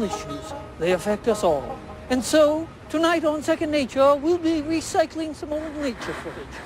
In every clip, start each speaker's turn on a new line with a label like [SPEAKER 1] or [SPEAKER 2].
[SPEAKER 1] issues. They affect us all. And so, tonight on Second Nature, we'll be recycling some old nature footage.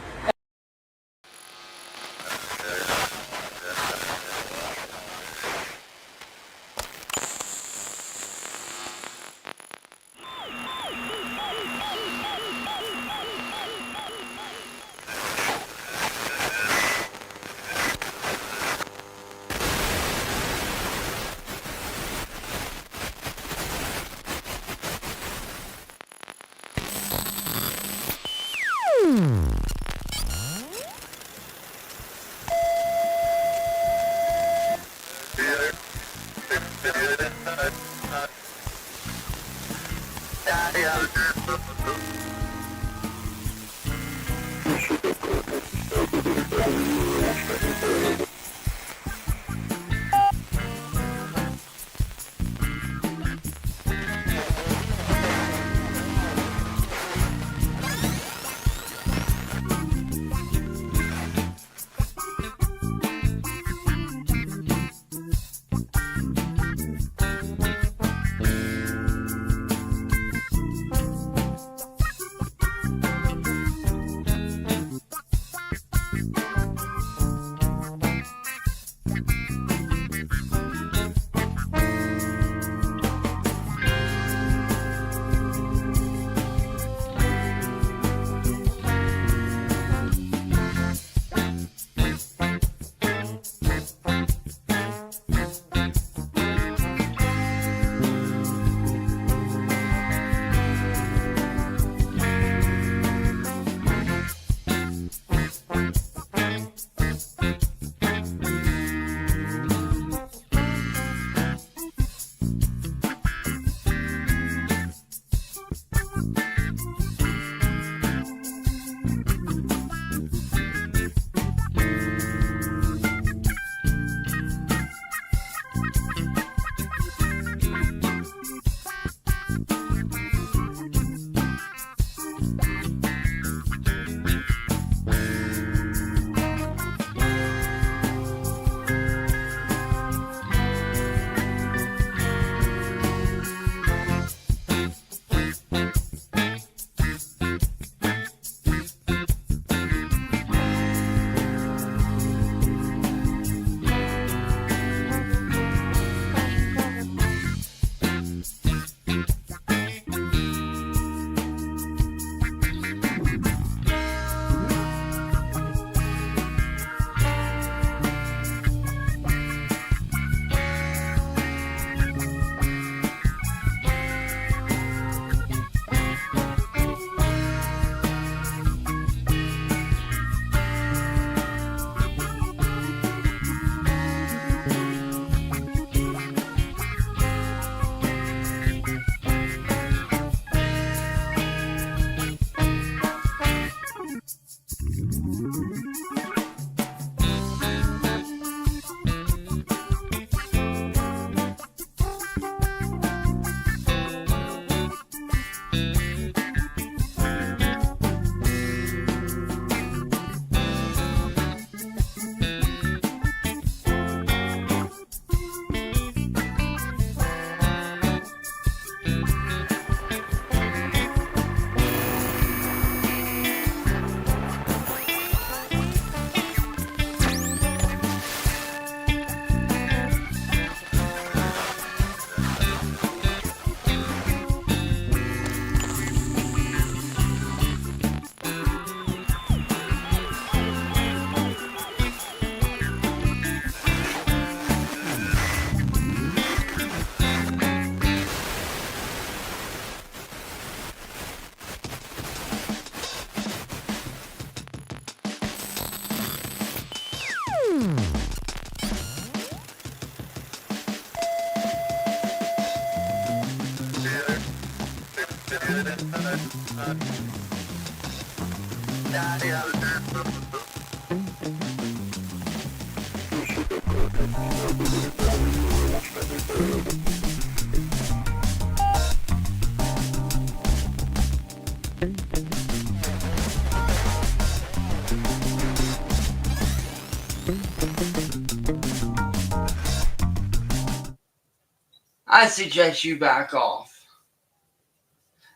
[SPEAKER 2] I suggest you back off.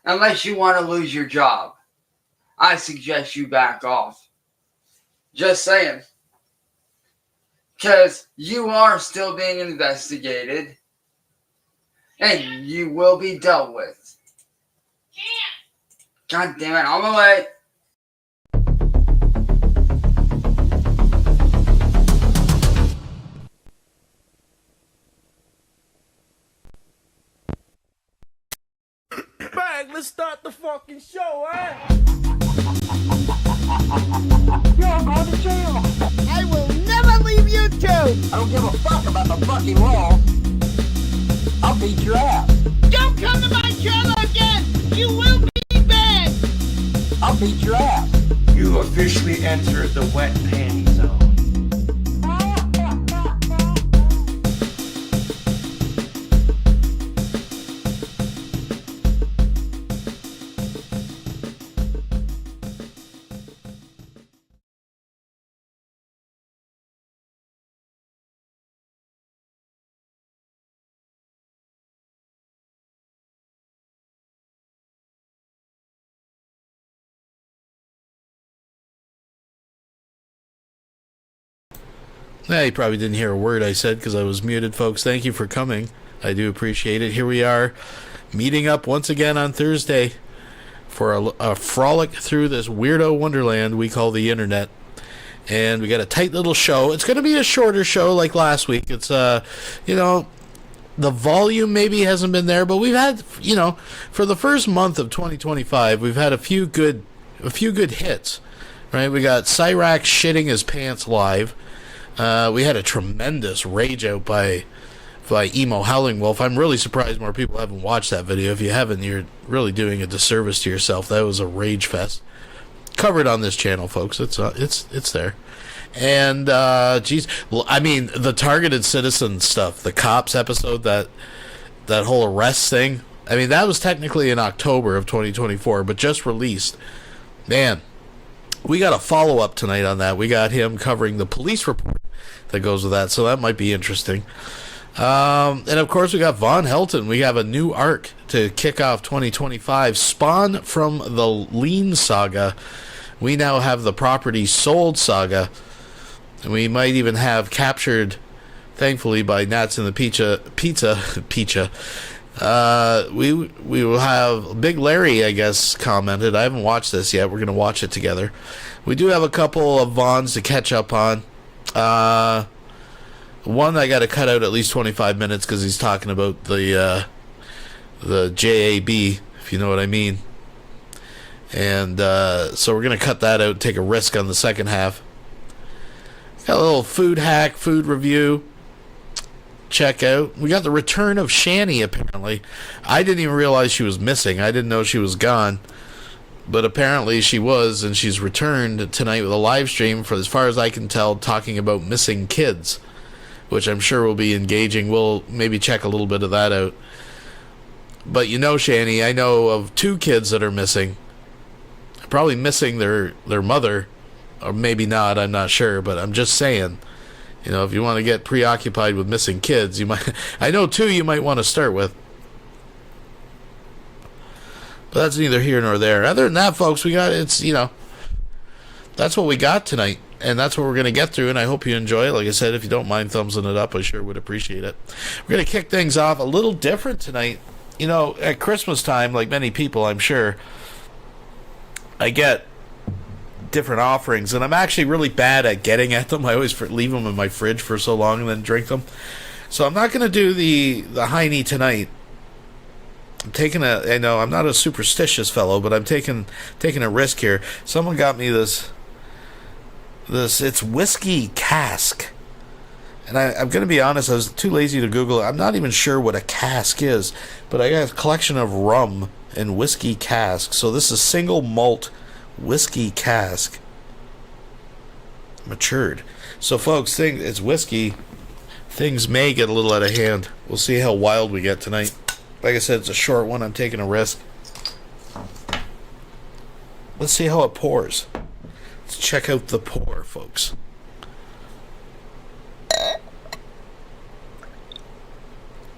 [SPEAKER 2] Unless you want to lose your job, I suggest you back off. Just saying. Because you are still being investigated. And you will be dealt with. God damn it, on my way.
[SPEAKER 3] Bang, let's start the fucking show, eh?
[SPEAKER 1] You're going to jail.
[SPEAKER 4] I will never leave YouTube!
[SPEAKER 5] I don't give a fuck about the fucking law. I'll beat your ass.
[SPEAKER 4] Don't come to my channel again! You will be banned!
[SPEAKER 5] I'll beat your ass.
[SPEAKER 3] You officially entered the wet panty zone.
[SPEAKER 6] You probably didn't hear a word I said because I was muted, folks. Thank you for coming. I do appreciate it. Here we are, meeting up once again on Thursday for a frolic through this weirdo wonderland we call the internet. And we got a tight little show. It's going to be a shorter show like last week. It's, you know, the volume maybe hasn't been there, but we've had, you know, for the first month of 2025, we've had a few good hits, right? We got Cyrax shitting his pants live. We had a tremendous rage out by Emo Howling Wolf. I'm really surprised more people haven't watched that video. If you haven't, you're really doing a disservice to yourself. That was a rage fest. Covered on this channel, folks. It's there. And geez, well, I mean, the targeted citizen stuff, the cops episode, that whole arrest thing. I mean, that was technically in October of 2024, but just released. Man, we got a follow-up tonight on that. We got him covering the police report that goes with that, so that might be interesting. And, of course, we got Von Helton. We have a new arc to kick off 2025. Spawn from the Lean Saga. We now have the Property Sold Saga. And we might even have Captured, thankfully, by Nats in the Pizza. We will have Big Larry, I guess, commented. I haven't watched this yet. We're going to watch it together. We do have a couple of Vons to catch up on. One I got to cut out at least 25 minutes because he's talking about the JAB, if you know what I mean. And so we're going to cut that out, take a risk on the second half. Got a little food hack, food review. Check out. We got the return of Shanny, apparently. I didn't even realize she was missing. I didn't know she was gone. But apparently she was, and she's returned tonight with a live stream, for as far as I can tell, talking about missing kids, which I'm sure will be engaging. We'll maybe check a little bit of that out. But you know, Shanny, I know of 2 kids that are missing. Probably missing their mother, or maybe not, I'm not sure, but I'm just saying. You know, if you want to get preoccupied with missing kids, you might. I know 2 you might want to start with. But that's neither here nor there. Other than that, folks, that's what we got tonight. And that's what we're going to get through, and I hope you enjoy it. Like I said, if you don't mind thumbsing it up, I sure would appreciate it. We're going to kick things off a little different tonight. You know, at Christmas time, like many people, I'm sure, I get different offerings, and I'm actually really bad at getting at them. I always leave them in my fridge for so long and then drink them. So I'm not going to do the Heine tonight. I know I'm not a superstitious fellow, but I'm taking a risk here. Someone got me this it's whiskey cask. And I'm going to be honest, I was too lazy to Google it. I'm not even sure what a cask is, but I got a collection of rum and whiskey cask. So this is single malt whiskey cask. Matured. So folks, it's whiskey. Things may get a little out of hand. We'll see how wild we get tonight. Like I said, it's a short one. I'm taking a risk. Let's see how it pours. Let's check out the pour, folks.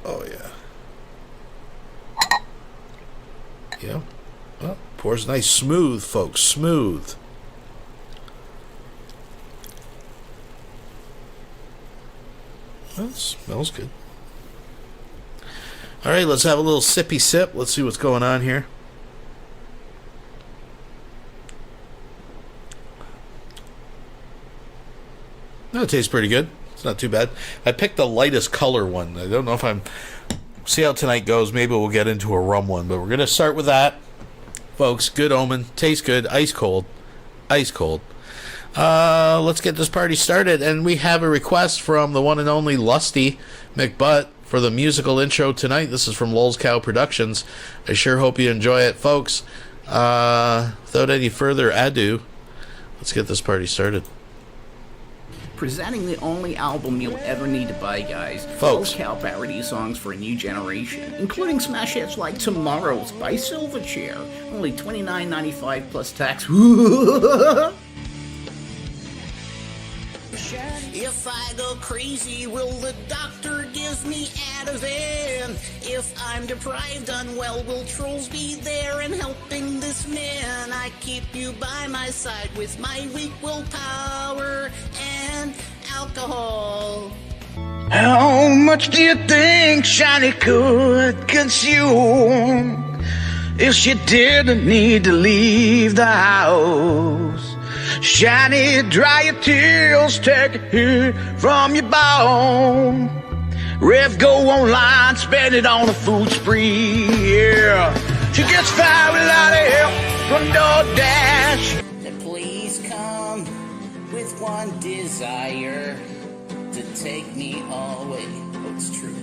[SPEAKER 6] Oh, yeah. Yeah. Well, pours nice smooth, folks. Smooth. Well, it smells good. All right, let's have a little sippy sip. Let's see what's going on here. That tastes pretty good. It's not too bad. I picked the lightest color one. I don't know if I'm... See how tonight goes. Maybe we'll get into a rum one, but we're going to start with that. Folks, good omen. Tastes good. Ice cold. Ice cold. Let's get this party started. And we have a request from the one and only Lusty McButt for the musical intro tonight. This is from Lol's Cow Productions. I sure hope you enjoy it, folks. Without any further ado, let's get this party started.
[SPEAKER 7] Presenting the only album you'll ever need to buy, guys.
[SPEAKER 6] Folks.
[SPEAKER 7] Cow parody songs for a new generation, including smash hits like Tomorrow's by Silverchair, only $29.95 plus tax.
[SPEAKER 4] If I go crazy, will the doctor give me Ativan? If I'm deprived, unwell, will trolls be there and helping this man? I keep you by my side with my weak willpower and alcohol.
[SPEAKER 8] How much do you think Shanny could consume if she didn't need to leave the house? Shanny, dry your tears, take a hit from your bone. Rev, go online, spend it on a food spree, yeah. She gets fat with a lot of help from DoorDash.
[SPEAKER 4] Please come with one desire to take me away. Oh, it's true.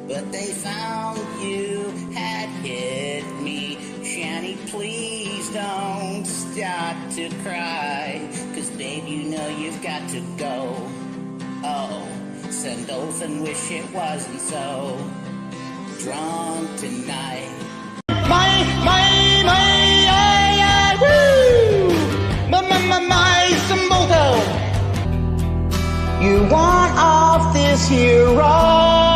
[SPEAKER 4] But they found you had hit me. Shanny, please don't start to cry. 'Cause babe, you know you've got to go. Oh, send oath and wish it wasn't so. Drunk tonight.
[SPEAKER 8] Samboto. You want off this here rock,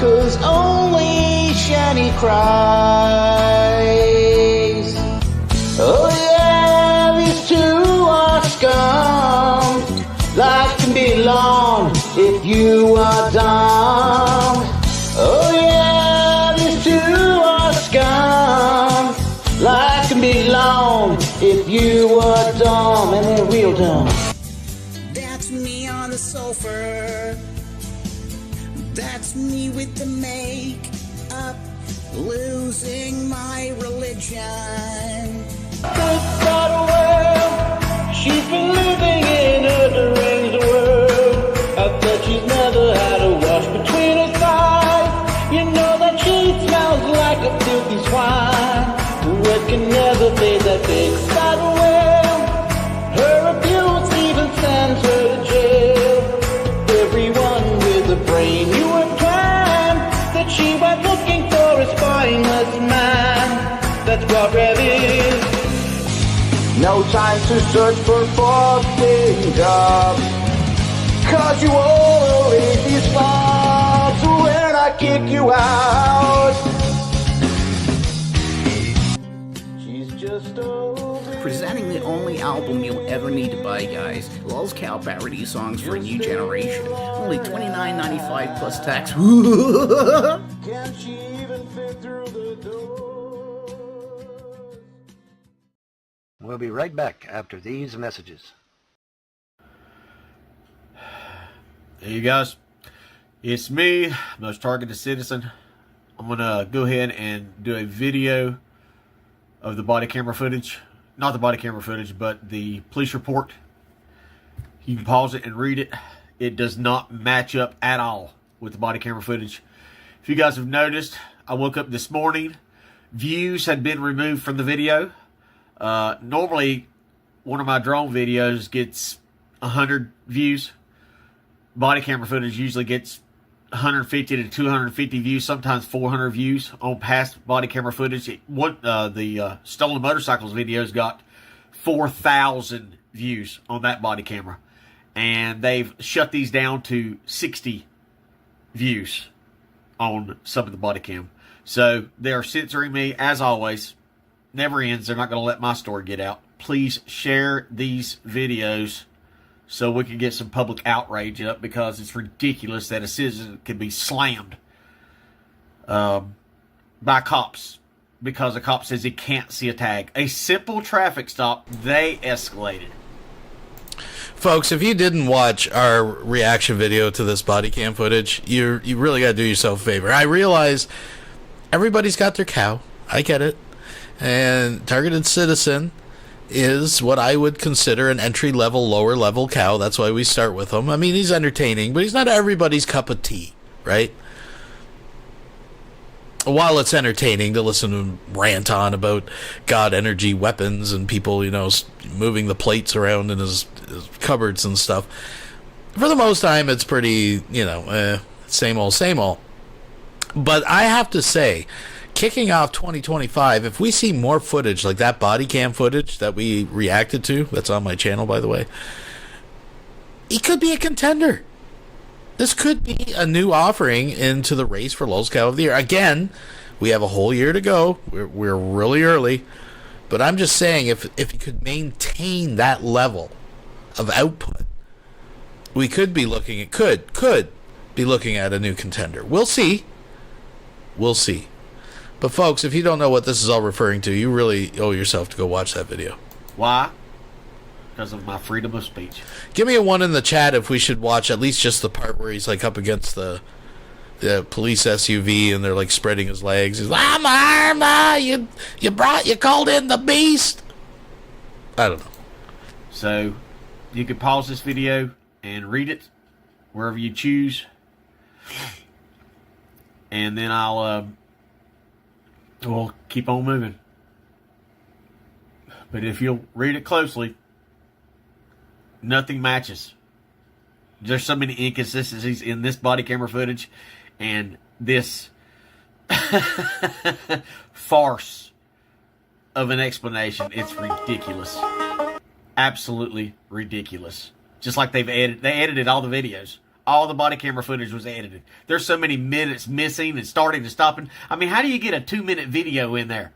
[SPEAKER 8] 'cause only Shanny cries. Oh yeah, these two are scum. Life can be long if you are dumb. Oh yeah, these two are scum. Life can be long if you are dumb, and they're real dumb.
[SPEAKER 4] That's me on the sofa. That's me with the make-up, losing my religion.
[SPEAKER 8] She's been living in a deranged world. I bet she's never had a wash between her thighs. You know that she smells like a filthy swine. What can never fade that big spider web. Her abuse even sends her to jail. Everyone with a brain knew a time that she went looking for a spineless man. That's what Rev is. No time to search for fucking jobs, 'cause you always be spots when I kick you out. She's just over.
[SPEAKER 7] Presenting the only album you'll ever need to buy, guys. Lol's Cow parody songs for a new generation, only $29.95 plus tax.
[SPEAKER 8] Can she even fit through the door?
[SPEAKER 3] We'll be right back after these messages.
[SPEAKER 9] Hey you guys, it's me, most targeted citizen. I'm gonna go ahead and do a video of the body camera footage. Not the body camera footage, but the police report. You can pause it and read it. It does not match up at all with the body camera footage. If you guys have noticed, I woke up this morning. Views had been removed from the video. Normally, one of my drone videos gets 100 views. Body camera footage usually gets 150 to 250 views, sometimes 400 views on past body camera footage. The stolen motorcycles videos got 4,000 views on that body camera. And they've shut these down to 60 views on some of the body cam. So they are censoring me, as always. Never ends. They're not going to let my story get out. Please share these videos so we can get some public outrage up, because it's ridiculous that a citizen can be slammed by cops because a cop says he can't see a tag. A simple traffic stop, they escalated.
[SPEAKER 6] Folks, if you didn't watch our reaction video to this body cam footage, you really got to do yourself a favor. I realize everybody's got their cow. I get it. And targeted citizen is what I would consider an entry-level, lower-level cow. That's why we start with him. I mean, he's entertaining, but he's not everybody's cup of tea, right? While it's entertaining to listen to him rant on about God energy weapons and people, you know, moving the plates around in his cupboards and stuff, for the most time, it's pretty, you know, same old, same old. But I have to say, kicking off 2025, if we see more footage like that body cam footage that we reacted to, that's on my channel, by the way, he could be a contender. This could be a new offering into the race for Lowest Cow of the Year. Again, we have a whole year to go. We're really early. But I'm just saying, if you could maintain that level of output, we could be looking at, could be looking at a new contender. We'll see. We'll see. But folks, if you don't know what this is all referring to, you really owe yourself to go watch that video.
[SPEAKER 9] Why? Because of my freedom of speech.
[SPEAKER 6] Give me a 1 in the chat if we should watch at least just the part where he's like up against the police SUV and they're like spreading his legs. He's like, you called in the beast. I don't know.
[SPEAKER 9] So you could pause this video and read it wherever you choose. And then we'll keep on moving. But if you'll read it closely, nothing matches. There's so many inconsistencies in this body camera footage and this farce of an explanation. It's ridiculous. Absolutely ridiculous. Just like they edited all the videos. All the body camera footage was edited. There's so many minutes missing and starting and stopping. I mean, how do you get a 2-minute video in there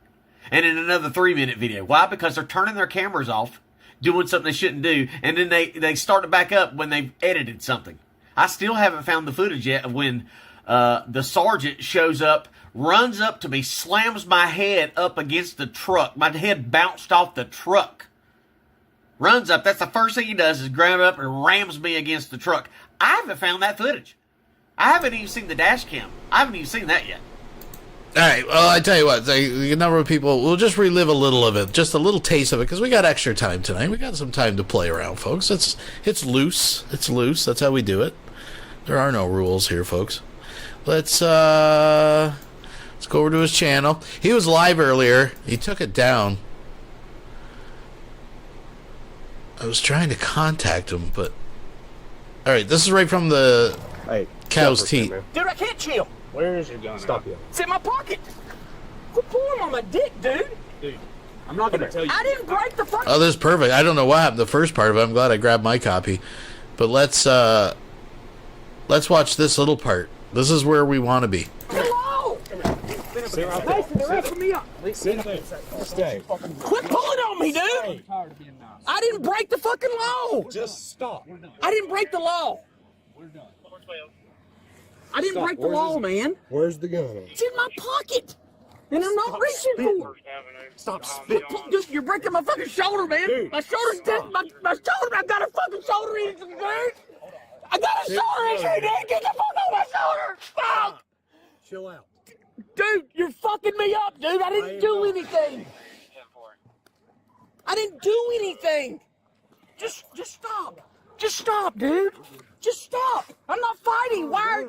[SPEAKER 9] and in another 3-minute video? Why? Because they're turning their cameras off, doing something they shouldn't do, and then they start it back up when they've edited something. I still haven't found the footage yet of when the sergeant shows up, runs up to me, slams my head up against the truck. My head bounced off the truck. Runs up. That's the first thing he does is grab up and rams me against the truck. I haven't found that footage. I haven't even seen the dash cam. I haven't even seen that yet.
[SPEAKER 6] All right, well, I tell you what, a number of people, we'll just relive a little of it, just a little taste of it, because we got extra time tonight. We got some time to play around, folks. It's loose. It's loose. That's how we do it. There are no rules here, folks. Let's go over to his channel. He was live earlier. He took it down. I was trying to contact him, but... All right, this is right from the cow's teat.
[SPEAKER 5] Dude, I can't chill.
[SPEAKER 3] Where is your gun? Stop you.
[SPEAKER 5] It's in my pocket. Quit pulling on my dick, dude.
[SPEAKER 3] Dude, I'm not going to tell you.
[SPEAKER 5] I didn't break the fucking...
[SPEAKER 6] Oh, this is perfect. I don't know what happened the first part of it. I'm glad I grabbed my copy. But let's watch this little part. This is where we want to be.
[SPEAKER 5] Hello!
[SPEAKER 3] Sit right there.
[SPEAKER 5] Mason, they're after me up.
[SPEAKER 3] Sit there. Stay.
[SPEAKER 5] Quit pulling on me, dude. I didn't break the fucking law.
[SPEAKER 3] Just stop.
[SPEAKER 5] I didn't break the law. I didn't break the law, man.
[SPEAKER 3] Where's the gun?
[SPEAKER 5] It's in my pocket. And I'm not reaching for it.
[SPEAKER 3] Stop spitting.
[SPEAKER 5] Dude, you're breaking my fucking shoulder, man.
[SPEAKER 3] Dude.
[SPEAKER 5] My shoulder's dead. My shoulder. I've got a fucking shoulder injury, dude. I got a shoulder injury, dude. Get the fuck off my shoulder. Fuck.
[SPEAKER 3] Chill out.
[SPEAKER 5] Dude, you're fucking me up, dude. I didn't do anything. I didn't do anything. Just stop. Just stop, dude. Just stop. I'm not fighting. Why?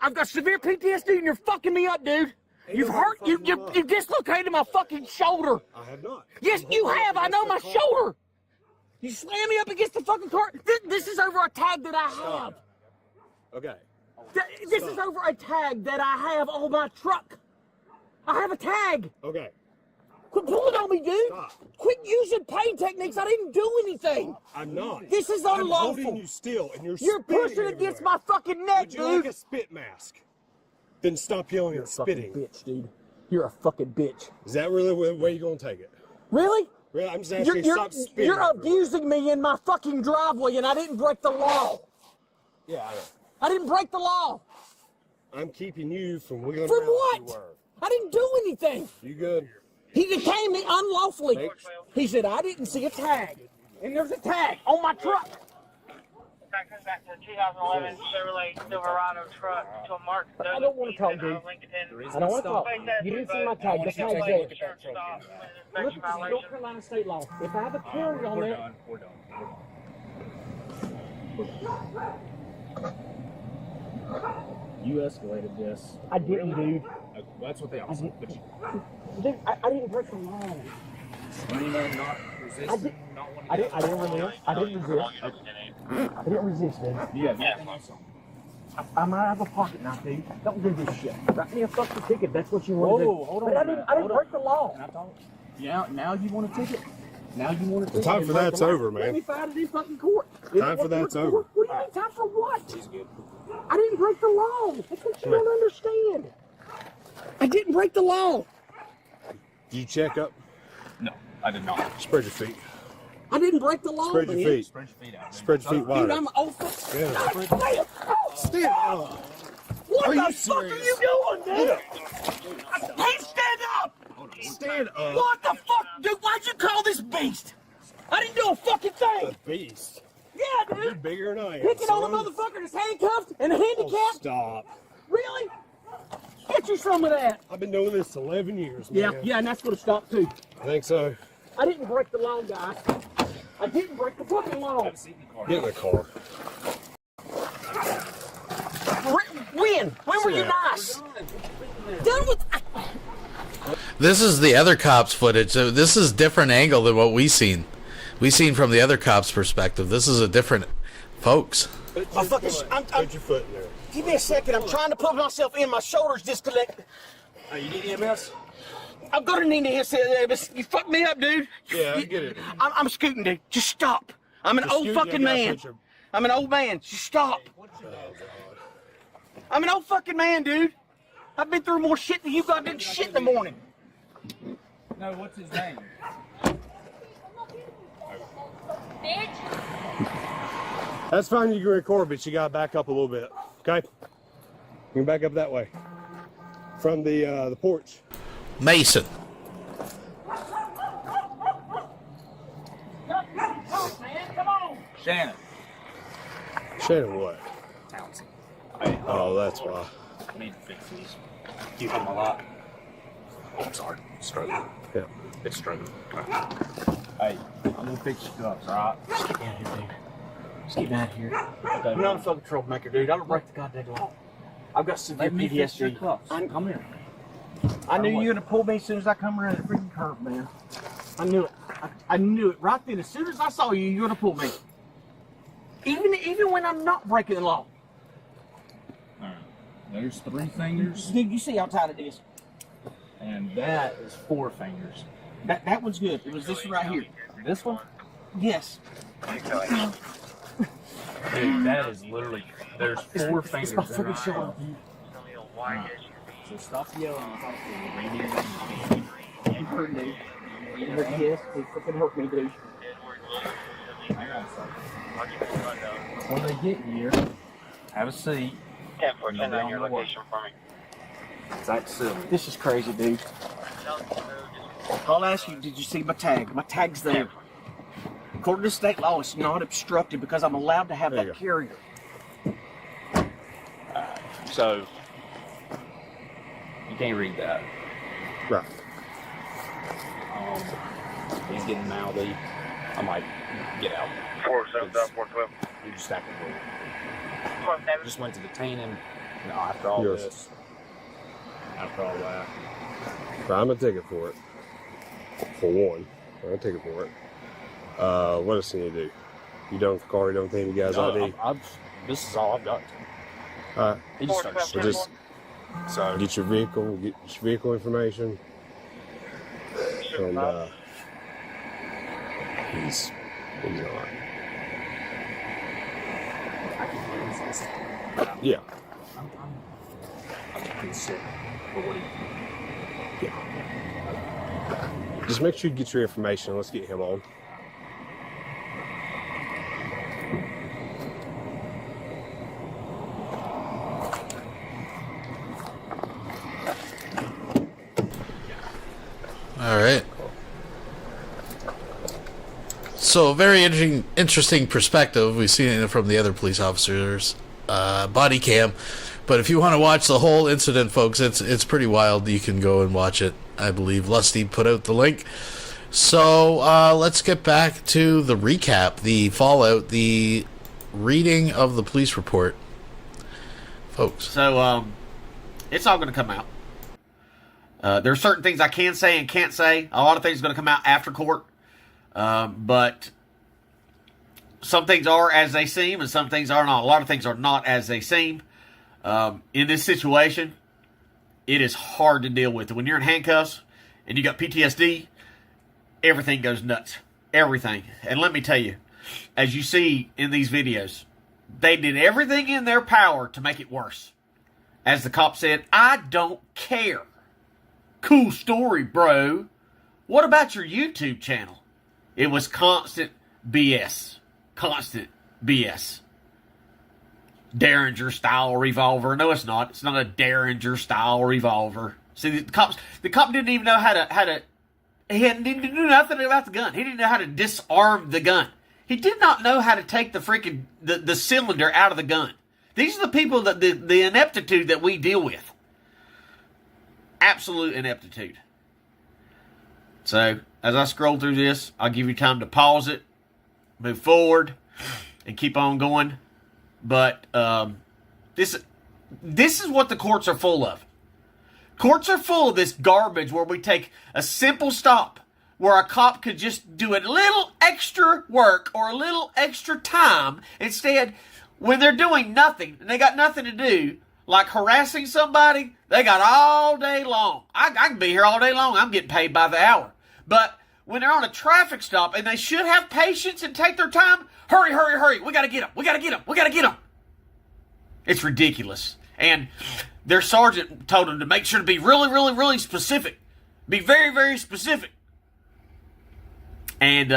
[SPEAKER 5] I've got severe PTSD and you're fucking me up, dude. You've hurt. You dislocated my fucking shoulder.
[SPEAKER 3] I have not.
[SPEAKER 5] Yes, you have. I know my shoulder. You slammed me up against the fucking car. This is over a tag that I have.
[SPEAKER 3] Okay.
[SPEAKER 5] This is over a tag that I have on my truck. I have a tag.
[SPEAKER 3] Okay.
[SPEAKER 5] Quit pulling on me, dude.
[SPEAKER 3] Stop.
[SPEAKER 5] Quit using pain techniques. I didn't do anything.
[SPEAKER 3] I'm not.
[SPEAKER 5] This is
[SPEAKER 3] I'm
[SPEAKER 5] unlawful.
[SPEAKER 3] holding you still, and you're
[SPEAKER 5] You're
[SPEAKER 3] spitting
[SPEAKER 5] pushing against
[SPEAKER 3] everywhere.
[SPEAKER 5] my fucking neck,
[SPEAKER 3] Would you
[SPEAKER 5] dude.
[SPEAKER 3] like a spit mask?
[SPEAKER 10] Then stop yelling
[SPEAKER 5] You're
[SPEAKER 10] and
[SPEAKER 5] a fucking
[SPEAKER 10] spitting.
[SPEAKER 5] bitch, dude. You're a fucking bitch.
[SPEAKER 10] Is that really the way you're gonna take it?
[SPEAKER 5] Really?
[SPEAKER 10] Really? I'm just asking you, stop spitting.
[SPEAKER 5] You're abusing me in my fucking driveway, and I didn't break the law.
[SPEAKER 10] Yeah, I know.
[SPEAKER 5] I didn't break the law.
[SPEAKER 10] I'm keeping you from wiggling
[SPEAKER 5] From
[SPEAKER 10] around like you
[SPEAKER 5] what?
[SPEAKER 10] were.
[SPEAKER 5] I didn't do anything.
[SPEAKER 10] You good?
[SPEAKER 5] He detained me unlawfully. He said, I didn't see a tag. And there's a tag on my truck.
[SPEAKER 11] Back to the 2011 Chevrolet Silverado truck to a Mark.
[SPEAKER 5] I don't want to talk, dude. I don't want to talk. You didn't see my tag. The tag's there. Look, North Carolina state law. If I have a carry on that.
[SPEAKER 12] We're done. You escalated this.
[SPEAKER 5] I didn't, dude.
[SPEAKER 12] That's what they all said.
[SPEAKER 5] Dude, I didn't break the law.
[SPEAKER 12] Screaming, not resisting, not wanting to.
[SPEAKER 5] I didn't resist. I didn't resist, dude.
[SPEAKER 12] Yeah.
[SPEAKER 5] I might have a pocket knife, dude. Don't do this shit. Write me a fucking ticket. That's what you want to do.
[SPEAKER 12] Hold on.
[SPEAKER 5] But I didn't break the law.
[SPEAKER 12] Now you want a ticket? Now you want a ticket?
[SPEAKER 10] The time for that's over, man.
[SPEAKER 5] Let me fight it in fucking court.
[SPEAKER 10] Time for that's over.
[SPEAKER 5] What do you mean time for what?
[SPEAKER 12] He's good.
[SPEAKER 5] I didn't break the law. That's what you don't understand. I didn't break the law.
[SPEAKER 10] Did you check up?
[SPEAKER 12] No, I did not.
[SPEAKER 10] Spread your feet.
[SPEAKER 5] I didn't break the law.
[SPEAKER 10] Spread your feet.
[SPEAKER 12] Spread your feet out.
[SPEAKER 10] Spread your feet wider.
[SPEAKER 5] Dude, I'm an old fuck.
[SPEAKER 10] Yeah.
[SPEAKER 5] Stand up. What the fuck are you doing, dude? Hey, stand up!
[SPEAKER 10] Stand up.
[SPEAKER 5] What the fuck, dude? Why'd you call this beast? I didn't do a fucking thing.
[SPEAKER 10] A beast.
[SPEAKER 5] Yeah,
[SPEAKER 10] You're
[SPEAKER 5] dude.
[SPEAKER 10] bigger than I am.
[SPEAKER 5] Picking on a
[SPEAKER 10] son.
[SPEAKER 5] motherfucker that's handcuffed and handicapped.
[SPEAKER 10] Oh, stop.
[SPEAKER 5] Really? Get you some of that.
[SPEAKER 10] I've been doing this 11 years, man.
[SPEAKER 5] Yeah, and that's gonna stop too.
[SPEAKER 10] I think so.
[SPEAKER 5] I didn't break the law, guys. I didn't break the fucking law.
[SPEAKER 10] Get in the car.
[SPEAKER 5] When? When were you nice? Done with.
[SPEAKER 6] This is the other cops' footage. So this is different angle than what we seen. We seen from the other cops' perspective. This is a different folks.
[SPEAKER 5] My fucking.
[SPEAKER 10] Put your foot in there.
[SPEAKER 5] Give me a second. I'm trying to put myself in. My shoulders disconnected.
[SPEAKER 12] Oh, you need EMS?
[SPEAKER 5] I'm gonna need to hit. You fucked me up, dude.
[SPEAKER 10] Yeah, I get it.
[SPEAKER 5] I'm scooting, dude. Just stop. I'm an old fucking man. I'm an old man. Just stop. I'm an old fucking man, dude. I've been through more shit than you got did shit in the morning.
[SPEAKER 12] No, what's his name?
[SPEAKER 10] That's fine, you can record, but you gotta back up a little bit, okay? You can back up that way. From the porch.
[SPEAKER 6] Mason.
[SPEAKER 12] Shannon.
[SPEAKER 10] Shannon what?
[SPEAKER 12] Townsend.
[SPEAKER 10] Oh, that's why.
[SPEAKER 12] I need to fix these. Keep them a lot. Oh, I'm sorry. Struggling.
[SPEAKER 10] Yeah.
[SPEAKER 12] It's struggling. Hey, I'm gonna fix your cups, alright?
[SPEAKER 5] Just get down here, dude. Just get down here. I'm not a fucking troublemaker, dude. I don't break the goddamn law. I've got severe
[SPEAKER 12] Let me fix your
[SPEAKER 5] PTSD.
[SPEAKER 12] cups. Come here.
[SPEAKER 5] I knew you were gonna pull me as soon as I come around the freaking curve, man. I knew it. I knew it right then. As soon as I saw you, you were gonna pull me. Even when I'm not breaking the law.
[SPEAKER 12] Alright. There's 3 fingers.
[SPEAKER 5] Dude, you see how tight it is.
[SPEAKER 12] And that is 4 fingers.
[SPEAKER 5] That one's good. It was this one right here.
[SPEAKER 12] This one?
[SPEAKER 5] Yes.
[SPEAKER 12] Dude, that is literally, there's 4 fingers.
[SPEAKER 5] It's my freaking shoulder.
[SPEAKER 12] So stop yelling.
[SPEAKER 5] You hurt me. Yes, it freaking hurt me, dude.
[SPEAKER 12] I got something. When they get here, have a seat.
[SPEAKER 11] 10-4, on your location for me.
[SPEAKER 12] That's silly.
[SPEAKER 5] This is crazy, dude. I'll ask you, did you see my tag? My tag's there. According to state law, it's not obstructed because I'm allowed to have that carrier.
[SPEAKER 12] So, you can't read that.
[SPEAKER 10] Right.
[SPEAKER 12] He's getting mouthy. I might get out.
[SPEAKER 11] 4-7-4-12.
[SPEAKER 12] You just have to go. Just went to detain him. No, after all this. After all that.
[SPEAKER 10] Right, I'm gonna take it for it. For one. I'm gonna take it for it. What else can you do? You done with the car? You done with any guys' ID?
[SPEAKER 12] This is all I've got.
[SPEAKER 10] Alright.
[SPEAKER 12] He just started
[SPEAKER 10] So just get your vehicle information. And he's alright. Yeah.
[SPEAKER 12] consider. But what do you think? Yeah.
[SPEAKER 10] Just make sure you get your information. Let's get him on.
[SPEAKER 6] All right. So, very interesting perspective. We've seen it from the other police officers' body cam. But if you want to watch the whole incident, folks, it's pretty wild. You can go and watch it. I believe Lusty put out the link. So, let's get back to the recap, the fallout, the reading of the police report. Folks.
[SPEAKER 9] So, it's all going to come out. There are certain things I can say and can't say. A lot of things are going to come out after court. But some things are as they seem and some things are not. A lot of things are not as they seem. In this situation, it is hard to deal with. When you're in handcuffs and you got PTSD, everything goes nuts. Everything. And let me tell you, as you see in these videos, they did everything in their power to make it worse. As the cop said, I don't care. Cool story, bro. What about your YouTube channel? It was constant BS. Constant BS. Derringer-style revolver. No, it's not. It's not a Derringer-style revolver. See, the cop didn't even know how to... He didn't know nothing about the gun. He didn't know how to disarm the gun. He did not know how to take the freaking... the cylinder out of the gun. These are the people, that the ineptitude that we deal with. Absolute ineptitude. So, as I scroll through this, I'll give you time to pause it, move forward, and keep on going. But this is what the courts are full of. Courts are full of this garbage where we take a simple stop, where a cop could just do a little extra work or a little extra time. Instead, when they're doing nothing and they got nothing to do, like harassing somebody, they got all day long. I can be here all day long. I'm getting paid by the hour. But when they're on a traffic stop and they should have patience and take their time, hurry, hurry, hurry. We got to get them. We got to get them. We got to get them. It's ridiculous. And their sergeant told them to make sure to be really, really, really specific. Be very, very specific. And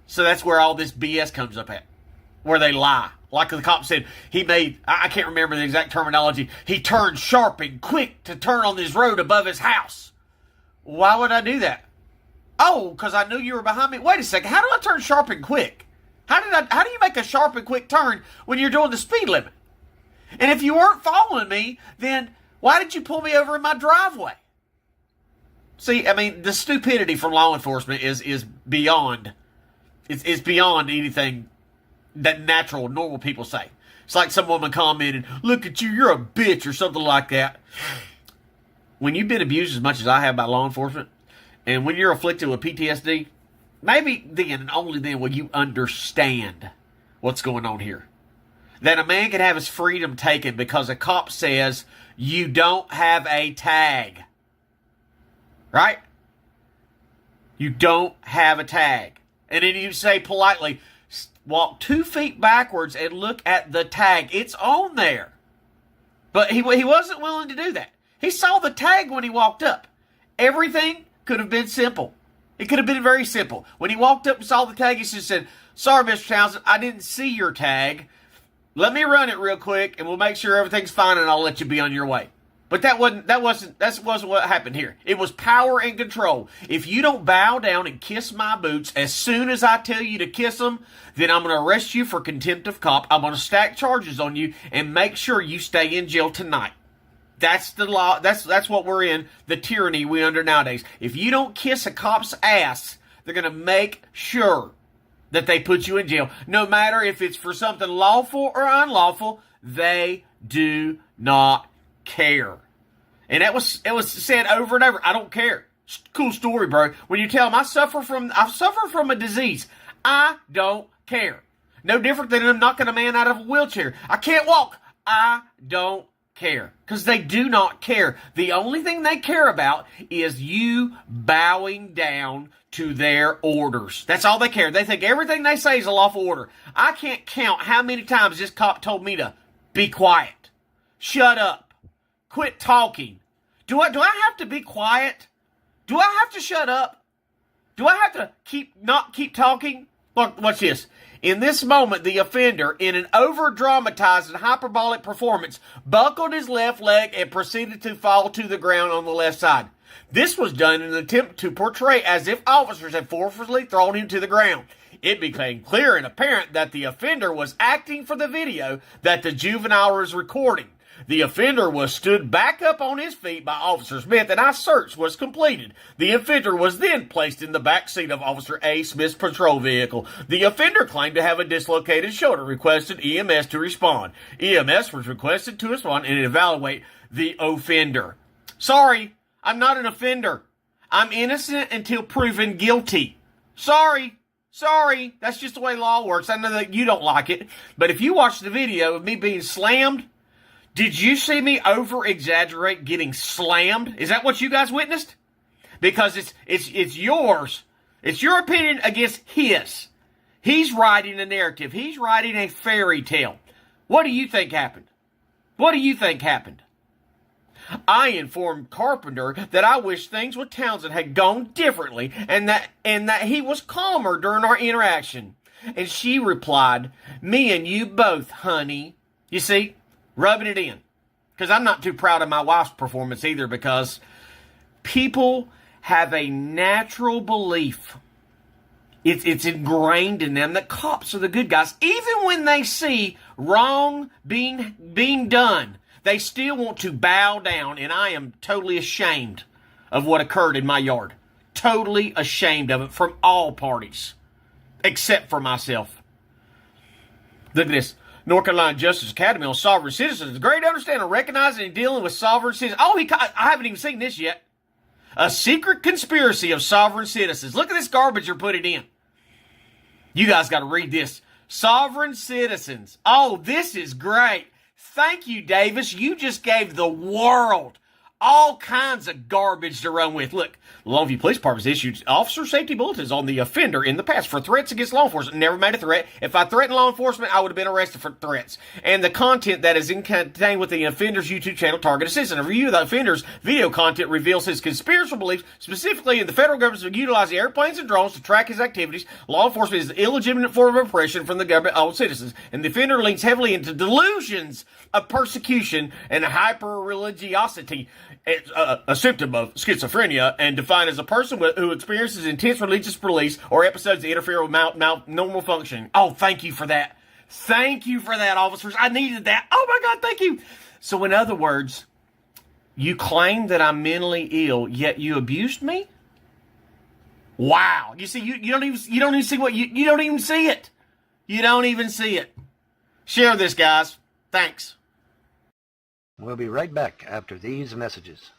[SPEAKER 9] so that's where all this BS comes up at. Where they lie. Like the cop said, he made, I can't remember the exact terminology, he turned sharp and quick to turn on this road above his house. Why would I do that? Oh, because I knew you were behind me. Wait a second, how do I turn sharp and quick? How do you make a sharp and quick turn when you're doing the speed limit? And if you weren't following me, then why did you pull me over in my driveway? See, I mean, the stupidity from law enforcement is beyond, it's beyond anything that natural, normal people say. It's like some woman commented, look at you, you're a bitch, or something like that. When you've been abused as much as I have by law enforcement, and when you're afflicted with PTSD, maybe then and only then will you understand what's going on here. That a man can have his freedom taken because a cop says you don't have a tag. Right? You don't have a tag. And then you say politely, walk 2 feet backwards and look at the tag. It's on there. But he wasn't willing to do that. He saw the tag when he walked up. Everything could have been simple. It could have been very simple. When he walked up and saw the tag, he just said, sorry, Mr. Townsend, I didn't see your tag. Let me run it real quick and we'll make sure everything's fine and I'll let you be on your way. But that wasn't what happened here. It was power and control. If you don't bow down and kiss my boots as soon as I tell you to kiss them, then I'm going to arrest you for contempt of cop. I'm going to stack charges on you and make sure you stay in jail tonight. That's the law. That's what we're in, the tyranny we're under nowadays. If you don't kiss a cop's ass, they're going to make sure that they put you in jail. No matter if it's for something lawful or unlawful, they do not care. And it was said over and over, I don't care. Cool story, bro. When you tell them I suffer from a disease, I don't care. No different than them knocking a man out of a wheelchair. I can't walk. I don't care. Because they do not care. The only thing they care about is you bowing down to their orders. That's all they care. They think everything they say is a lawful order. I can't count how many times this cop told me to be quiet, shut up, quit talking. Do I have to be quiet? Do I have to shut up? Do I have to not keep talking? Look, watch this. In this moment, the offender, in an over-dramatized and hyperbolic performance, buckled his left leg and proceeded to fall to the ground on the left side. This was done in an attempt to portray as if officers had forcefully thrown him to the ground. It became clear and apparent that the offender was acting for the video that the juvenile was recording. The offender was stood back up on his feet by Officer Smith, and a search was completed. The offender was then placed in the back seat of Officer A. Smith's patrol vehicle. The offender claimed to have a dislocated shoulder, requested EMS to respond. EMS was requested to respond and evaluate the offender. Sorry, I'm not an offender. I'm innocent until proven guilty. Sorry, that's just the way law works. I know that you don't like it, but if you watch the video of me being slammed, did you see me over-exaggerate getting slammed? Is that what you guys witnessed? Because it's yours. It's your opinion against his. He's writing a narrative. He's writing a fairy tale. What do you think happened? What do you think happened? I informed Carpenter that I wish things with Townsend had gone differently and that he was calmer during our interaction. And she replied, "Me and you both, honey." You see? Rubbing it in. Because I'm not too proud of my wife's performance either, because people have a natural belief. It's ingrained in them that cops are the good guys. Even when they see wrong being done, they still want to bow down, and I am totally ashamed of what occurred in my yard. Totally ashamed of it from all parties, except for myself. Look at this. North Carolina Justice Academy on sovereign citizens. Great understanding, recognizing and dealing with sovereign citizens. Oh, I haven't even seen this yet. A secret conspiracy of sovereign citizens. Look at this garbage you're putting in. You guys got to read this. Sovereign citizens. Oh, this is great. Thank you, Davis. You just gave the world all kinds of garbage to run with. Look, Longview Police Department has issued officer safety bulletins on the offender in the past for threats against law enforcement. Never made a threat. If I threatened law enforcement, I would have been arrested for threats. And the content that is contained within the offender's YouTube channel target assistant. A review of the offender's video content reveals his conspiratorial beliefs, specifically in the federal government utilizing airplanes and drones to track his activities. Law enforcement is an illegitimate form of oppression from the government on citizens. And the offender leans heavily into delusions of persecution and hyper-religiosity. It's a symptom of schizophrenia and defined as a person who experiences intense religious beliefs or episodes that interfere with normal functioning. Oh, thank you for that. Thank you for that, officers. I needed that. Oh, my God, thank you. So, in other words, you claim that I'm mentally ill, yet you abused me? Wow. You see, you don't even see what you don't even see it. You don't even see it. Share this, guys. Thanks.
[SPEAKER 13] We'll be right back after these messages.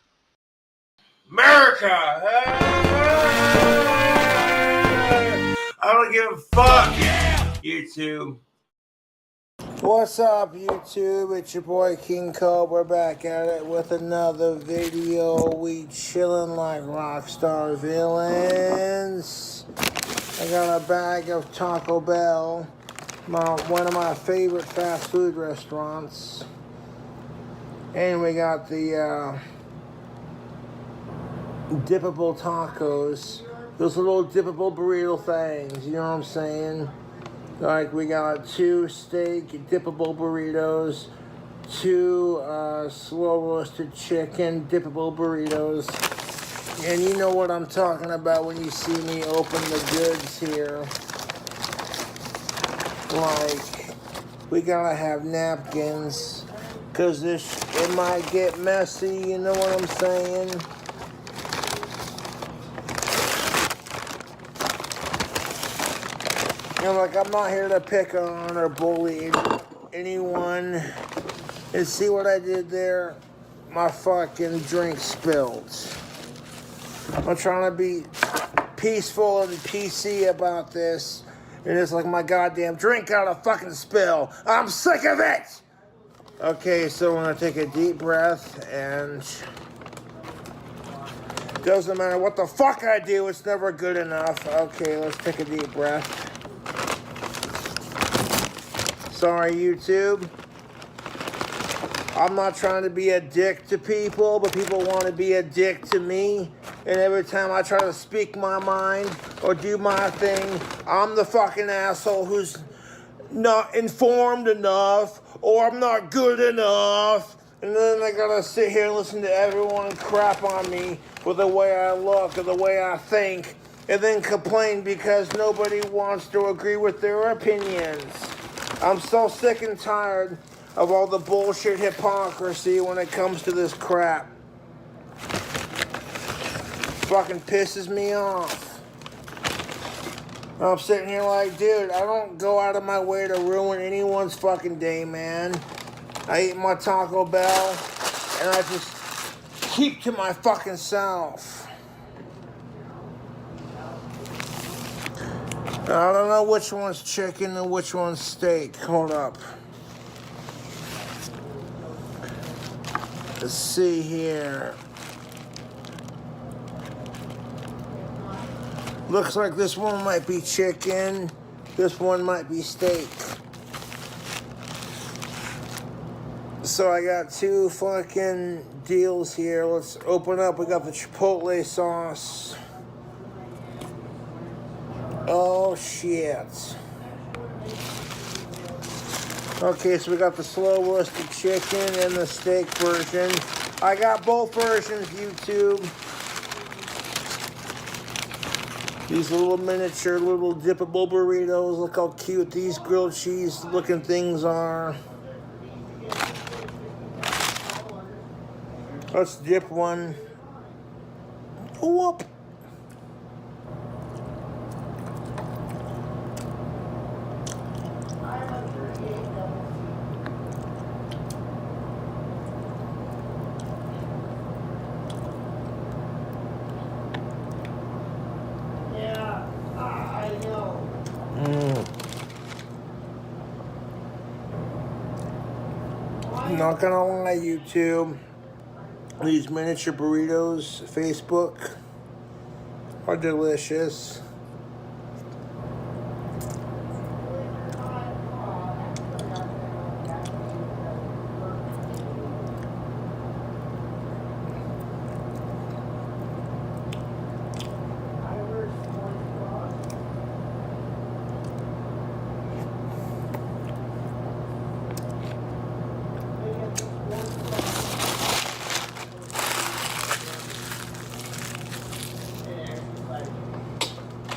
[SPEAKER 14] America! I don't give a fuck! Yeah! YouTube.
[SPEAKER 15] What's up, YouTube? It's your boy King Cobra back at it with another video. We chillin' like rockstar villains. I got a bag of Taco Bell, one of my favorite fast food restaurants. And we got the dippable tacos. Those little dippable burrito things, you know what I'm saying? Like, we got 2 steak dippable burritos, 2 slow roasted chicken dippable burritos. And you know what I'm talking about when you see me open the goods here. Like, we gotta have napkins. Because it might get messy, you know what I'm saying? And like, I'm not here to pick on or bully anyone. And see what I did there? My fucking drink spilled. I'm trying to be peaceful and PC about this. And it's like my goddamn drink got a fucking spill. I'm sick of it! Okay, so I'm going to take a deep breath, and doesn't matter what the fuck I do, it's never good enough. Okay, let's take a deep breath. Sorry, YouTube. I'm not trying to be a dick to people, but people want to be a dick to me. And every time I try to speak my mind or do my thing, I'm the fucking asshole who's not informed enough, or I'm not good enough. And then I gotta sit here and listen to everyone crap on me for the way I look or the way I think, and then complain because nobody wants to agree with their opinions. I'm so sick and tired of all the bullshit hypocrisy when it comes to this crap. Fucking pisses me off. I'm sitting here like, dude, I don't go out of my way to ruin anyone's fucking day, man. I eat my Taco Bell, and I just keep to my fucking self. I don't know which one's chicken and which one's steak. Hold up. Let's see here. Looks like this one might be chicken. This one might be steak. So I got two fucking deals here. Let's open up. We got the Chipotle sauce. Oh shit. Okay, so we got the slow roasted chicken and the steak version. I got both versions, YouTube. These little miniature, little dippable burritos. Look how cute these grilled cheese looking things are. Let's dip one. Whoop. Not gonna lie, YouTube, these miniature burritos, Facebook, are delicious.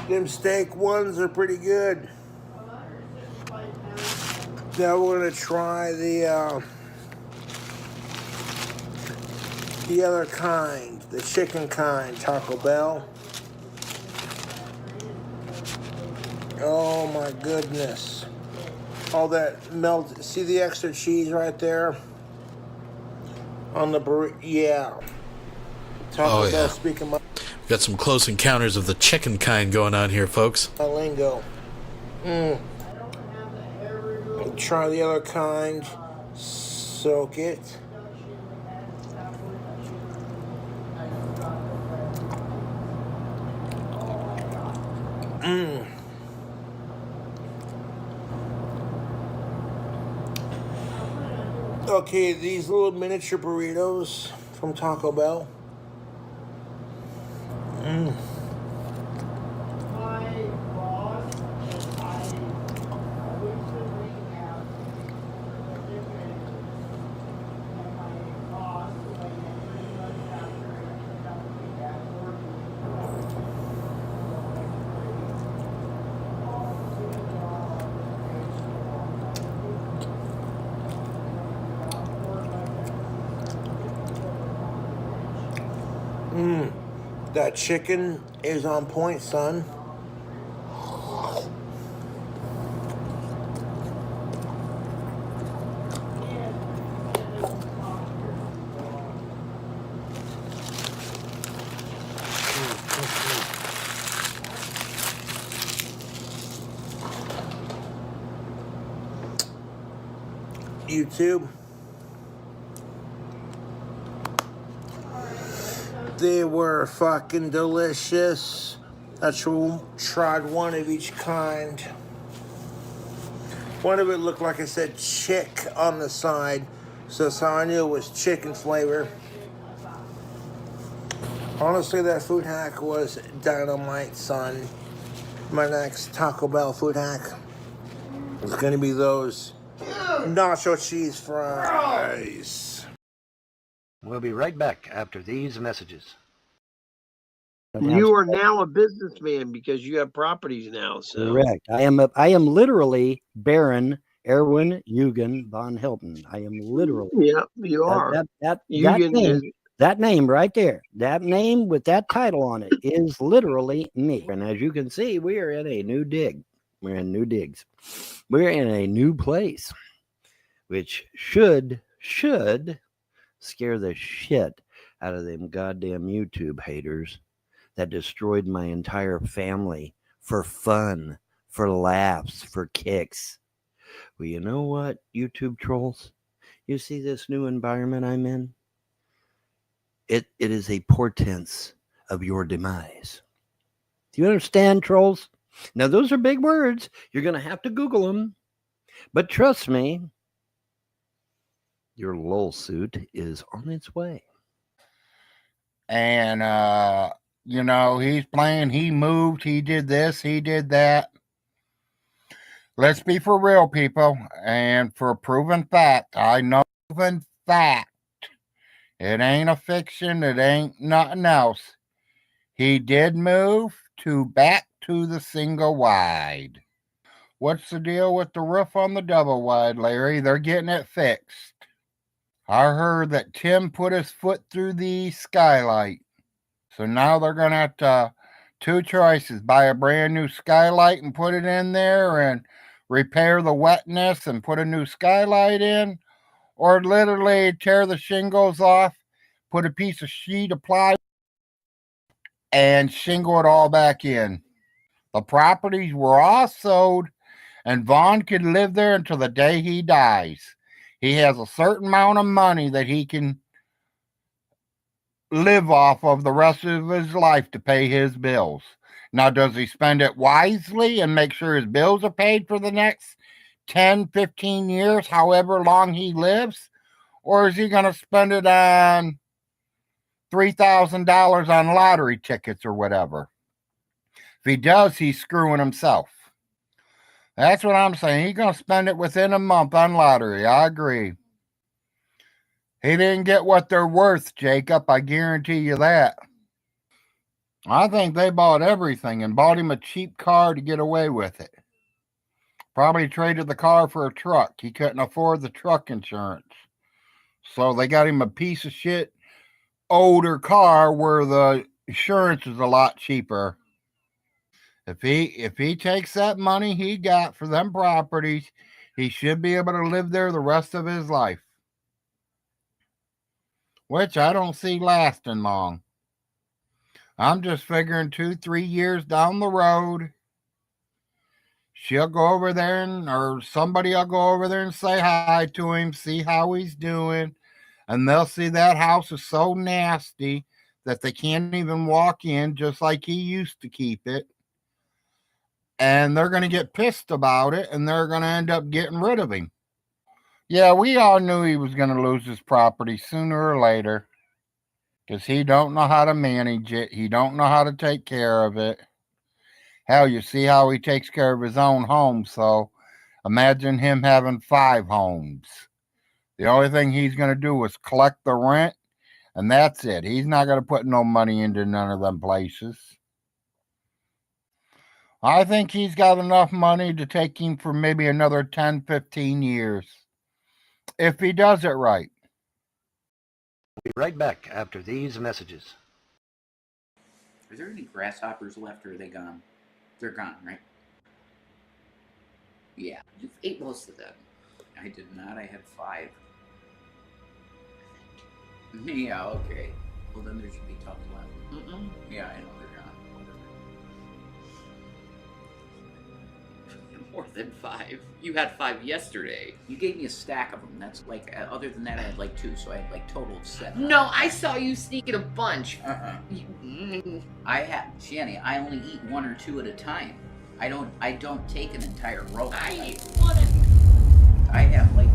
[SPEAKER 15] Them steak ones are pretty good. Now we're gonna try the other kind, the chicken kind, Taco Bell. Oh my goodness. All that melted, see the extra cheese right there? On the burrito, yeah. Taco Bell, speaking my...
[SPEAKER 6] Got some close encounters of the chicken kind going on here, folks.
[SPEAKER 15] Lingo. Try the other kind. Soak it. Okay, these little miniature burritos from Taco Bell. That chicken is on point, son. YouTube. They were fucking delicious. I tried one of each kind. One of it looked like I said chick on the side. So that's how I knew it was chicken flavor. Honestly, that food hack was dynamite, son. My next Taco Bell food hack is gonna be those nacho cheese fries.
[SPEAKER 13] We'll be right back after these messages.
[SPEAKER 14] You are now a businessman because you have properties now. So
[SPEAKER 16] Correct. I am literally Baron Erwin Eugen von Hilton. I am literally.
[SPEAKER 14] Yeah, you are.
[SPEAKER 16] That name right there, that name with that title on it is literally me. And as you can see, we are in a new dig. We're in new digs. We're in a new place, which should scare the shit out of them goddamn YouTube haters that destroyed my entire family for fun, for laughs, for kicks. Well, you know what, YouTube trolls? You see this new environment I'm in? It is a portent of your demise. Do you understand, trolls? Now, those are big words. You're going to have to Google them. But trust me, your lol suit is on its way.
[SPEAKER 5] And, you know, he's playing, he moved, he did this, he did that. Let's be for real, people. And for a proven fact, I know proven fact. It ain't a fiction. It ain't nothing else. He did move back to the single wide. What's the deal with the roof on the double wide, Larry? They're getting it fixed. I heard that Tim put his foot through the skylight. So now they're going to have to, two choices, buy a brand new skylight and put it in there and repair the wetness and put a new skylight in, or literally tear the shingles off, put a piece of sheet of plywood, and shingle it all back in. The properties were all sold, and Vaughn could live there until the day he dies. He has a certain amount of money that he can live off of the rest of his life to pay his bills. Now, does he spend it wisely and make sure his bills are paid for the next 10, 15 years, however long he lives? Or is he going to spend it on $3,000 on lottery tickets or whatever? If he does, he's screwing himself. That's what I'm saying. He's going to spend it within a month on lottery. I agree. He didn't get what they're worth, Jacob. I guarantee you that. I think they bought everything and bought him a cheap car to get away with it. Probably traded the car for a truck. He couldn't afford the truck insurance. So they got him a piece of shit older car where the insurance is a lot cheaper. If he takes that money he got for them properties, he should be able to live there the rest of his life. Which I don't see lasting long. I'm just figuring 2-3 years down the road, she'll go over there or somebody will go over there and say hi to him, see how he's doing. And they'll see that house is so nasty that they can't even walk in, just like he used to keep it. And they're going to get pissed about it, and they're going to end up getting rid of him. Yeah, we all knew he was going to lose his property sooner or later, because he don't know how to manage it. He don't know how to take care of it. Hell, you see how he takes care of his own home, so imagine him having 5 homes. The only thing he's going to do is collect the rent, and that's it. He's not going to put no money into none of them places. I think he's got enough money to take him for maybe another 10, 15 years. If he does it right.
[SPEAKER 13] We'll be right back after these messages.
[SPEAKER 7] Are there any grasshoppers left, or are they gone? They're gone, right? Yeah, you ate most of them. I did not. I had 5. Yeah, okay. Well, then there should be tons left. Yeah, I know they're gone. More than 5. You had 5 yesterday. You gave me a stack of them. That's like, other than that, I had like 2, so I had like total of 7.
[SPEAKER 17] No, I saw you sneaking a bunch.
[SPEAKER 7] I have, Shanny, I only eat 1 or 2 at a time. I don't take an entire roll.
[SPEAKER 17] I ate 1.
[SPEAKER 7] I have like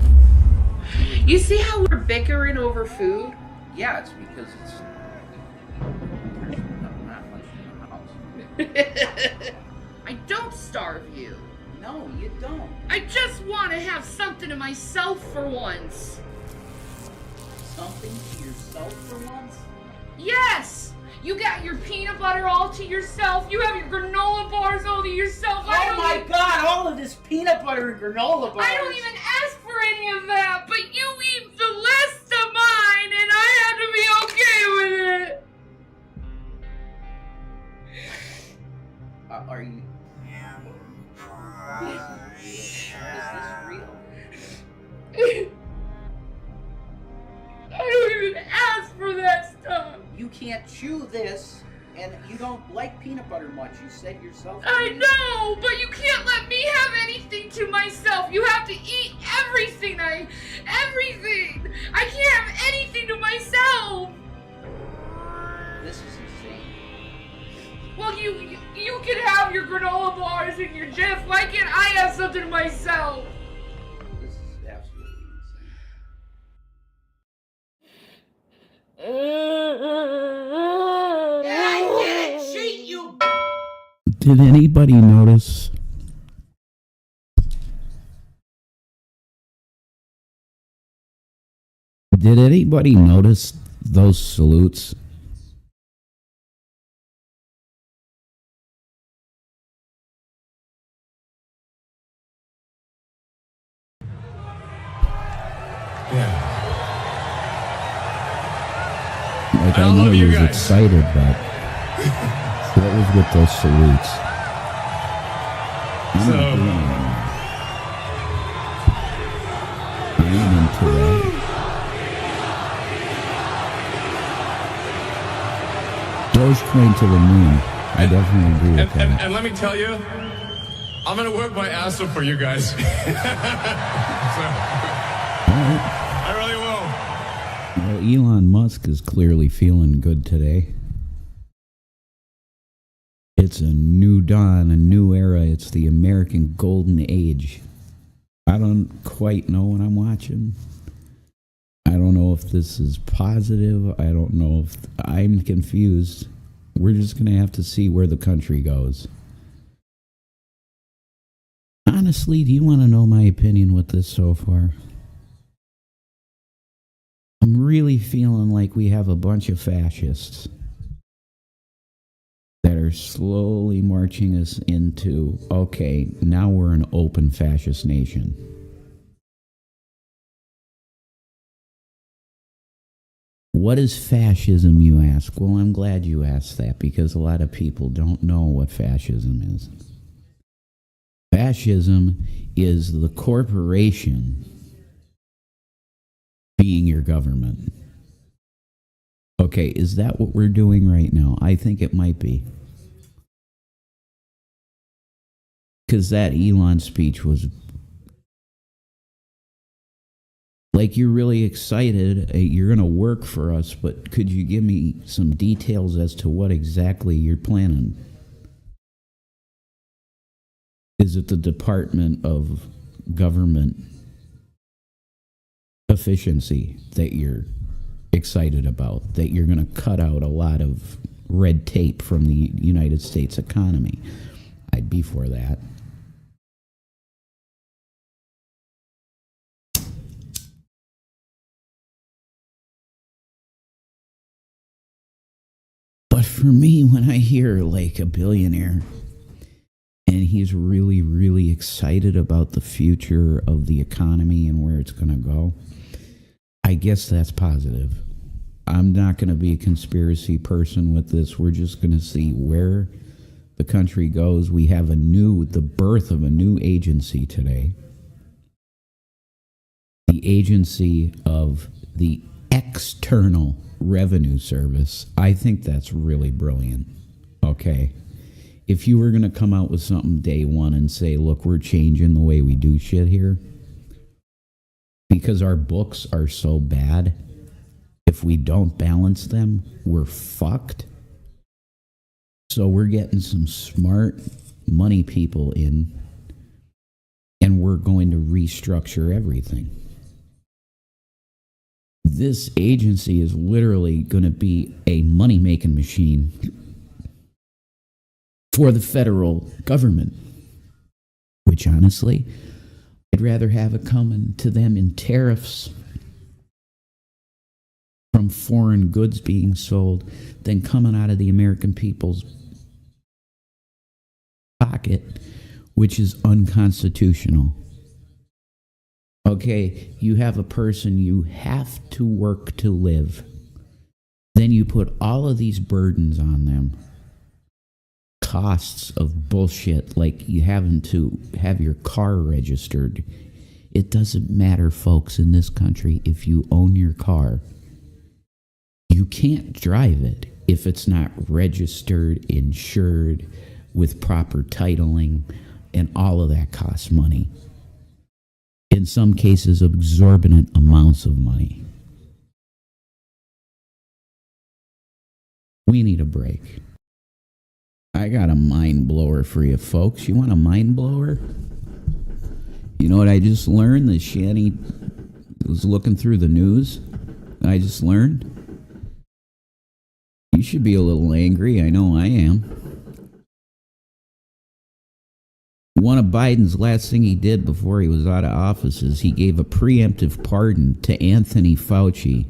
[SPEAKER 17] You see how we're bickering over food?
[SPEAKER 7] Yeah, it's because it's
[SPEAKER 17] I don't starve you.
[SPEAKER 7] No, you don't.
[SPEAKER 17] I just want to have something to myself for once.
[SPEAKER 7] Something to yourself for once?
[SPEAKER 17] Yes! You got your peanut butter all to yourself. You have your granola bars all to yourself.
[SPEAKER 7] Oh my god, all of this peanut butter and granola bars.
[SPEAKER 17] I don't even ask for any of that, but you eat the less of mine, and I have to be okay with it.
[SPEAKER 7] Are you... Is this real?
[SPEAKER 17] I don't even ask for that stuff.
[SPEAKER 7] You can't chew this, and you don't like peanut butter much. You said yourself.
[SPEAKER 17] I know, but you can't let me have anything to myself. You have to eat everything. Everything. I can't have anything to myself.
[SPEAKER 7] This is insane.
[SPEAKER 17] Well, you can have your granola bars and your Jif. Why can't I have something to myself?
[SPEAKER 7] This is absolutely
[SPEAKER 17] I didn't cheat you.
[SPEAKER 18] Did anybody notice? Did anybody notice those salutes? Like, I know he was excited, but what was with those salutes? I'm not doing it. I ain't into that. Dogecoin to the moon. I definitely agree with that.
[SPEAKER 19] And let me tell you, I'm gonna work my ass off for you guys. So, I really will.
[SPEAKER 18] Well, Elon Musk is clearly feeling good today. It's a new dawn, a new era. It's the American Golden Age. I don't quite know what I'm watching. I don't know if this is positive. I don't know if I'm confused. We're just going to have to see where the country goes. Honestly, do you want to know my opinion with this so far? I'm really feeling like we have a bunch of fascists that are slowly marching us into, okay, now we're an open fascist nation. What is fascism, you ask? Well, I'm glad you asked that, because a lot of people don't know what fascism is. Fascism is the corporation being your government. Okay, is that what we're doing right now? I think it might be. Because that Elon speech was like, you're really excited, you're going to work for us, but could you give me some details as to what exactly you're planning? Is it the Department of Government Efficiency that you're excited about, that you're going to cut out a lot of red tape from the United States economy? I'd be for that. But for me, when I hear like a billionaire and he's really, really excited about the future of the economy and where it's going to go, I guess that's positive. I'm not going to be a conspiracy person with this. We're just going to see where the country goes. We have the birth of a new agency today. The agency of the External Revenue Service. I think that's really brilliant. Okay. If you were going to come out with something day one and say, look, we're changing the way we do shit here, because our books are so bad, if we don't balance them, we're fucked. So we're getting some smart money people in, and we're going to restructure everything. This agency is literally going to be a money-making machine for the federal government, which honestly, I'd rather have it coming to them in tariffs from foreign goods being sold than coming out of the American people's pocket, which is unconstitutional. Okay, you have a person, you have to work to live. Then you put all of these burdens on them. Costs of bullshit, like you having to have your car registered. It doesn't matter, folks, in this country, if you own your car. You can't drive it if it's not registered, insured, with proper titling, and all of that costs money. In some cases, exorbitant amounts of money. We need a break. I got a mind blower for you folks. You want a mind blower? You know what I just learned? That Shanny was looking through the news. I just learned. You should be a little angry. I know I am. One of Biden's last thing he did before he was out of office is he gave a preemptive pardon to Anthony Fauci.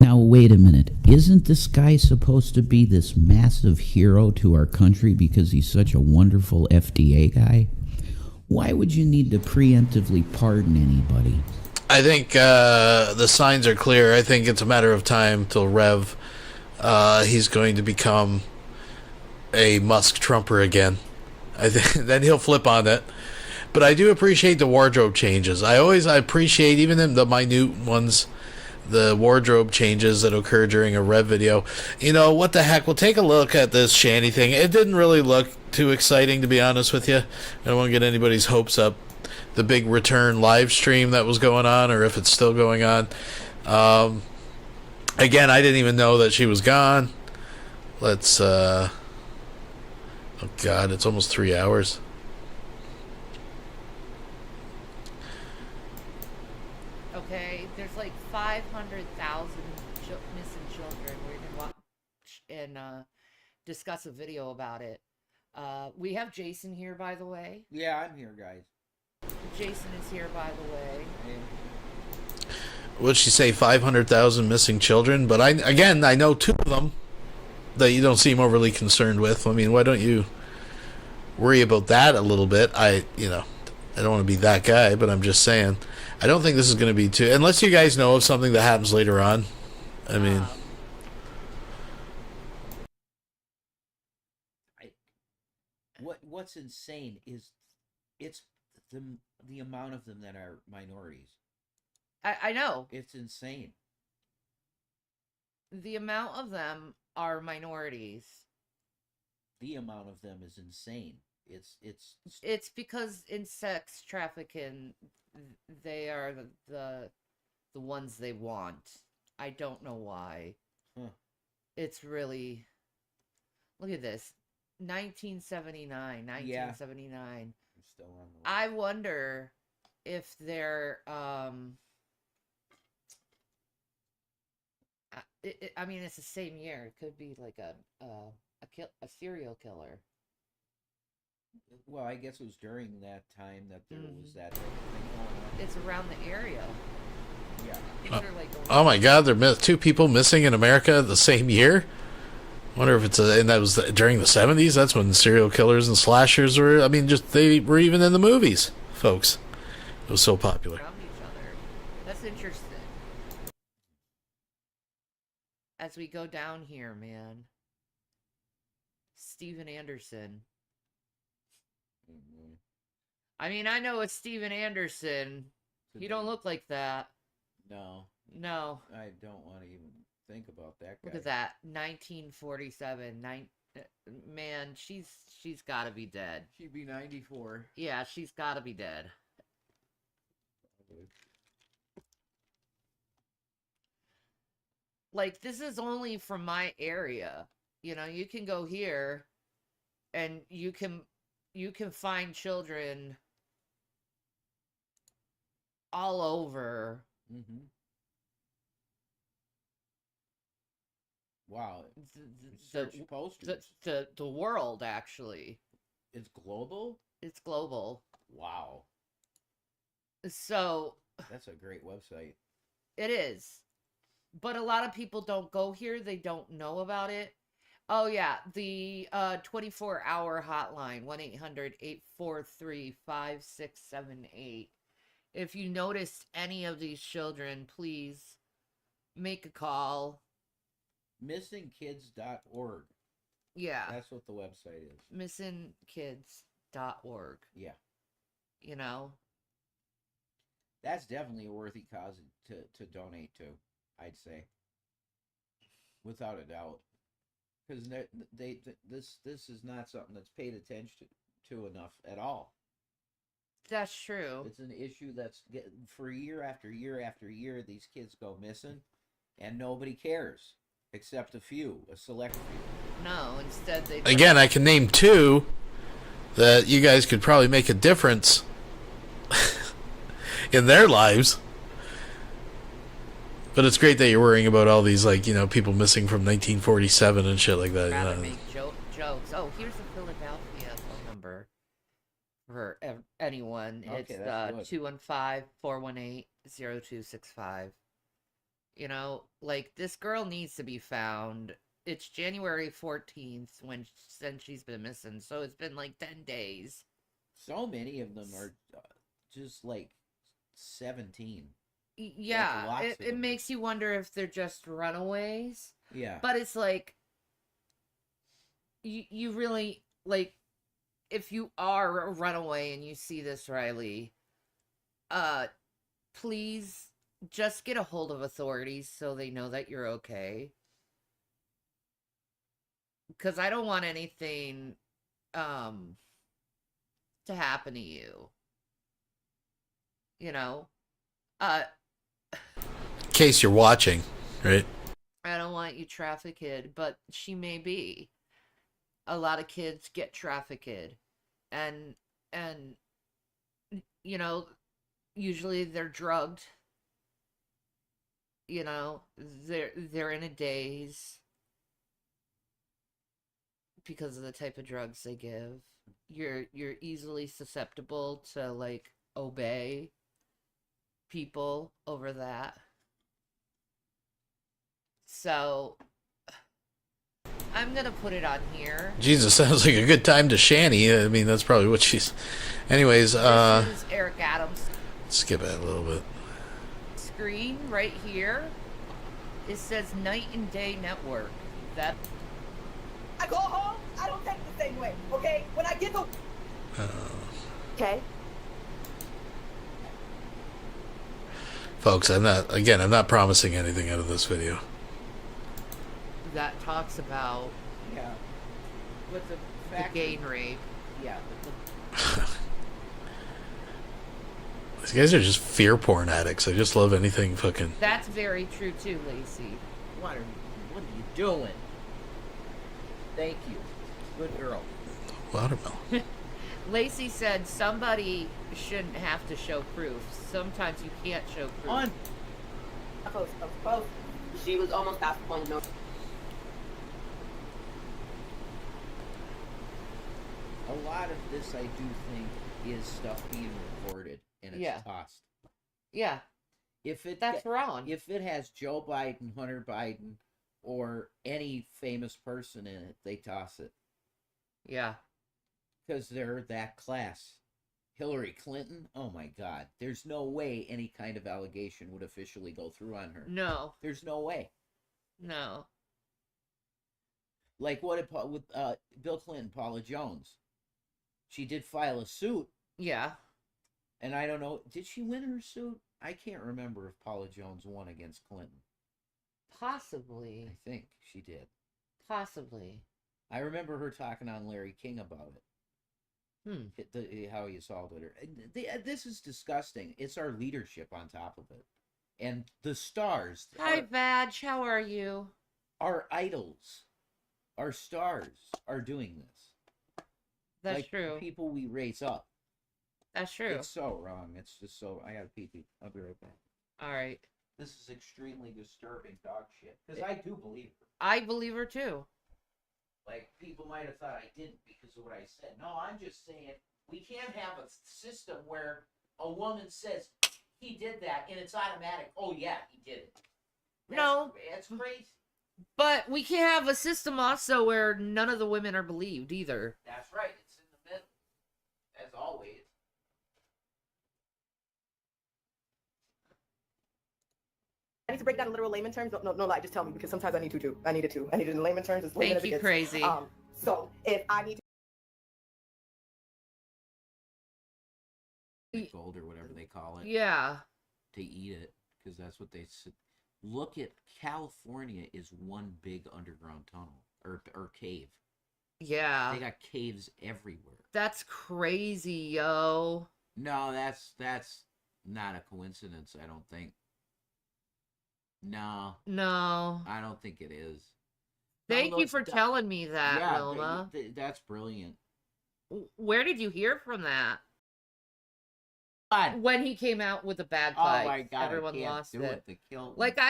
[SPEAKER 18] Now, wait a minute. Isn't this guy supposed to be this massive hero to our country because he's such a wonderful FDA guy? Why would you need to preemptively pardon anybody?
[SPEAKER 6] I think the signs are clear. I think it's a matter of time till Rev. He's going to become a Musk Trumper again. I think then he'll flip on it. But I do appreciate the wardrobe changes. I appreciate even in the minute ones, the wardrobe changes that occur during a Rev video. You know, what the heck? We'll take a look at this Shanny thing. It didn't really look too exciting, to be honest with you. I don't want to get anybody's hopes up. The big return live stream that was going on, or if it's still going on. Again, I didn't even know that she was gone. Let's, oh God, it's almost 3 hours.
[SPEAKER 20] Okay, there's like 500,000 missing children. We're going to watch and discuss a video about it. We have Jason here, by the way.
[SPEAKER 21] Yeah, I'm here, guys.
[SPEAKER 20] Jason is here, by the way.
[SPEAKER 6] What'd she say, 500,000 missing children? But I know two of them that you don't seem overly concerned with. I mean, why don't you worry about that a little bit? I don't want to be that guy, but I'm just saying, I don't think this is going to be too, unless you guys know of something that happens later on. I mean,
[SPEAKER 21] what's insane is it's the amount of them that are minorities.
[SPEAKER 20] I know.
[SPEAKER 21] It's insane.
[SPEAKER 20] The amount of them are minorities.
[SPEAKER 21] The amount of them is insane.
[SPEAKER 20] It's because in sex trafficking, they are the ones they want. I don't know why.
[SPEAKER 21] Huh.
[SPEAKER 20] It's really, look at this, 1979.
[SPEAKER 21] I'm still on the
[SPEAKER 20] I wonder if they're I mean, it's the same year. It could be like a serial killer.
[SPEAKER 21] Well, I guess it was during that time that there was that thing going on.
[SPEAKER 20] It's around the area.
[SPEAKER 21] Yeah.
[SPEAKER 20] These are like
[SPEAKER 6] oh my God, there are two people missing in America the same year. Wonder if it's and that was during the 70s. That's when serial killers and slashers were. I mean, just they were even in the movies, folks. It was so popular.
[SPEAKER 20] Around each other. That's interesting. As we go down here, man. Steven Anderson. I mean, I know it's Steven Anderson. He don't look like that.
[SPEAKER 21] No.
[SPEAKER 20] No.
[SPEAKER 21] I don't want to even think about that guy.
[SPEAKER 20] Look at that. 1947. Man, she's got to be dead.
[SPEAKER 21] She'd be 94.
[SPEAKER 20] Yeah, she's got to be dead. Like, this is only from my area. You know, you can go here and you can find children all over.
[SPEAKER 21] Mm-hmm. Wow.
[SPEAKER 20] The world, actually.
[SPEAKER 21] It's global?
[SPEAKER 20] It's global.
[SPEAKER 21] Wow.
[SPEAKER 20] So...
[SPEAKER 21] That's a great website.
[SPEAKER 20] It is. But a lot of people don't go here. They don't know about it. Oh, yeah. The 24-hour hotline, 1-800-843-5678. If you notice any of these children, please make a call.
[SPEAKER 21] Missingkids.org.
[SPEAKER 20] Yeah.
[SPEAKER 21] That's what the website is.
[SPEAKER 20] Missingkids.org.
[SPEAKER 21] Yeah.
[SPEAKER 20] You know?
[SPEAKER 21] That's definitely a worthy cause to donate to, I'd say. Without a doubt. Because this is not something that's paid attention to enough at all.
[SPEAKER 20] That's true.
[SPEAKER 21] It's an issue that's for year after year after year, these kids go missing, and nobody cares, except a select few.
[SPEAKER 20] No, instead they...
[SPEAKER 6] Again, I can name 2 that you guys could probably make a difference in their lives. But it's great that you're worrying about all these, like, you know, people missing from 1947 and shit like that.
[SPEAKER 20] Rather make jokes. Oh, here's the Philadelphia phone number for anyone.
[SPEAKER 21] Okay,
[SPEAKER 20] it's 215-418-0265. You know, like, this girl needs to be found. It's January 14th since she's been missing, so it's been like 10 days.
[SPEAKER 21] So many of them are just like 17.
[SPEAKER 20] Yeah,
[SPEAKER 21] like
[SPEAKER 20] it makes you wonder if they're just runaways.
[SPEAKER 21] Yeah.
[SPEAKER 20] But it's like, you really, like, if you are a runaway and you see this, Riley, please just get a hold of authorities so they know that you're okay. Because I don't want anything to happen to you. You know?
[SPEAKER 6] In case you're watching, right?
[SPEAKER 20] I don't want you trafficked, but she may be. A lot of kids get trafficked. And you know, usually they're drugged. You know, they're in a daze because of the type of drugs they give. You're easily susceptible to, like, obey people over that. So I'm gonna put it on here.
[SPEAKER 6] Jesus, sounds like a good time to Shanny. I mean, that's probably what she's... Anyways,
[SPEAKER 20] this is Eric Adams.
[SPEAKER 6] Skip it a little bit.
[SPEAKER 20] Screen right here. It says Night and Day Network. That...
[SPEAKER 2] I go home, I don't take it the same way, okay? When I get the... Okay.
[SPEAKER 6] Folks, I'm not promising anything out of this video.
[SPEAKER 20] That talks about
[SPEAKER 21] With the fact
[SPEAKER 20] gang rape.
[SPEAKER 21] Yeah.
[SPEAKER 6] These guys are just fear porn addicts. I just love anything fucking...
[SPEAKER 20] That's very true too, Lacey.
[SPEAKER 21] What are you doing? Thank you. Good girl.
[SPEAKER 6] Watermelon.
[SPEAKER 20] Lacey said somebody shouldn't have to show proof. Sometimes you can't show proof.
[SPEAKER 2] She was almost half a point. No.
[SPEAKER 21] A lot of this, I do think, is stuff being recorded and it's tossed.
[SPEAKER 20] Yeah. That's wrong.
[SPEAKER 21] If it has Joe Biden, Hunter Biden, or any famous person in it, they toss it.
[SPEAKER 20] Yeah.
[SPEAKER 21] Because they're that class. Hillary Clinton, oh my God. There's no way any kind of allegation would officially go through on her.
[SPEAKER 20] No.
[SPEAKER 21] There's no way.
[SPEAKER 20] No.
[SPEAKER 21] Like what with Bill Clinton, Paula Jones. She did file a suit.
[SPEAKER 20] Yeah.
[SPEAKER 21] And I don't know, did she win her suit? I can't remember if Paula Jones won against Clinton.
[SPEAKER 20] Possibly.
[SPEAKER 21] I think she did.
[SPEAKER 20] Possibly.
[SPEAKER 21] I remember her talking on Larry King about it. How he assaulted her. This is disgusting. It's our leadership on top of it. And the stars.
[SPEAKER 20] Hi, Badge. How are you?
[SPEAKER 21] Our idols, our stars are doing this.
[SPEAKER 20] That's
[SPEAKER 21] like
[SPEAKER 20] true.
[SPEAKER 21] The people we raise up.
[SPEAKER 20] That's true.
[SPEAKER 21] It's so wrong. It's just so. I gotta pee. I'll be right back.
[SPEAKER 20] All right.
[SPEAKER 21] This is extremely disturbing dog shit. Because I do believe her.
[SPEAKER 20] I believe her too.
[SPEAKER 21] Like, people might have thought I didn't because of what I said. No, I'm just saying we can't have a system where a woman says he did that and it's automatic. Oh yeah, he did it. That's crazy.
[SPEAKER 20] But we can't have a system also where none of the women are believed either.
[SPEAKER 21] That's right. It's in the middle, as always.
[SPEAKER 2] I need to break down in literal layman terms. No lie, just tell me, because sometimes I need to too. I need it too. I need it in layman terms. As layman as it
[SPEAKER 20] Thank you,
[SPEAKER 2] gets.
[SPEAKER 20] crazy.
[SPEAKER 2] So if I need
[SPEAKER 21] Gold or whatever they call it.
[SPEAKER 20] Yeah.
[SPEAKER 21] To eat it, because that's what they said. Look at California is one big underground tunnel or cave.
[SPEAKER 20] Yeah.
[SPEAKER 21] They got caves everywhere.
[SPEAKER 20] That's crazy, yo.
[SPEAKER 21] No, that's not a coincidence, I don't think. No.
[SPEAKER 20] No.
[SPEAKER 21] I don't think it is.
[SPEAKER 20] Thank you for telling me that,
[SPEAKER 21] yeah,
[SPEAKER 20] Wilma.
[SPEAKER 21] That's brilliant.
[SPEAKER 20] Where did you hear from that? When he came out with the bagpipe,
[SPEAKER 21] oh my God,
[SPEAKER 20] everyone
[SPEAKER 21] I can't
[SPEAKER 20] lost
[SPEAKER 21] do
[SPEAKER 20] it.
[SPEAKER 21] To kill
[SPEAKER 20] like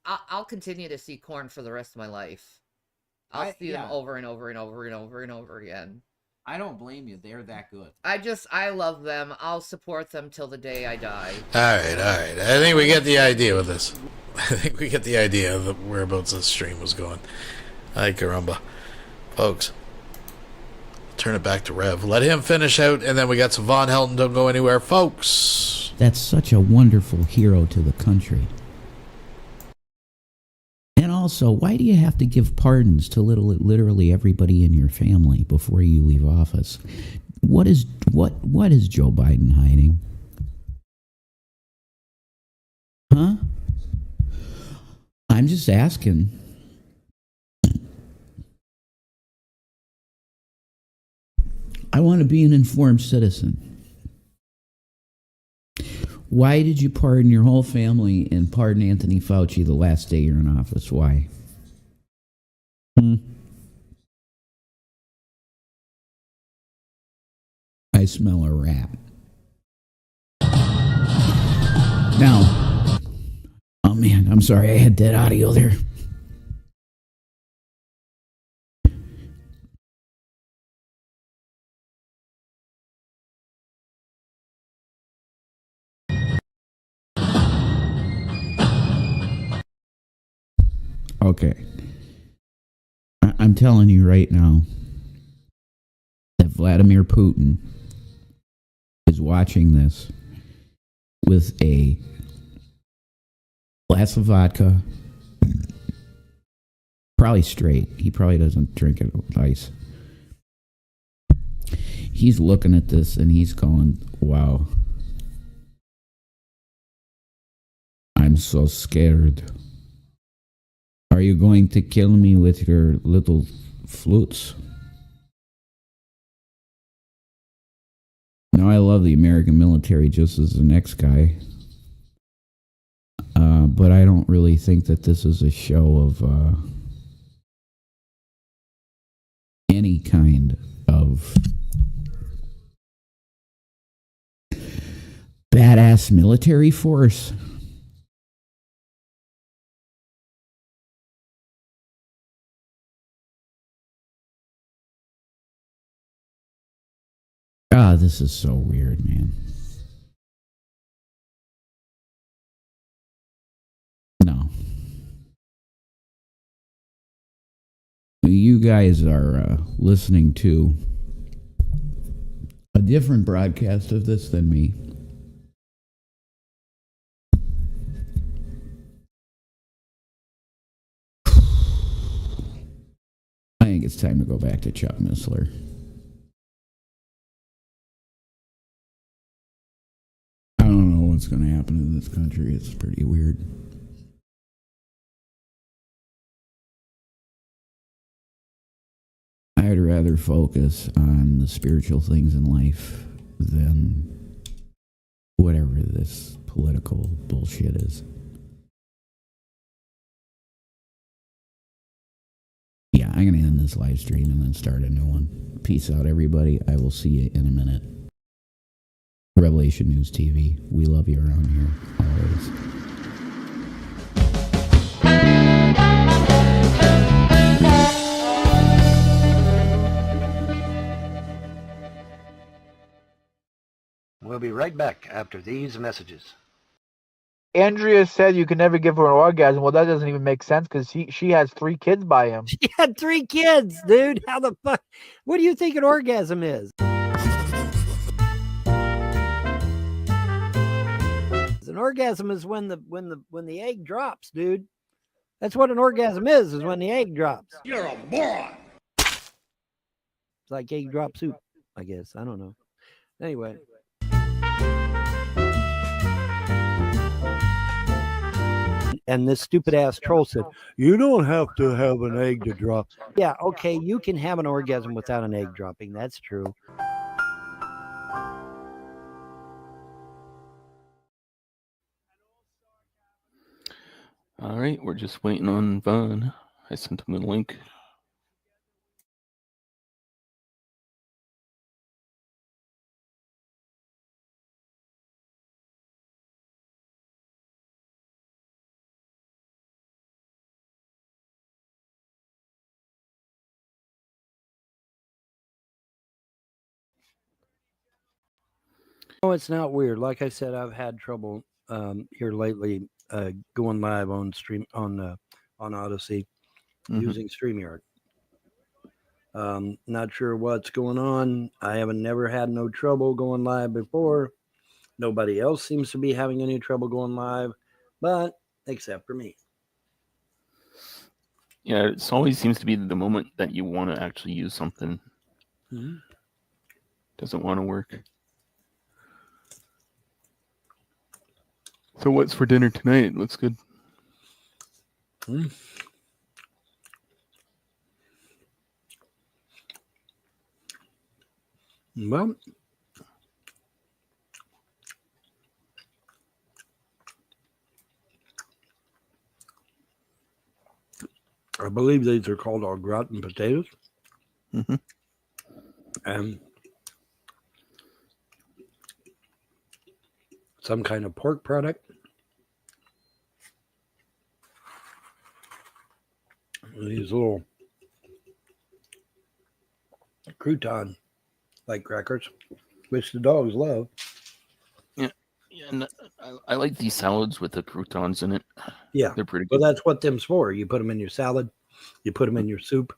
[SPEAKER 20] I'll continue to see Korn for the rest of my life. I'll see them over and over and over and over and over again.
[SPEAKER 21] I don't blame you. They're that good.
[SPEAKER 20] I love them. I'll support them till the day I die.
[SPEAKER 6] All right. I think we get the idea with this. I think we get the idea of the whereabouts this stream was going. Ay, caramba. Folks, turn it back to Rev. Let him finish out, and then we got some Von Helton. Don't go anywhere, folks.
[SPEAKER 18] That's such a wonderful hero to the country. And also, why do you have to give pardons to literally everybody in your family before you leave office? What is Joe Biden hiding? Huh? I'm just asking. I want to be an informed citizen. Why did you pardon your whole family and pardon Anthony Fauci the last day you're in office? Why? I smell a rat. Now, oh man, I'm sorry, I had dead audio there. Okay. I'm telling you right now that Vladimir Putin is watching this with a glass of vodka, probably straight. He probably doesn't drink it with ice. He's looking at this and he's going, wow. I'm so scared. Are you going to kill me with your little flutes? Now, I love the American military just as the next guy. But I don't really think that this is a show of any kind of badass military force. Ah, this is so weird, man. No. You guys are listening to a different broadcast of this than me. I think it's time to go back to Chuck Missler. I don't know what's going to happen in this country. It's pretty weird. I'd rather focus on the spiritual things in life than whatever this political bullshit is. Yeah, I'm going to end this live stream and then start a new one. Peace out, everybody. I will see you in a minute. Revelation News TV. We love you around here always.
[SPEAKER 13] We'll be right back after these messages.
[SPEAKER 5] Andrea said you can never give her an orgasm. Well, that doesn't even make sense because she has 3 kids by him.
[SPEAKER 16] She had 3 kids, dude. How the fuck? What do you think an orgasm is? An orgasm is when the egg drops, dude. That's what an orgasm is when the egg drops.
[SPEAKER 8] You're a moron.
[SPEAKER 16] It's like egg drop soup, I guess. I don't know. Anyway. And this stupid ass troll said, you don't have to have an egg to drop. Yeah, okay, you can have an orgasm without an egg dropping. That's true.
[SPEAKER 1] All right, we're just waiting on Vaughn. I sent him the link.
[SPEAKER 16] No, it's not weird. Like I said, I've had trouble here lately going live on stream on Odyssey using StreamYard. Not sure what's going on. I haven't never had no trouble going live before. Nobody else seems to be having any trouble going live, but except for me.
[SPEAKER 1] Yeah, it always seems to be the moment that you want to actually use something. Doesn't want to work. So what's for dinner tonight? Looks good.
[SPEAKER 16] Well, I believe these are called au gratin potatoes. And some kind of pork product. These little crouton like crackers, which the dogs love.
[SPEAKER 1] Yeah, and I like these salads with the croutons in it.
[SPEAKER 16] Yeah,
[SPEAKER 1] they're pretty good.
[SPEAKER 16] Well, that's what them's for. You put them in your salad, you put them in your soup.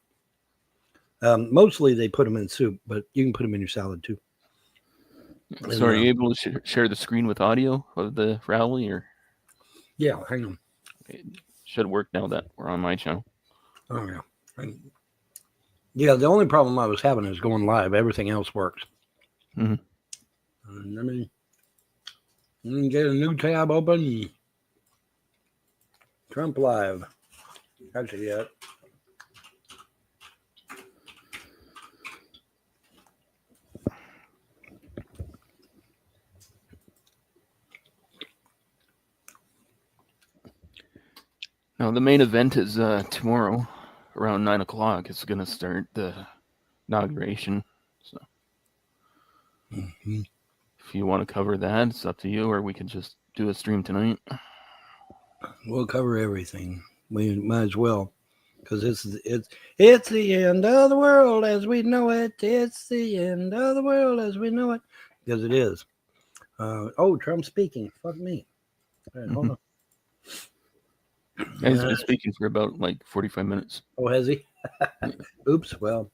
[SPEAKER 16] Mostly they put them in soup, but you can put them in your salad too.
[SPEAKER 1] So are you able to share the screen with audio of the rally, or?
[SPEAKER 16] Yeah, hang on.
[SPEAKER 1] It should work now that we're on my channel.
[SPEAKER 16] Oh yeah. Yeah, the only problem I was having is going live. Everything else works. Let me get a new tab open. Trump Live. Actually, yeah.
[SPEAKER 1] Now the main event is tomorrow around 9 o'clock. It's going to start the inauguration. So if you want to cover that, it's up to you, or we could just do a stream tonight.
[SPEAKER 16] We'll cover everything. We might as well, because it's the end of the world as we know it. It's the end of the world as we know it, because it is. Oh, Trump speaking. Fuck me. All right, hold on.
[SPEAKER 1] He's been speaking for about like 45 minutes.
[SPEAKER 16] Oh, has he? Oops. Well,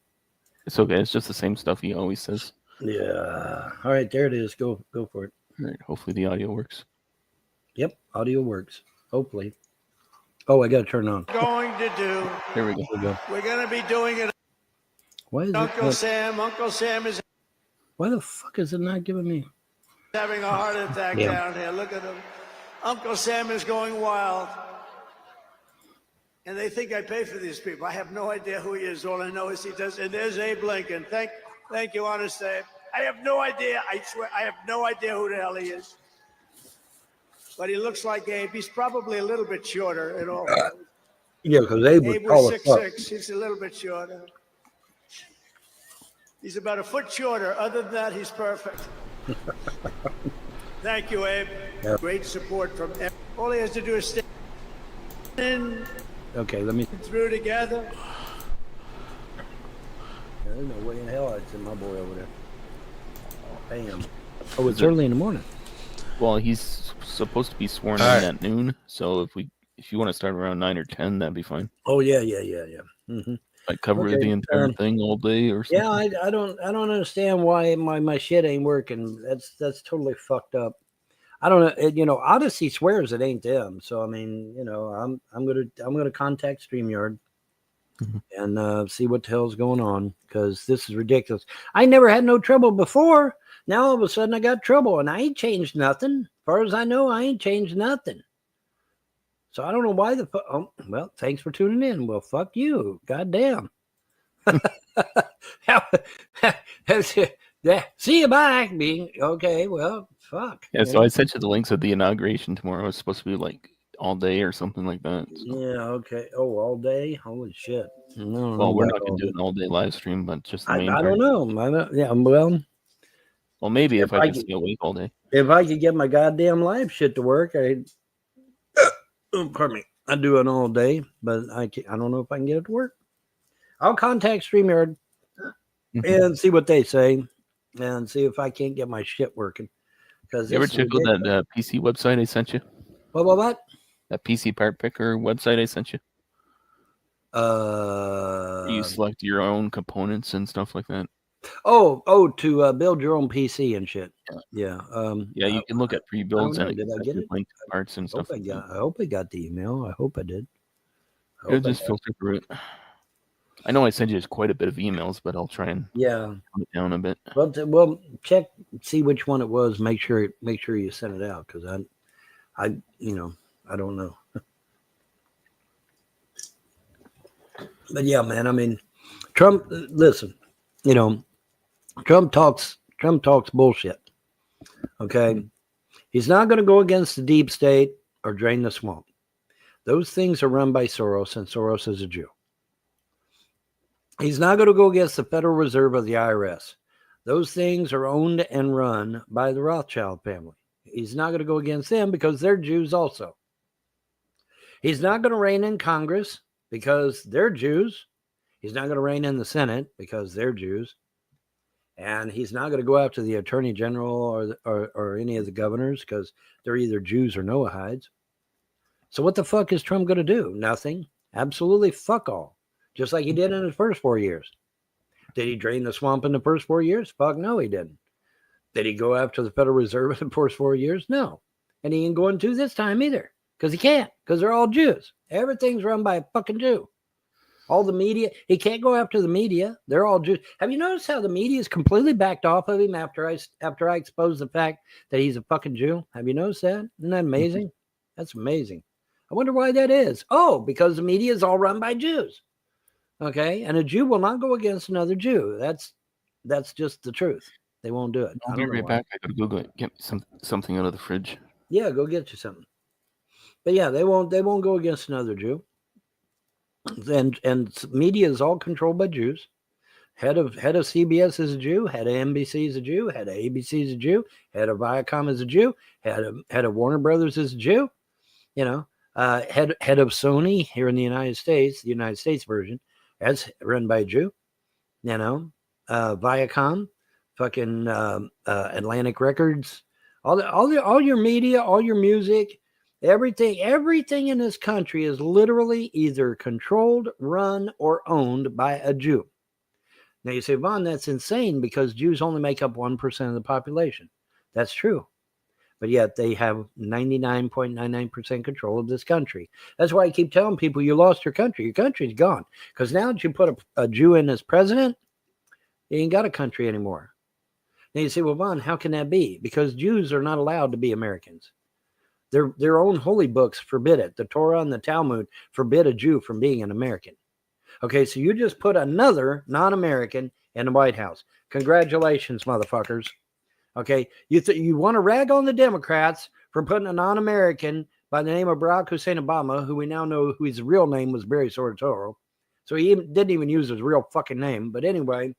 [SPEAKER 1] it's okay. It's just the same stuff he always says.
[SPEAKER 16] Yeah. All right, there it is. Go for it.
[SPEAKER 1] All right. Hopefully the audio works.
[SPEAKER 16] Yep, audio works. Hopefully. Oh, I got to turn on.
[SPEAKER 3] Going to do.
[SPEAKER 1] There we go.
[SPEAKER 3] We're going to be doing it.
[SPEAKER 16] Why is
[SPEAKER 3] Uncle Sam is
[SPEAKER 16] Why the fuck is it not giving me?
[SPEAKER 3] having a heart attack down here. Look at him. Uncle Sam is going wild. And they think I pay for these people. I have no idea who he is. All I know is he does. And there's Abe Lincoln. Thank you, honest Abe. I have no idea. I swear, I have no idea who the hell he is. But he looks like Abe. He's probably a little bit shorter at all.
[SPEAKER 16] Yeah, because Abe was tall
[SPEAKER 3] was
[SPEAKER 16] as fuck.
[SPEAKER 3] 6'6". He's a little bit shorter. He's about a foot shorter. Other than that, he's perfect. Thank you, Abe.
[SPEAKER 16] Yeah.
[SPEAKER 3] Great support from everyone. All he has to do is stay in
[SPEAKER 16] Okay, let me.
[SPEAKER 3] through together.
[SPEAKER 16] There's no way in hell I'd send my boy over there. Bam. Oh, it's early in the morning.
[SPEAKER 1] Well, he's supposed to be sworn
[SPEAKER 16] All
[SPEAKER 1] in
[SPEAKER 16] right.
[SPEAKER 1] at noon, so if you want to start around 9 or 10, that'd be fine.
[SPEAKER 16] Oh yeah. Mm-hmm.
[SPEAKER 1] Like cover
[SPEAKER 16] Okay,
[SPEAKER 1] the entire thing all day or something.
[SPEAKER 16] Yeah, I don't understand why my shit ain't working. That's totally fucked up. I don't know. You know, Odyssey swears it ain't them. So I mean, you know, I'm gonna contact StreamYard and see what the hell's going on, because this is ridiculous. I never had no trouble before. Now all of a sudden I got trouble, and I ain't changed nothing. As far as I know, I ain't changed nothing. So I don't know why oh, well, thanks for tuning in. Well, fuck you. Goddamn. See you, bye. Okay, well, fuck.
[SPEAKER 1] Yeah, so I sent you the links of the inauguration tomorrow. It's supposed to be like all day or something like that. So.
[SPEAKER 16] Yeah, okay. Oh, all day? Holy shit. No,
[SPEAKER 1] Well, we're not going to do an all-day live stream, but just the main
[SPEAKER 16] I
[SPEAKER 1] part.
[SPEAKER 16] don't know. Yeah, well,
[SPEAKER 1] maybe if I could stay awake all day.
[SPEAKER 16] If I could get my goddamn live shit to work, pardon me, I'd do it all day, but I don't know if I can get it to work. I'll contact StreamYard and see what they say and see if I can't get my shit working. Because
[SPEAKER 1] You ever check out that PC website I sent you?
[SPEAKER 16] What?
[SPEAKER 1] That PC part picker website I sent you? You select your own components and stuff like that.
[SPEAKER 16] To build your own PC and shit. Yeah.
[SPEAKER 1] Yeah, you can look at pre-builds and
[SPEAKER 16] did I get it?
[SPEAKER 1] link to parts and stuff.
[SPEAKER 16] I hope I got the email. I hope I did.
[SPEAKER 1] It'll just filter through it. I know I sent you quite a bit of emails, but I'll try and calm it down a bit.
[SPEAKER 16] Well, check, see which one it was. Make sure you send it out, because I don't know. But yeah, man. I mean, Trump. Listen, Trump talks bullshit. Okay, he's not going to go against the deep state or drain the swamp. Those things are run by Soros, and Soros is a Jew. He's not going to go against the Federal Reserve or the IRS. Those things are owned and run by the Rothschild family. He's not going to go against them because they're Jews also. He's not going to reign in Congress because they're Jews. He's not going to reign in the Senate because they're Jews. And he's not going to go after the Attorney General or any of the governors because they're either Jews or Noahides. So what the fuck is Trump going to do? Nothing. Absolutely fuck all. Just like he did in his first 4 years. Did he drain the swamp in the first 4 years? Fuck no, he didn't. Did he go after the Federal Reserve in the first 4 years? No. And he ain't going to this time either. Because he can't. Because they're all Jews. Everything's run by a fucking Jew. All the media. He can't go after the media. They're all Jews. Have you noticed how the media is completely backed off of him after I expose the fact that he's a fucking Jew? Have you noticed that? Isn't that amazing? That's amazing. I wonder why that is. Oh, because the media is all run by Jews. Okay, and a Jew will not go against another Jew. That's just the truth. They won't do it.
[SPEAKER 1] I'll be right back. I gotta go get something out of the fridge.
[SPEAKER 16] Yeah, go get you something. But yeah, they won't go against another Jew. And media is all controlled by Jews. Head of CBS is a Jew. Head of NBC is a Jew. Head of ABC is a Jew. Head of Viacom is a Jew. Head of Warner Brothers is a Jew. Head of Sony here in the United States version. That's run by a Jew, Viacom, fucking Atlantic Records, all your media, all your music, everything in this country is literally either controlled, run, or owned by a Jew. Now you say, Vaughn, that's insane because Jews only make up 1% of the population. That's true. But yet they have 99.99% control of this country. That's why I keep telling people, you lost your country. Your country's gone. Because now that you put a Jew in as president, you ain't got a country anymore. Now you say, well, Vaughn, how can that be? Because Jews are not allowed to be Americans. Their own holy books forbid it. The Torah and the Talmud forbid a Jew from being an American. Okay, so you just put another non-American in the White House. Congratulations, motherfuckers. Okay, you want to rag on the Democrats for putting a non-American by the name of Barack Hussein Obama, who we now know who his real name was Barry Soetoro. So he didn't even use his real fucking name. But anyway,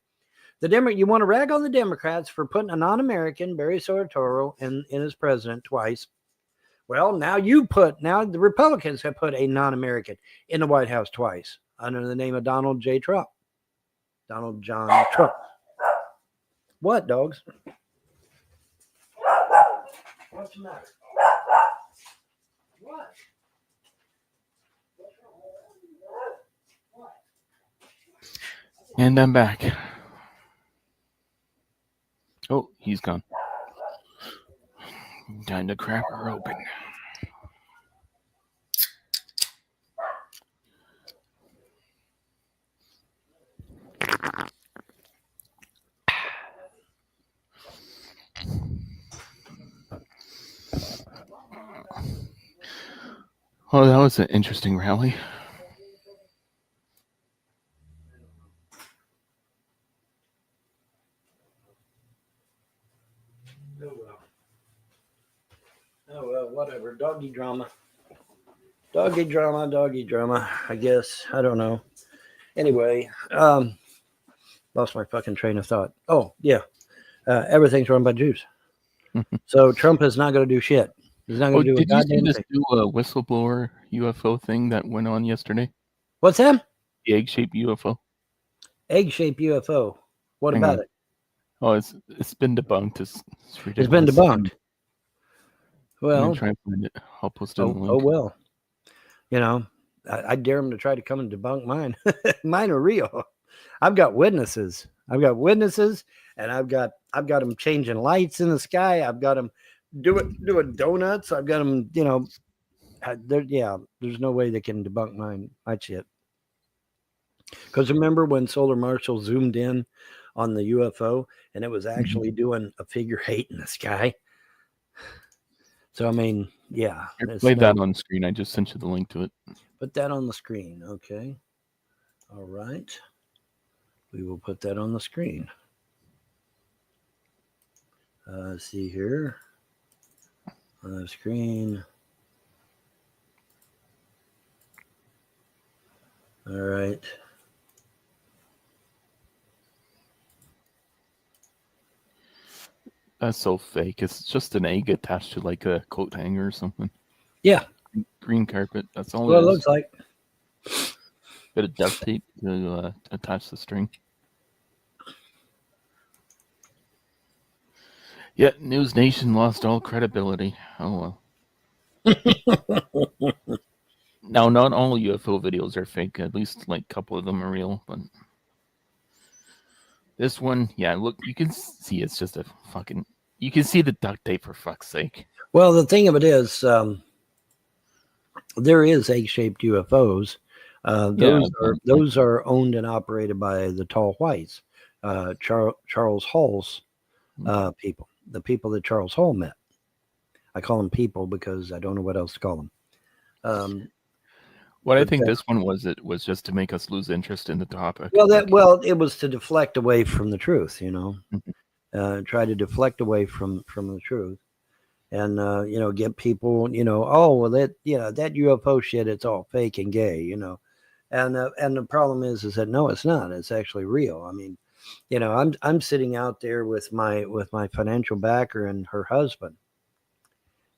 [SPEAKER 16] You want to rag on the Democrats for putting a non-American, Barry Soetoro, in as president twice. Well, now the Republicans have put a non-American in the White House twice under the name of Donald J. Trump. Donald John Trump. What, dogs? What's the matter? What?
[SPEAKER 1] And I'm back. Oh, he's gone. Time to crack her open. Oh, that was an interesting rally.
[SPEAKER 16] Oh, well, whatever. Doggy drama. Doggy drama, I guess. I don't know. Anyway, lost my fucking train of thought. Oh, yeah. Everything's run by Jews. So Trump is not going to do shit. He's not going to do a goddamn
[SPEAKER 1] Did you see
[SPEAKER 16] thing.
[SPEAKER 1] this new whistleblower UFO thing that went on yesterday?
[SPEAKER 16] What's that?
[SPEAKER 1] The egg-shaped UFO.
[SPEAKER 16] Egg-shaped UFO. What
[SPEAKER 1] Hang
[SPEAKER 16] about
[SPEAKER 1] on.
[SPEAKER 16] it?
[SPEAKER 1] Oh, it's been debunked. It's ridiculous.
[SPEAKER 16] It's been debunked.
[SPEAKER 1] I'm
[SPEAKER 16] Well,
[SPEAKER 1] gonna try and find it. I'll post it in the link.
[SPEAKER 16] oh well. You know, I dare him to try to come and debunk mine. Mine are real. I've got witnesses. And I've got them changing lights in the sky. I've got them doing donuts. I've got them. You know, there's no way they can debunk my shit. Because remember when Solar Marshall zoomed in on the UFO and it was actually doing a figure 8 in the sky? So, I mean, yeah.
[SPEAKER 1] I played that on screen. I just sent you the link to it.
[SPEAKER 16] Put that on the screen. Okay. All right. We will put that on the screen. See here. On the screen. All right.
[SPEAKER 1] That's so fake. It's just an egg attached to like a coat hanger or something.
[SPEAKER 16] Yeah.
[SPEAKER 1] Green carpet. That's all
[SPEAKER 16] Well, it
[SPEAKER 1] it is.
[SPEAKER 16] looks like.
[SPEAKER 1] Bit of duct tape to attach the string. Yeah, News Nation lost all credibility. Oh well. Now, not all UFO videos are fake. At least like a couple of them are real, but this one, yeah, look, you can see it's just a fucking. You can see the duct tape, for fuck's sake.
[SPEAKER 16] Well, the thing of it is, there is egg-shaped UFOs. Those are owned and operated by the Tall Whites, Charles Hall's people, the people that Charles Hall met. I call them people because I don't know what else to call them.
[SPEAKER 1] What I think this one was, it was just to make us lose interest in the topic.
[SPEAKER 16] Well, it was to deflect away from the truth, you know. Try to deflect away from the truth, and you know, get people, you know, oh well, that UFO shit, it's all fake and gay, you know, and the problem is that no, it's not. It's actually real. I mean, you know, I'm sitting out there with my financial backer and her husband,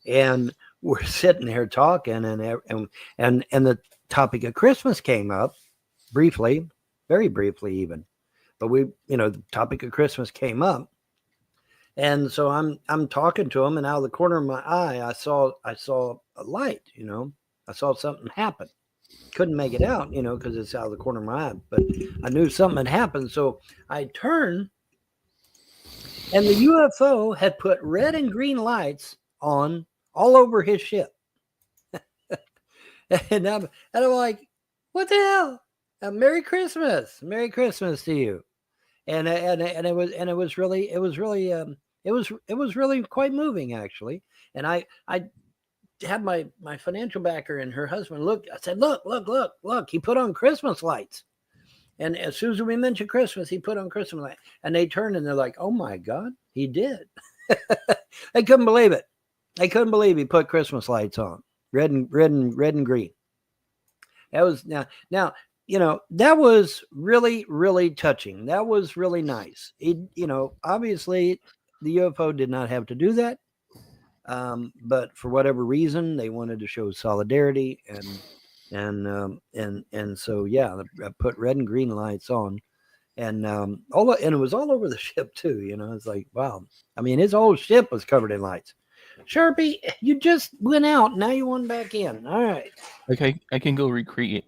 [SPEAKER 16] and we're sitting there talking, and the topic of Christmas came up briefly, very briefly even, but the topic of Christmas came up. And so I'm talking to him, and out of the corner of my eye, I saw a light. You know, I saw something happen. Couldn't make it out, you know, because it's out of the corner of my eye. But I knew something had happened, so I turned, and the UFO had put red and green lights on all over his ship. and I'm like, what the hell? Merry Christmas to you. And it was really quite moving, actually. And I had my financial backer and her husband look. I said, look, he put on Christmas lights. And as soon as we mentioned Christmas, he put on Christmas lights. And they turned and they're like, oh my God, he did. They couldn't believe it. They couldn't believe he put Christmas lights on, red and green. That was now that was really, really touching. That was really nice. Obviously the UFO did not have to do that. But for whatever reason, they wanted to show solidarity and so yeah, I put red and green lights on, and and it was all over the ship too. It's like, wow. I mean, his whole ship was covered in lights. Sharpie, you just went out. Now you went back in. All right.
[SPEAKER 1] Okay, I can go recreate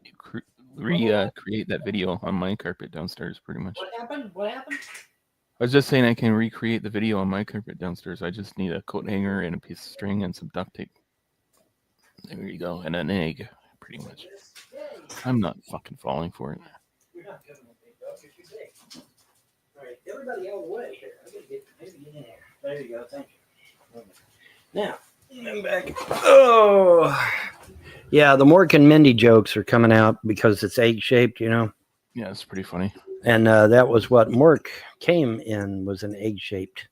[SPEAKER 1] that video on my carpet downstairs, pretty much.
[SPEAKER 16] What happened? What happened?
[SPEAKER 1] I was just saying I can recreate the video on my carpet downstairs. I just need a coat hanger and a piece of string and some duct tape. There you go, and an egg, pretty much. I'm not fucking falling for it.
[SPEAKER 16] You're not coming with me, dog. You're too big. All right, everybody out of the way here. I'm gonna get maybe in there. There you go. Thank you. Now, I'm back. Oh, yeah. The Mork and Mindy jokes are coming out because it's egg-shaped,
[SPEAKER 1] Yeah, it's pretty funny.
[SPEAKER 16] And that was what Mork came in, was an egg-shaped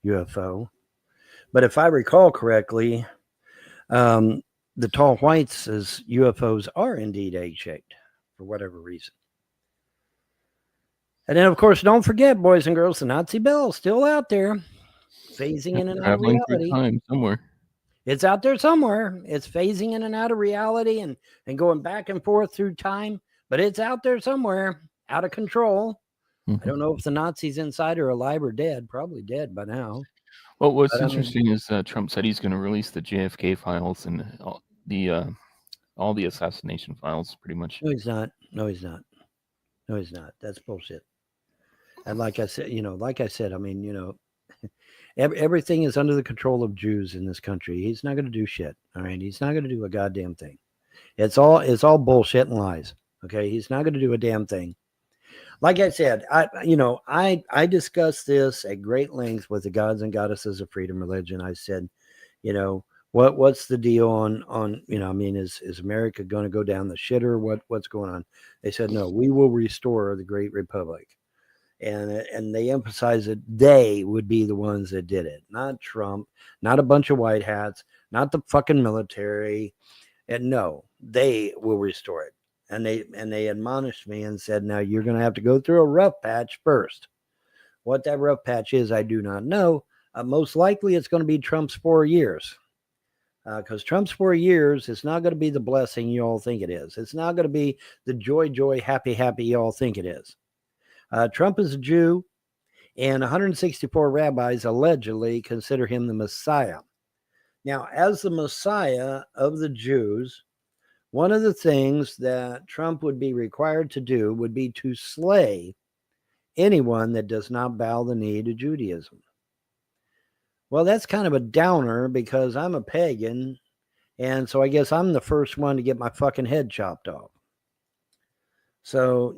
[SPEAKER 16] UFO. But if I recall correctly, the Tall Whites says UFOs are indeed egg-shaped for whatever reason. And then, of course, don't forget, boys and girls, the Nazi bell is still out there, phasing in and out of reality.
[SPEAKER 1] Time somewhere.
[SPEAKER 16] It's out there somewhere. It's phasing in and out of reality and going back and forth through time, but it's out there somewhere, out of control. I don't know if the Nazis inside are alive or dead. Probably dead by now.
[SPEAKER 1] Well, what's interesting is Trump said he's going to release the JFK files and all the assassination files, pretty much.
[SPEAKER 16] No, he's not. No, he's not. No, he's not. That's bullshit. And like I said, I mean, everything is under the control of Jews in this country. He's not going to do shit. All right. He's not going to do a goddamn thing. It's all bullshit and lies. Okay. He's not going to do a damn thing. Like I said, I discussed this at great length with the Gods and Goddesses of Freedom religion. I said, what's the deal on, I mean, is America going to go down the shitter? What's going on? They said, no, we will restore the Great Republic. And they emphasize that they would be the ones that did it, not Trump, not a bunch of white hats, not the fucking military. And no, they will restore it. And they admonished me and said, now you're going to have to go through a rough patch first. What that rough patch is, I do not know. Most likely it's going to be Trump's 4 years. Because Trump's 4 years is not going to be the blessing you all think it is. It's not going to be the joy, happy you all think it is. Trump is a Jew, and 164 rabbis allegedly consider him the Messiah. Now, as the Messiah of the Jews, one of the things that Trump would be required to do would be to slay anyone that does not bow the knee to Judaism. Well, that's kind of a downer because I'm a pagan, and so I guess I'm the first one to get my fucking head chopped off. So,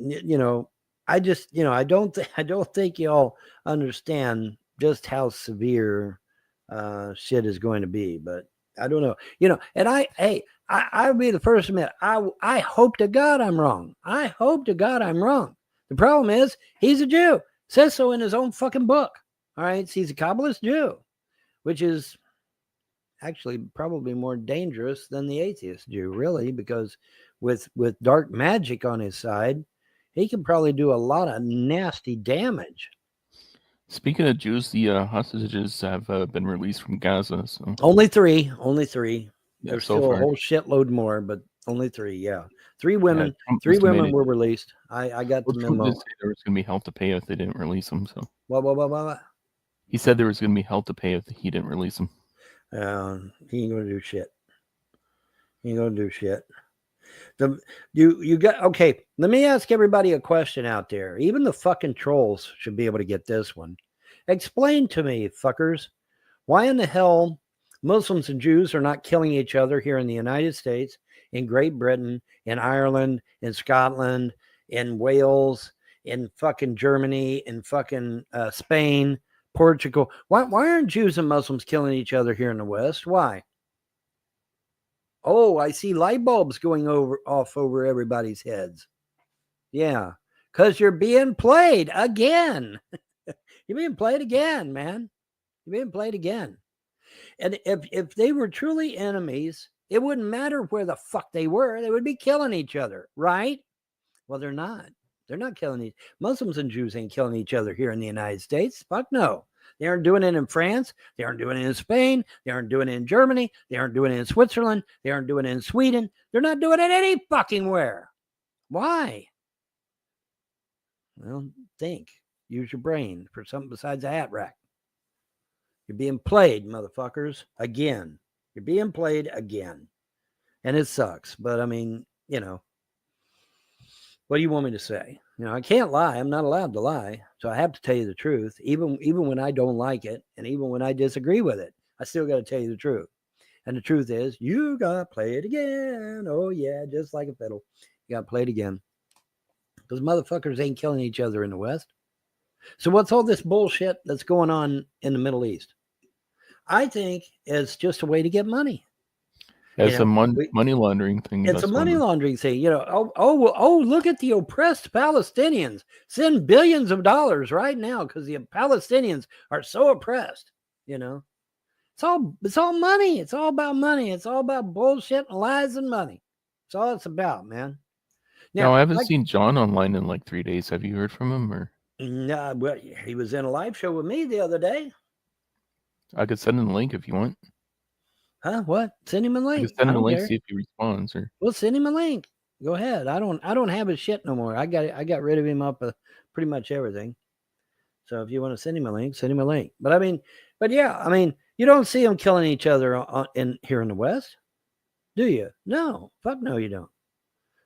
[SPEAKER 16] I just, I don't think y'all understand just how severe shit is going to be, but I don't know, and I'll be the first to admit, I hope to God I'm wrong. I hope to God I'm wrong. The problem is he's a Jew. Says so in his own fucking book. All right. So he's a Kabbalist Jew, which is actually probably more dangerous than the atheist Jew, really, because with dark magic on his side, he can probably do a lot of nasty damage.
[SPEAKER 1] Speaking of Jews, the hostages have been released from Gaza. So
[SPEAKER 16] only three.
[SPEAKER 1] Yeah,
[SPEAKER 16] There's
[SPEAKER 1] so
[SPEAKER 16] still
[SPEAKER 1] far.
[SPEAKER 16] a whole shitload more, but only three. Yeah, three women. Three women were released. I got the
[SPEAKER 1] Trump
[SPEAKER 16] memo.
[SPEAKER 1] did say there was going to be hell to pay if they didn't release them. So
[SPEAKER 16] What?
[SPEAKER 1] he said there was going to be hell to pay if he didn't release them.
[SPEAKER 16] He ain't gonna do shit. He ain't gonna do shit. You got okay. Let me ask everybody a question out there. Even the fucking trolls should be able to get this one. Explain to me, fuckers, why in the hell Muslims and Jews are not killing each other here in the United States, in Great Britain, in Ireland, in Scotland, in Wales, in fucking Germany, in fucking Spain, Portugal. Why aren't Jews and Muslims killing each other here in the West? Why? Oh, I see light bulbs going off over everybody's heads. Yeah, because you're being played again. You're being played again, man. You're being played again. And if they were truly enemies, it wouldn't matter where the fuck they were. They would be killing each other, right? Well, they're not. They're not killing Muslims and Jews ain't killing each other here in the United States. Fuck no. They aren't doing it in France. They aren't doing it in Spain. They aren't doing it in Germany. They aren't doing it in Switzerland. They aren't doing it in Sweden. They're not doing it any fucking where. Why? Well, think. Use your brain for something besides a hat rack. You're being played, motherfuckers, again. You're being played again. And it sucks. But I mean, you know, what do you want me to say? You know, I can't lie. I'm not allowed to lie. So I have to tell you the truth, even when I don't like it, and even when I disagree with it. I still got to tell you the truth. And the truth is, you got to play it again. Oh, yeah, just like a fiddle. You got to play it again. Those motherfuckers ain't killing each other in the West. So what's all this bullshit that's going on in the Middle East? I think it's just a way to get money.
[SPEAKER 1] It's a money laundering thing.
[SPEAKER 16] It's a money laundering thing. You know, look at the oppressed Palestinians. Send billions of dollars right now because the Palestinians are so oppressed. You know, it's all money. It's all about money. It's all about bullshit and lies and money. That's all it's about, man.
[SPEAKER 1] Now, I haven't seen John online in like 3 days. Have you heard from him? Or
[SPEAKER 16] no, well, he was in a live show with me the other day.
[SPEAKER 1] I could send him a link if you want.
[SPEAKER 16] Huh? What? Send him a link.
[SPEAKER 1] I could send him a link, see if he responds. Or
[SPEAKER 16] well, send him a link. Go ahead. I don't have his shit no more. I got rid of him up pretty much everything. So if you want to send him a link, send him a link. But yeah, I mean, you don't see them killing each other here in the West, do you? No, fuck no, you don't.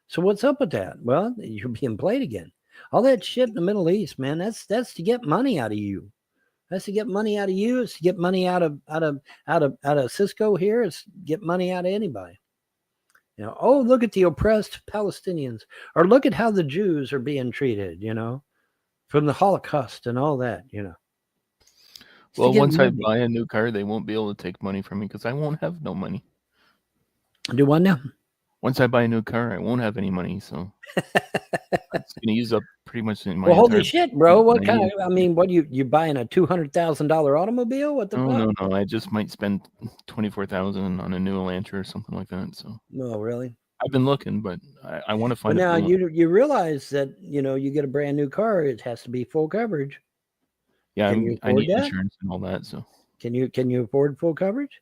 [SPEAKER 16] So what's up with that? Well, you're being played again. All that shit in the Middle East, man. That's to get money out of you. That's to get money out of you. It's to get money out of Cisco here. It's to get money out of anybody. You know, oh, look at the oppressed Palestinians, or look at how the Jews are being treated, you know, from the Holocaust and all that, you know.
[SPEAKER 1] Well, once I buy a new car, they won't be able to take money from me because I won't have no money.
[SPEAKER 16] Do what now?
[SPEAKER 1] Once I buy a new car, I won't have any money, so it's gonna use up pretty much my.
[SPEAKER 16] Well, holy shit, bro! What kind of? I mean, what you buying a $200,000 automobile? What the fuck?
[SPEAKER 1] No. I just might spend $24,000 on a new Elantra or something like that. So.
[SPEAKER 16] No, really.
[SPEAKER 1] I've been looking, but I want to find.
[SPEAKER 16] But now you realize that you get a brand new car, it has to be full coverage.
[SPEAKER 1] Yeah, I need insurance and all that. So.
[SPEAKER 16] Can you afford full coverage?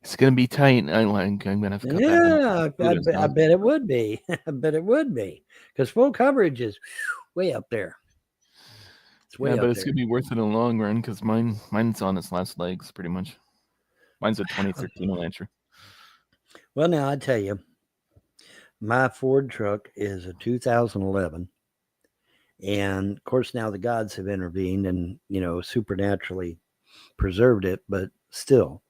[SPEAKER 1] It's gonna be tight. I'm gonna have to cut
[SPEAKER 16] back. I bet it would be. I bet it would be because full coverage is way up there.
[SPEAKER 1] It's way up there. It's gonna be worth it in the long run because mine's on its last legs pretty much. Mine's a 2013 Elantra.
[SPEAKER 16] Well, now I tell you, my Ford truck is a 2011, and of course now the gods have intervened and supernaturally preserved it, but still.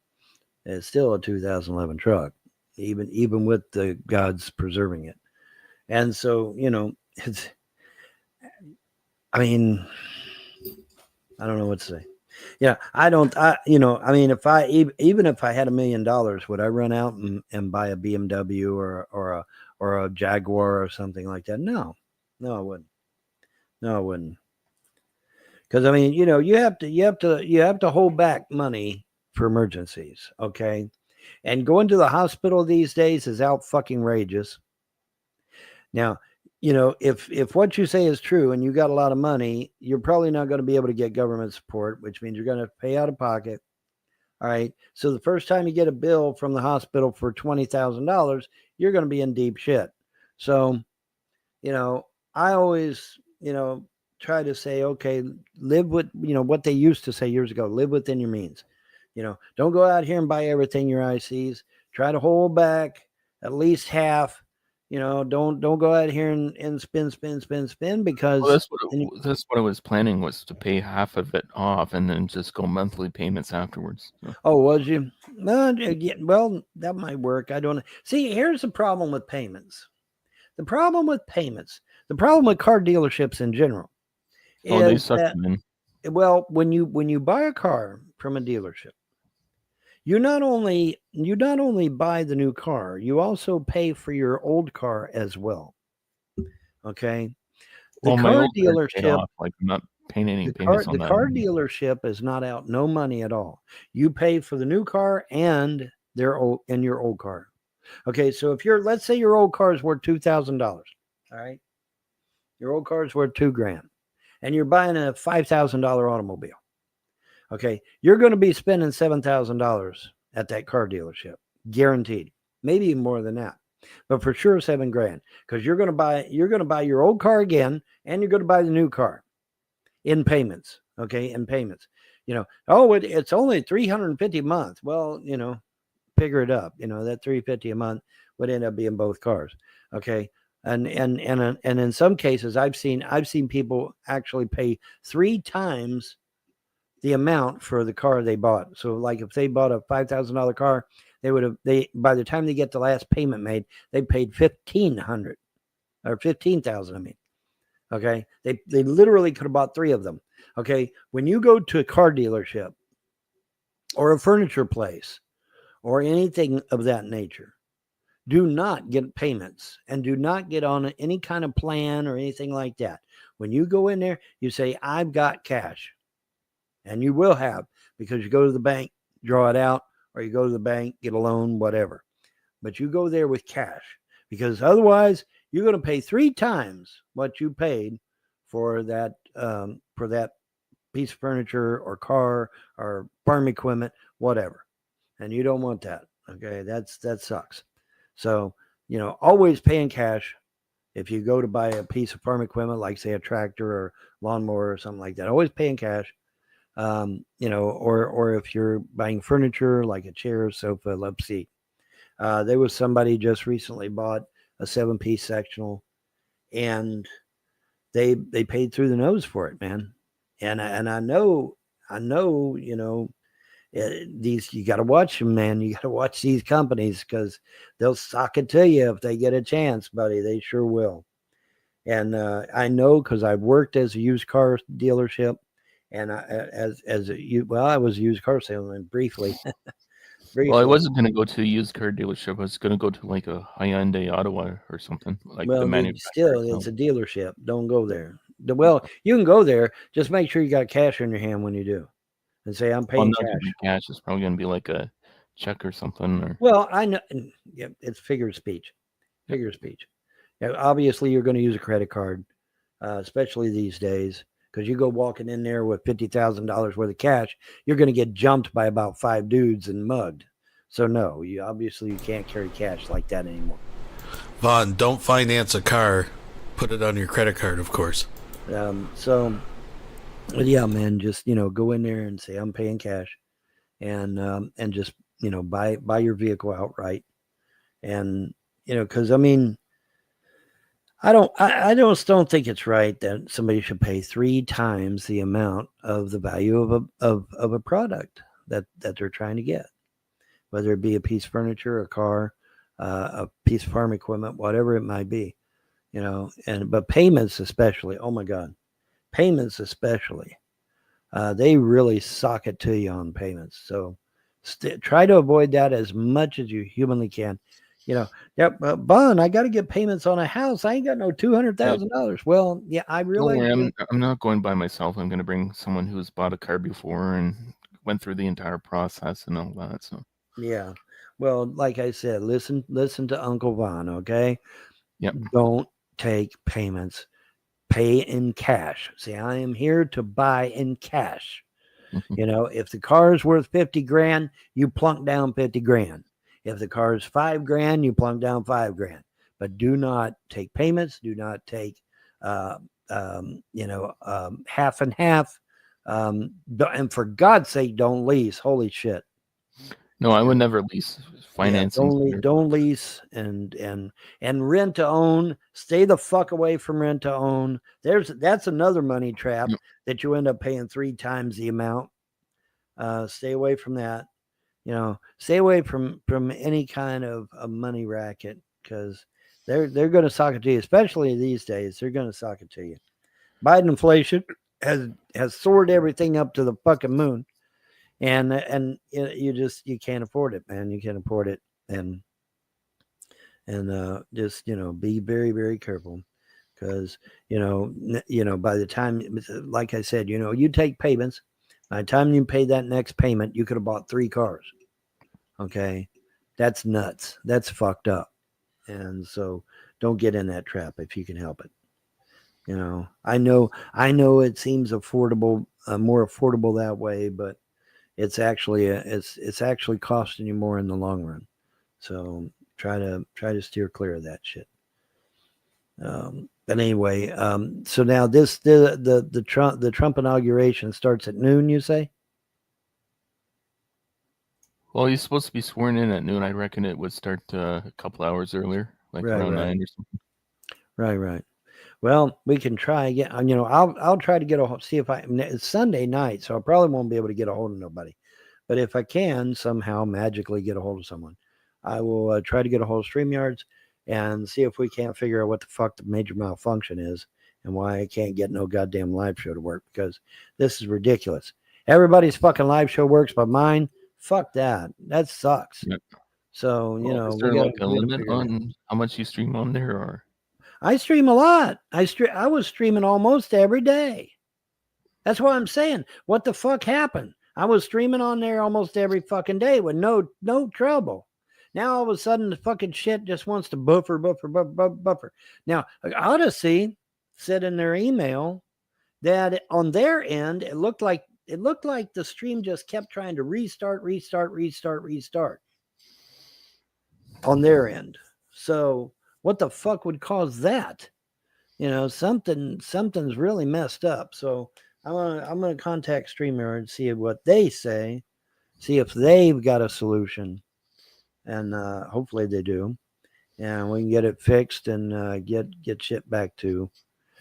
[SPEAKER 16] It's still a 2011 truck, even with the gods preserving it. And so, it's, I mean, I don't know what to say. Yeah, even if I had $1 million, would I run out and buy a BMW or a Jaguar or something like that? No, I wouldn't. No, I wouldn't. Because I mean, you have to hold back money for emergencies, okay? And going to the hospital these days is out fucking rageous. Now, if what you say is true and you got a lot of money, you're probably not going to be able to get government support, which means you're going to pay out of pocket. All right. So the first time you get a bill from the hospital for $20,000, you're going to be in deep shit. So, I always, try to say, okay, live with, what they used to say years ago, live within your means. Don't go out here and buy everything your eye sees. Try to hold back at least half. Don't go out here and spin because
[SPEAKER 1] that's what I was planning, was to pay half of it off and then just go monthly payments afterwards. So.
[SPEAKER 16] Oh, was you? Well, that might work. I don't know. See, here's the problem with payments. The problem with car dealerships in general.
[SPEAKER 1] They suck, man.
[SPEAKER 16] Well, when you buy a car from a dealership, you not only buy the new car, you also pay for your old car as well. Okay. The car dealership,
[SPEAKER 1] like I'm not paying any payments on that.
[SPEAKER 16] The car dealership is not out no money at all. You pay for the new car and your old car. Okay, so if let's say your old car is worth $2,000. All right. Your old car is worth $2,000 and you're buying a $5,000 automobile. Okay. You're going to be spending $7,000 at that car dealership, guaranteed, maybe even more than that, but for sure $7,000, because you're going to buy your old car again, and you're going to buy the new car in payments. Okay. In payments, it's only $350 a month. Well, figure it up, that $350 a month would end up being both cars. Okay. And in some cases I've seen people actually pay 3 times the amount for the car they bought. So like if they bought a $5,000 car, they by the time they get the last payment made, they paid $1,500 or $15,000. I mean, okay. They literally could have bought 3 of them. Okay. When you go to a car dealership or a furniture place or anything of that nature, do not get payments and do not get on any kind of plan or anything like that. When you go in there, you say, I've got cash. And you will have, because you go to the bank, draw it out, or you go to the bank, get a loan, whatever. But you go there with cash, because otherwise you're going to pay 3 times what you paid for that piece of furniture or car or farm equipment, whatever. And you don't want that. Okay, that sucks. So, always pay in cash. If you go to buy a piece of farm equipment, like say a tractor or lawnmower or something like that, always pay in cash. Or if you're buying furniture like a chair, sofa, love seat. There was somebody just recently bought a 7-piece sectional, and they paid through the nose for it, man. And I know, these, you got to watch them, man. You got to watch these companies, because they'll sock it to you if they get a chance, buddy. They sure will. And I know, because I've worked as a used car dealership, and I was a used car salesman briefly.
[SPEAKER 1] Well, I wasn't going to go to a used car dealership. I was going to go to like a Hyundai Ottawa or something, like the manufacturer.
[SPEAKER 16] Still, it's a dealership. Don't go there. Well, you can go there. Just make sure you got cash in your hand when you do, and say, I'm paying cash.
[SPEAKER 1] It's probably going to be like a check or something. Or
[SPEAKER 16] well, I know. Yeah, it's figure of speech. Figure of speech. Yeah, obviously, you're going to use a credit card, especially these days, because you go walking in there with $50,000 worth of cash, you're going to get jumped by about 5 dudes and mugged. So no, you can't carry cash like that anymore.
[SPEAKER 6] Vaughn, don't finance a car. Put it on your credit card, of course.
[SPEAKER 16] So yeah, man, just go in there and say, I'm paying cash, and just buy your vehicle outright, and because I mean, I just don't think it's right that somebody should pay 3 times the amount of the value of a product that they're trying to get, whether it be a piece of furniture, a car, a piece of farm equipment, whatever it might be, but payments especially, oh my God, payments especially, they really sock it to you on payments. So try to avoid that as much as you humanly can. Bond, I got to get payments on a house. I ain't got no $200,000. Well, yeah, I realize.
[SPEAKER 1] Don't worry, I'm not going by myself. I'm going to bring someone who's bought a car before and went through the entire process and all that. So
[SPEAKER 16] yeah, well, like I said, listen to Uncle Vaughn, okay?
[SPEAKER 1] Yep.
[SPEAKER 16] Don't take payments. Pay in cash. See, I am here to buy in cash. If the car is worth $50,000, you plunk down $50,000. If the car is $5,000, you plunk down $5,000. But do not take payments. Do not take, half and half. And for God's sake, don't lease. Holy shit.
[SPEAKER 1] No, I would never lease. Financing.
[SPEAKER 16] Yeah, don't lease and rent to own. Stay the fuck away from rent to own. That's another money trap that you end up paying 3 times the amount. Stay away from that. Stay away from any kind of a money racket, because they're going to sock it to you, especially these days. They're going to sock it to you. Biden inflation has soared everything up to the fucking moon, and you can't afford it, man. You can't afford it, and just be very, very careful, because by the time, like I said, you take payments. By the time you pay that next payment, you could have bought 3 cars. Okay, that's nuts. That's fucked up. And so don't get in that trap if you can help it. You know, I know it seems affordable, more affordable that way, but it's actually it's actually costing you more in the long run. So try to steer clear of that shit. But anyway, so now the Trump inauguration starts at noon, you say?
[SPEAKER 1] Well, he's supposed to be sworn in at noon. I reckon it would start a couple hours earlier, like
[SPEAKER 16] Right,
[SPEAKER 1] around
[SPEAKER 16] right.
[SPEAKER 1] 9 or something.
[SPEAKER 16] Right. Well, we can try again. You know, I'll try to get see if it's Sunday night, so I probably won't be able to get a hold of nobody. But if I can somehow magically get a hold of someone, I will try to get a hold of StreamYards and see if we can't figure out what the fuck the major malfunction is and why I can't get no goddamn live show to work, because this is ridiculous. Everybody's fucking live show works, but mine, fuck that. That sucks.
[SPEAKER 1] Yep.
[SPEAKER 16] So, you know,
[SPEAKER 1] is there
[SPEAKER 16] we
[SPEAKER 1] like a
[SPEAKER 16] gotta
[SPEAKER 1] limit
[SPEAKER 16] figure it out.
[SPEAKER 1] on how much you stream on there, or?
[SPEAKER 16] I stream a lot. I was streaming almost every day. That's what I'm saying. What the fuck happened? I was streaming on there almost every fucking day with no trouble. Now all of a sudden the fucking shit just wants to buffer. Now Odyssey said in their email that on their end it looked like the stream just kept trying to restart on their end. So what the fuck would cause that? You know, something's really messed up. So I'm gonna contact StreamYard and see what they say, see if they've got a solution, and hopefully they do, and we can get it fixed and get shit back to.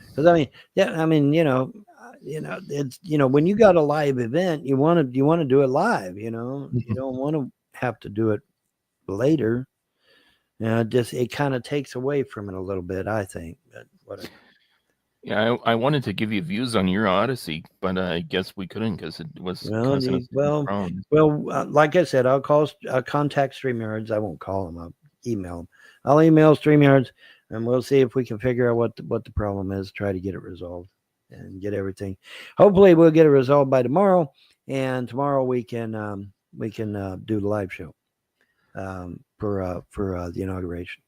[SPEAKER 16] Because I mean, you know, it's when you got a live event, you want to do it live. You know, you don't want to have to do it later. It kind of takes away from it a little bit, I think. But whatever.
[SPEAKER 1] Yeah, I wanted to give you views on your Odyssey, but I guess we couldn't because it was causing us problems.
[SPEAKER 16] Like I said, I'll contact StreamYards. I won't call them. I'll email them. I'll email StreamYards, and we'll see if we can figure out what the problem is. Try to get it resolved and get everything. Hopefully, we'll get it resolved by tomorrow, and tomorrow we can do the live show for the inauguration.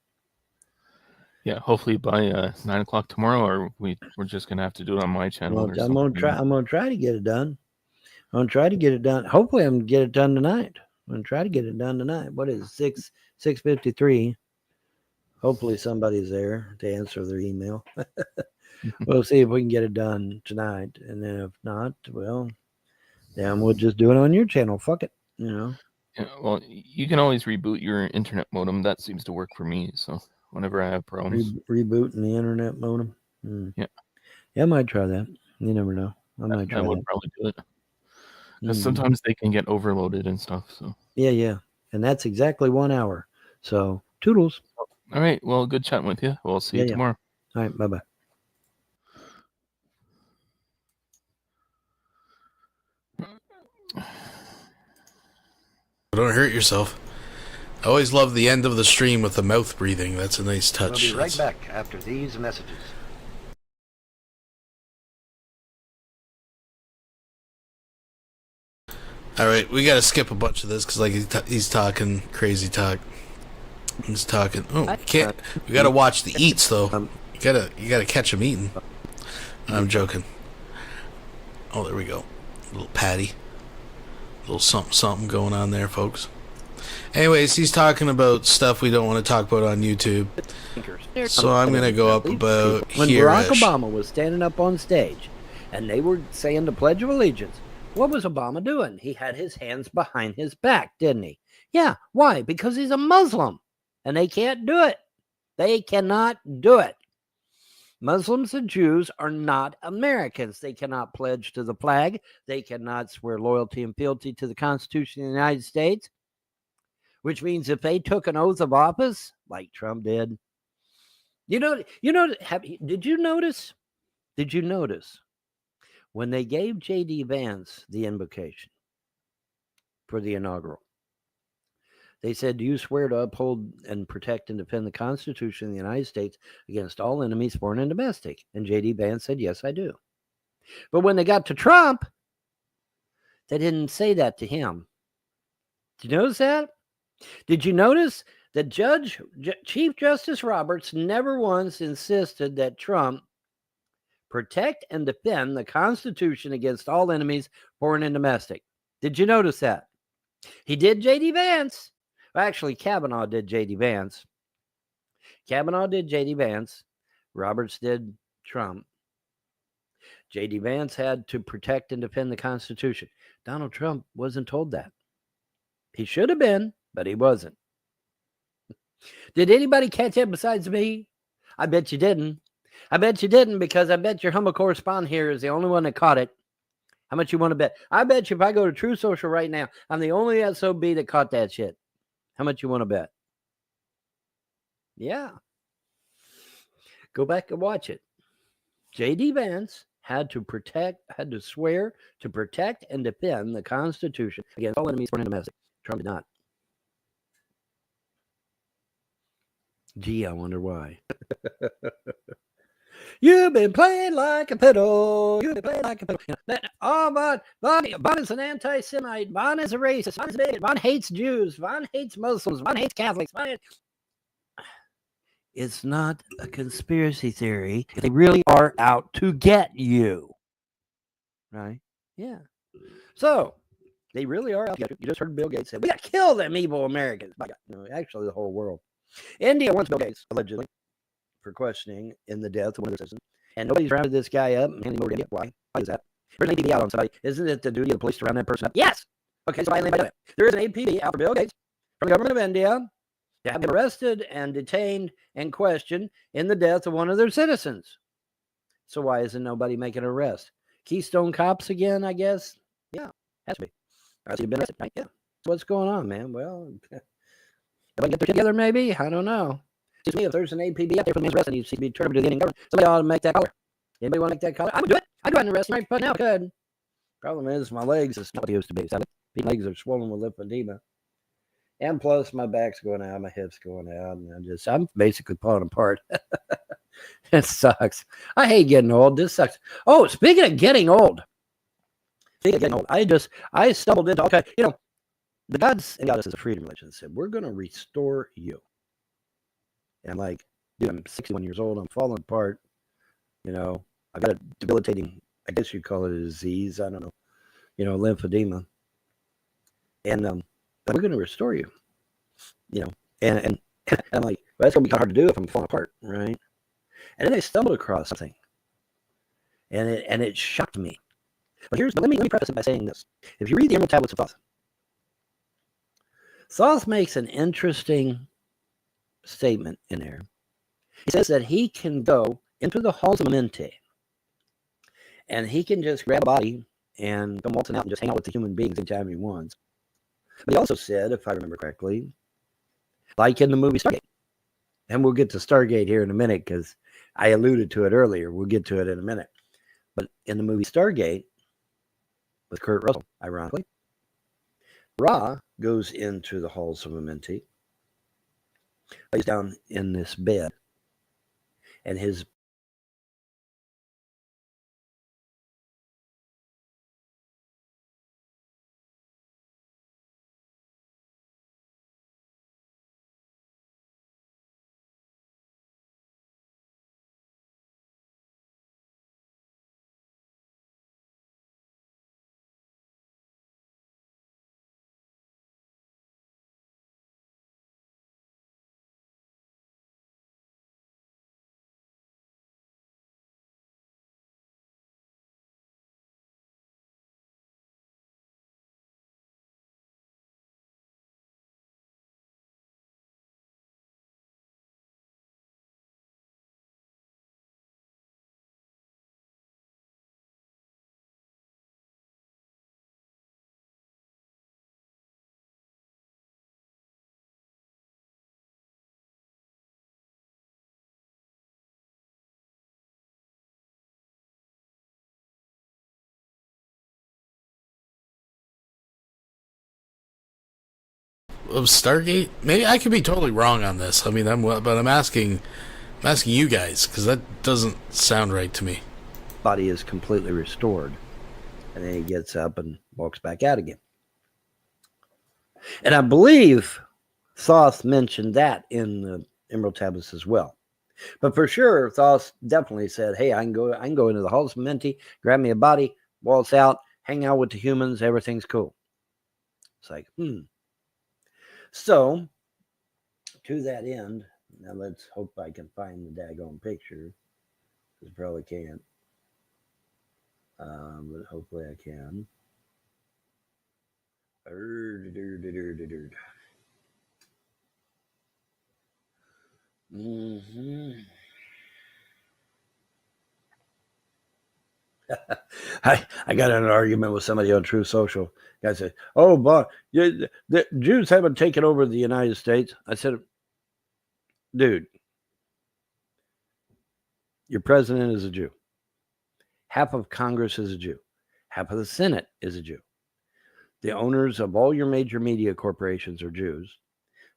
[SPEAKER 1] Yeah, hopefully by 9 o'clock tomorrow, or we're just gonna have to do it on my channel.
[SPEAKER 16] Well,
[SPEAKER 1] or
[SPEAKER 16] I'm gonna try to get it done. I'm gonna try to get it done. Hopefully, I'm gonna get it done tonight. I'm gonna try to get it done tonight. What is it, 6:53? Hopefully, somebody's there to answer their email. We'll see if we can get it done tonight, and then if not, well, then we'll just do it on your channel. Fuck it, you know.
[SPEAKER 1] Yeah, well, you can always reboot your internet modem. That seems to work for me. So whenever I have problems,
[SPEAKER 16] Rebooting the internet modem.
[SPEAKER 1] Yeah,
[SPEAKER 16] I might try that. You never know. I might try
[SPEAKER 1] I would
[SPEAKER 16] that.
[SPEAKER 1] probably do it because sometimes they can get overloaded and stuff. So
[SPEAKER 16] Yeah, and that's exactly 1 hour. So toodles.
[SPEAKER 1] All right. Well, good chatting with you. We'll see you tomorrow.
[SPEAKER 16] All right. Bye-bye.
[SPEAKER 6] Don't hurt yourself. I always love the end of the stream with the mouth breathing. That's a nice touch.
[SPEAKER 13] We'll be right back after these messages.
[SPEAKER 6] All right, we got to skip a bunch of this because he's talking crazy talk. He's talking. Oh, can't. We got to watch the eats though. You gotta catch him eating. I'm joking. Oh, there we go. A little patty. A little something going on there, folks. Anyways, he's talking about stuff we don't want to talk about on YouTube. So I'm going to go up about
[SPEAKER 16] when
[SPEAKER 6] here.
[SPEAKER 16] Barack Obama was standing up on stage and they were saying the Pledge of Allegiance, what was Obama doing? He had his hands behind his back, didn't he? Yeah. Why? Because he's a Muslim and they can't do it. They cannot do it. Muslims and Jews are not Americans. They cannot pledge to the flag. They cannot swear loyalty and fealty to the Constitution of the United States, which means if they took an oath of office, like Trump did, did you notice when they gave J.D. Vance the invocation for the inaugural? They said, do you swear to uphold and protect and defend the Constitution of the United States against all enemies, foreign and domestic? And J.D. Vance said, yes, I do. But when they got to Trump, they didn't say that to him. Did you notice that? Did you notice that Chief Justice Roberts never once insisted that Trump protect and defend the Constitution against all enemies, foreign and domestic. Did you notice that? He did J.D. Vance. Well, actually, Kavanaugh did J.D. Vance. Roberts did Trump. J.D. Vance had to protect and defend the Constitution. Donald Trump wasn't told that. He should have been, but he wasn't. Did anybody catch it besides me? I bet you didn't. I bet you didn't, because I bet your humble correspondent here is the only one that caught it. How much you want to bet? I bet you if I go to True Social right now, I'm the only SOB that caught that shit. How much you want to bet? Yeah. Go back and watch it. J.D. Vance had to swear to protect and defend the Constitution against all enemies, foreign and domestic. Trump did not. Gee, I wonder why. You've been playing like a fiddle. You've been playing like a fiddle. Oh, Von is an anti-Semite. Von is a racist. Von is a bigot. Von hates Jews. Von hates Muslims. Von hates Catholics. It's not a conspiracy theory. They really are out to get you. Right? Yeah. So, they really are out to get you. You just heard Bill Gates say, we got to kill them evil Americans. No, actually, the whole world. India wants Bill Gates, allegedly, for questioning in the death of one of their citizens. And nobody's rounded this guy up and handing him over to India. Why? Why is that? There's an APB out on somebody. Isn't it the duty of the police to round that person up? Yes! Okay, so I land by that. There is an APB out for Bill Gates from the government of India to have been arrested and detained and questioned in the death of one of their citizens. So why isn't nobody making an arrest? Keystone Cops again, I guess? Yeah, has to be. Or you've been arrested, right? Yeah. What's going on, man? Well, everybody get together, maybe? I don't know. Just me, if there's an APB out there for the man's arrest and he needs to be determined to the Indian government, somebody ought to make that color. Anybody want to make that color? I would do it. I'd go ahead and arrest him right now. I could. Problem is, my legs is not what it used to be. So my legs are swollen with lymphedema. And plus, my back's going out, my hips going out, and I'm basically falling apart. It sucks. I hate getting old. This sucks. Oh, speaking of getting old, I stumbled into, okay, the gods and goddesses of freedom religion said, we're going to restore you. And I'm like, dude, I'm 61 years old. I'm falling apart. I've got a debilitating, I guess you'd call it a disease. I don't know, lymphedema. And we're going to restore you, and I'm like, well, that's going to be hard to do if I'm falling apart, right? And then I stumbled across something, and it shocked me. But let me preface it by saying this. If you read the Emerald Tablets of Thoth, Thoth makes an interesting statement in there. He says that he can go into the halls of Amenti, and he can just grab a body and come waltzing out and just hang out with the human beings anytime he wants. But he also said, if I remember correctly, like in the movie Stargate, and we'll get to Stargate here in a minute because I alluded to it earlier. We'll get to it in a minute. But in the movie Stargate, with Kurt Russell, ironically, Ra goes into the halls of Amenti, lays down in this bed, and his
[SPEAKER 6] of Stargate? Maybe I could be totally wrong on this. I mean, I'm asking you guys because that doesn't sound right to me.
[SPEAKER 16] Body is completely restored, and then he gets up and walks back out again. And I believe Thoth mentioned that in the Emerald Tablets as well. But for sure, Thoth definitely said, hey, I can go into the halls of Menti, grab me a body, waltz out, hang out with the humans, everything's cool. It's like, So, to that end, now let's hope I can find the daggone picture. I probably can't. But hopefully I can. I got in an argument with somebody on True Social. Guy said, "Oh, but the Jews haven't taken over the United States." I said, "Dude, your president is a Jew. Half of Congress is a Jew. Half of the Senate is a Jew. The owners of all your major media corporations are Jews.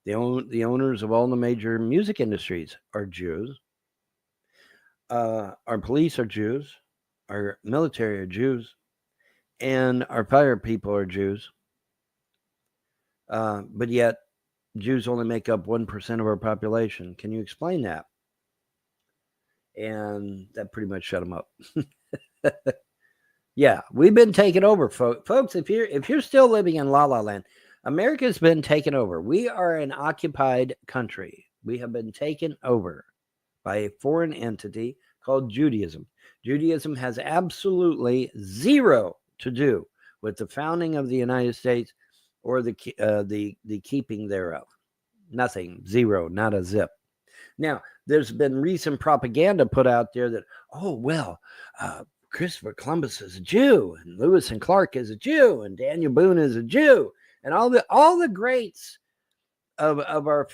[SPEAKER 16] The owners of all the major music industries are Jews. Our police are Jews. Our military are Jews. And our fire people are Jews. But yet, Jews only make up 1% of our population. Can you explain that?" And that pretty much shut them up. Yeah, we've been taken over, folks. If you're still living in La La Land, America's been taken over. We are an occupied country. We have been taken over by a foreign entity called Judaism. Judaism has absolutely zero to do with the founding of the United States or the keeping thereof. Nothing, zero, not a zip. Now, there's been recent propaganda put out there that, oh, well, Christopher Columbus is a Jew, and Lewis and Clark is a Jew, and Daniel Boone is a Jew, and all the greats of our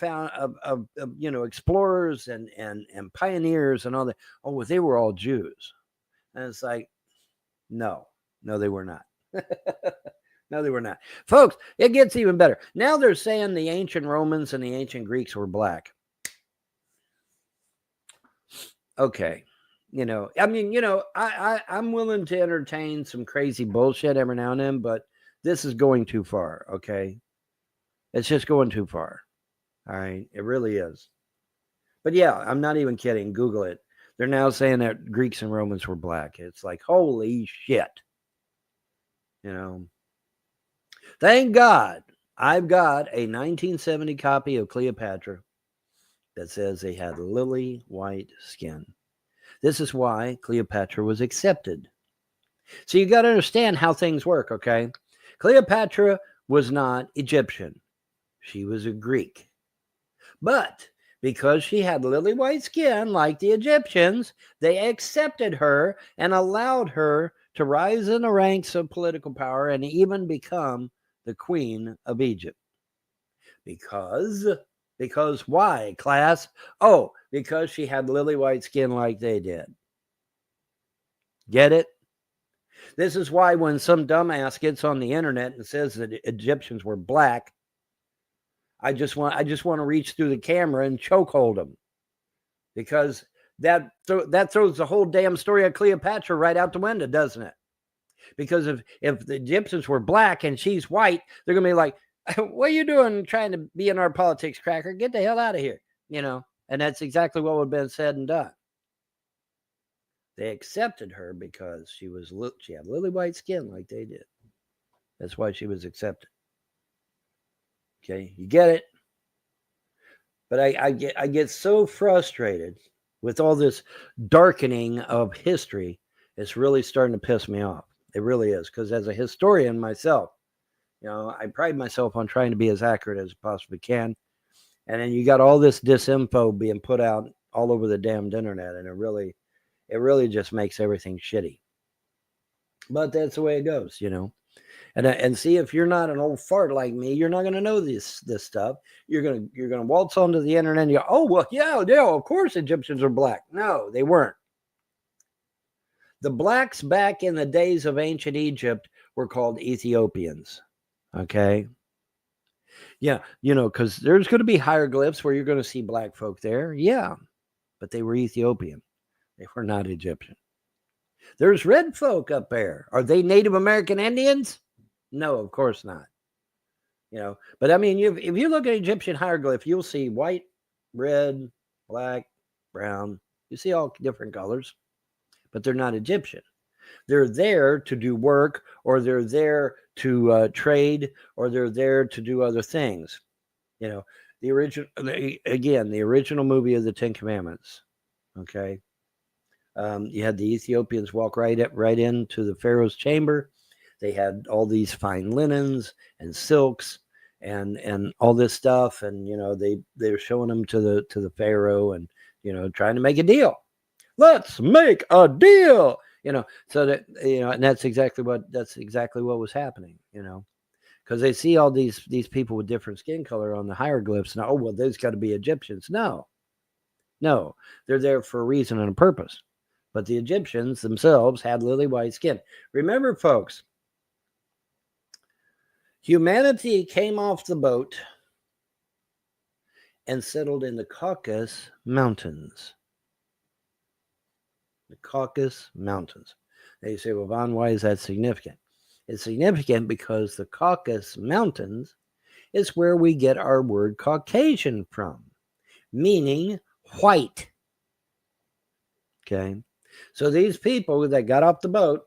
[SPEAKER 16] explorers and pioneers and all that. Oh, well, they were all Jews, and it's like, no, they were not. No, they were not, folks. It gets even better. Now they're saying the ancient Romans and the ancient Greeks were black. Okay. I'm willing to entertain some crazy bullshit every now and then, but this is going too far, okay? It's just going too far. All right? It really is. But yeah, I'm not even kidding. Google it. They're now saying that Greeks and Romans were black. It's like, holy shit. Thank God I've got a 1970 copy of Cleopatra that says they had lily white skin. This is why Cleopatra was accepted. So you got to understand how things work, okay? Cleopatra was not Egyptian. She was a Greek. But because she had lily white skin like the Egyptians, they accepted her and allowed her to rise in the ranks of political power and even become the queen of Egypt. Because why, class? Oh, because she had lily white skin like they did. Get it? This is why when some dumbass gets on the internet and says that Egyptians were black, I just want to reach through the camera and chokehold them, because that throws the whole damn story of Cleopatra right out the window, doesn't it? Because if the Egyptians were black and she's white, they're gonna be like, "What are you doing trying to be in our politics, cracker? Get the hell out of here!" And that's exactly what would have been said and done. They accepted her because she had lily white skin like they did. That's why she was accepted. Okay, you get it? But I get so frustrated with all this darkening of history. It's really starting to piss me off. It really is, because as a historian myself, I pride myself on trying to be as accurate as I possibly can. And then you got all this disinfo being put out all over the damned internet, and it really just makes everything shitty. But that's the way it goes, And see, if you're not an old fart like me, you're not going to know this stuff. You're gonna waltz onto the internet and you go, "Oh, well, yeah, of course Egyptians are black." No, they weren't. The blacks back in the days of ancient Egypt were called Ethiopians. Okay. Yeah, because there's going to be hieroglyphs where you're going to see black folk there. Yeah, but they were Ethiopian. They were not Egyptian. There's red folk up there. Are they Native American Indians? No, of course not. You know, but I mean, if you look at Egyptian hieroglyph, you'll see white, red, black, brown. You see all different colors, but they're not Egyptian. They're there to do work, or they're there to trade, or they're there to do other things. You know, the original movie of the Ten Commandments. Okay, you had the Ethiopians walk right into the Pharaoh's chamber. They had all these fine linens and silks and all this stuff, and you know they're showing them to the Pharaoh, and you know trying to make a deal. Let's make a deal. You know, so that you know, and that's exactly what was happening. You know, because they see all these people with different skin color on the hieroglyphs, and oh well, those got to be Egyptians. No, they're there for a reason and a purpose. But the Egyptians themselves had lily white skin. Remember, folks, humanity came off the boat and settled in the Caucasus Mountains. The Caucasus Mountains. Now you say, well, Vaughn, why is that significant? It's significant because the Caucasus Mountains is where we get our word Caucasian from, meaning white. Okay, so these people that got off the boat,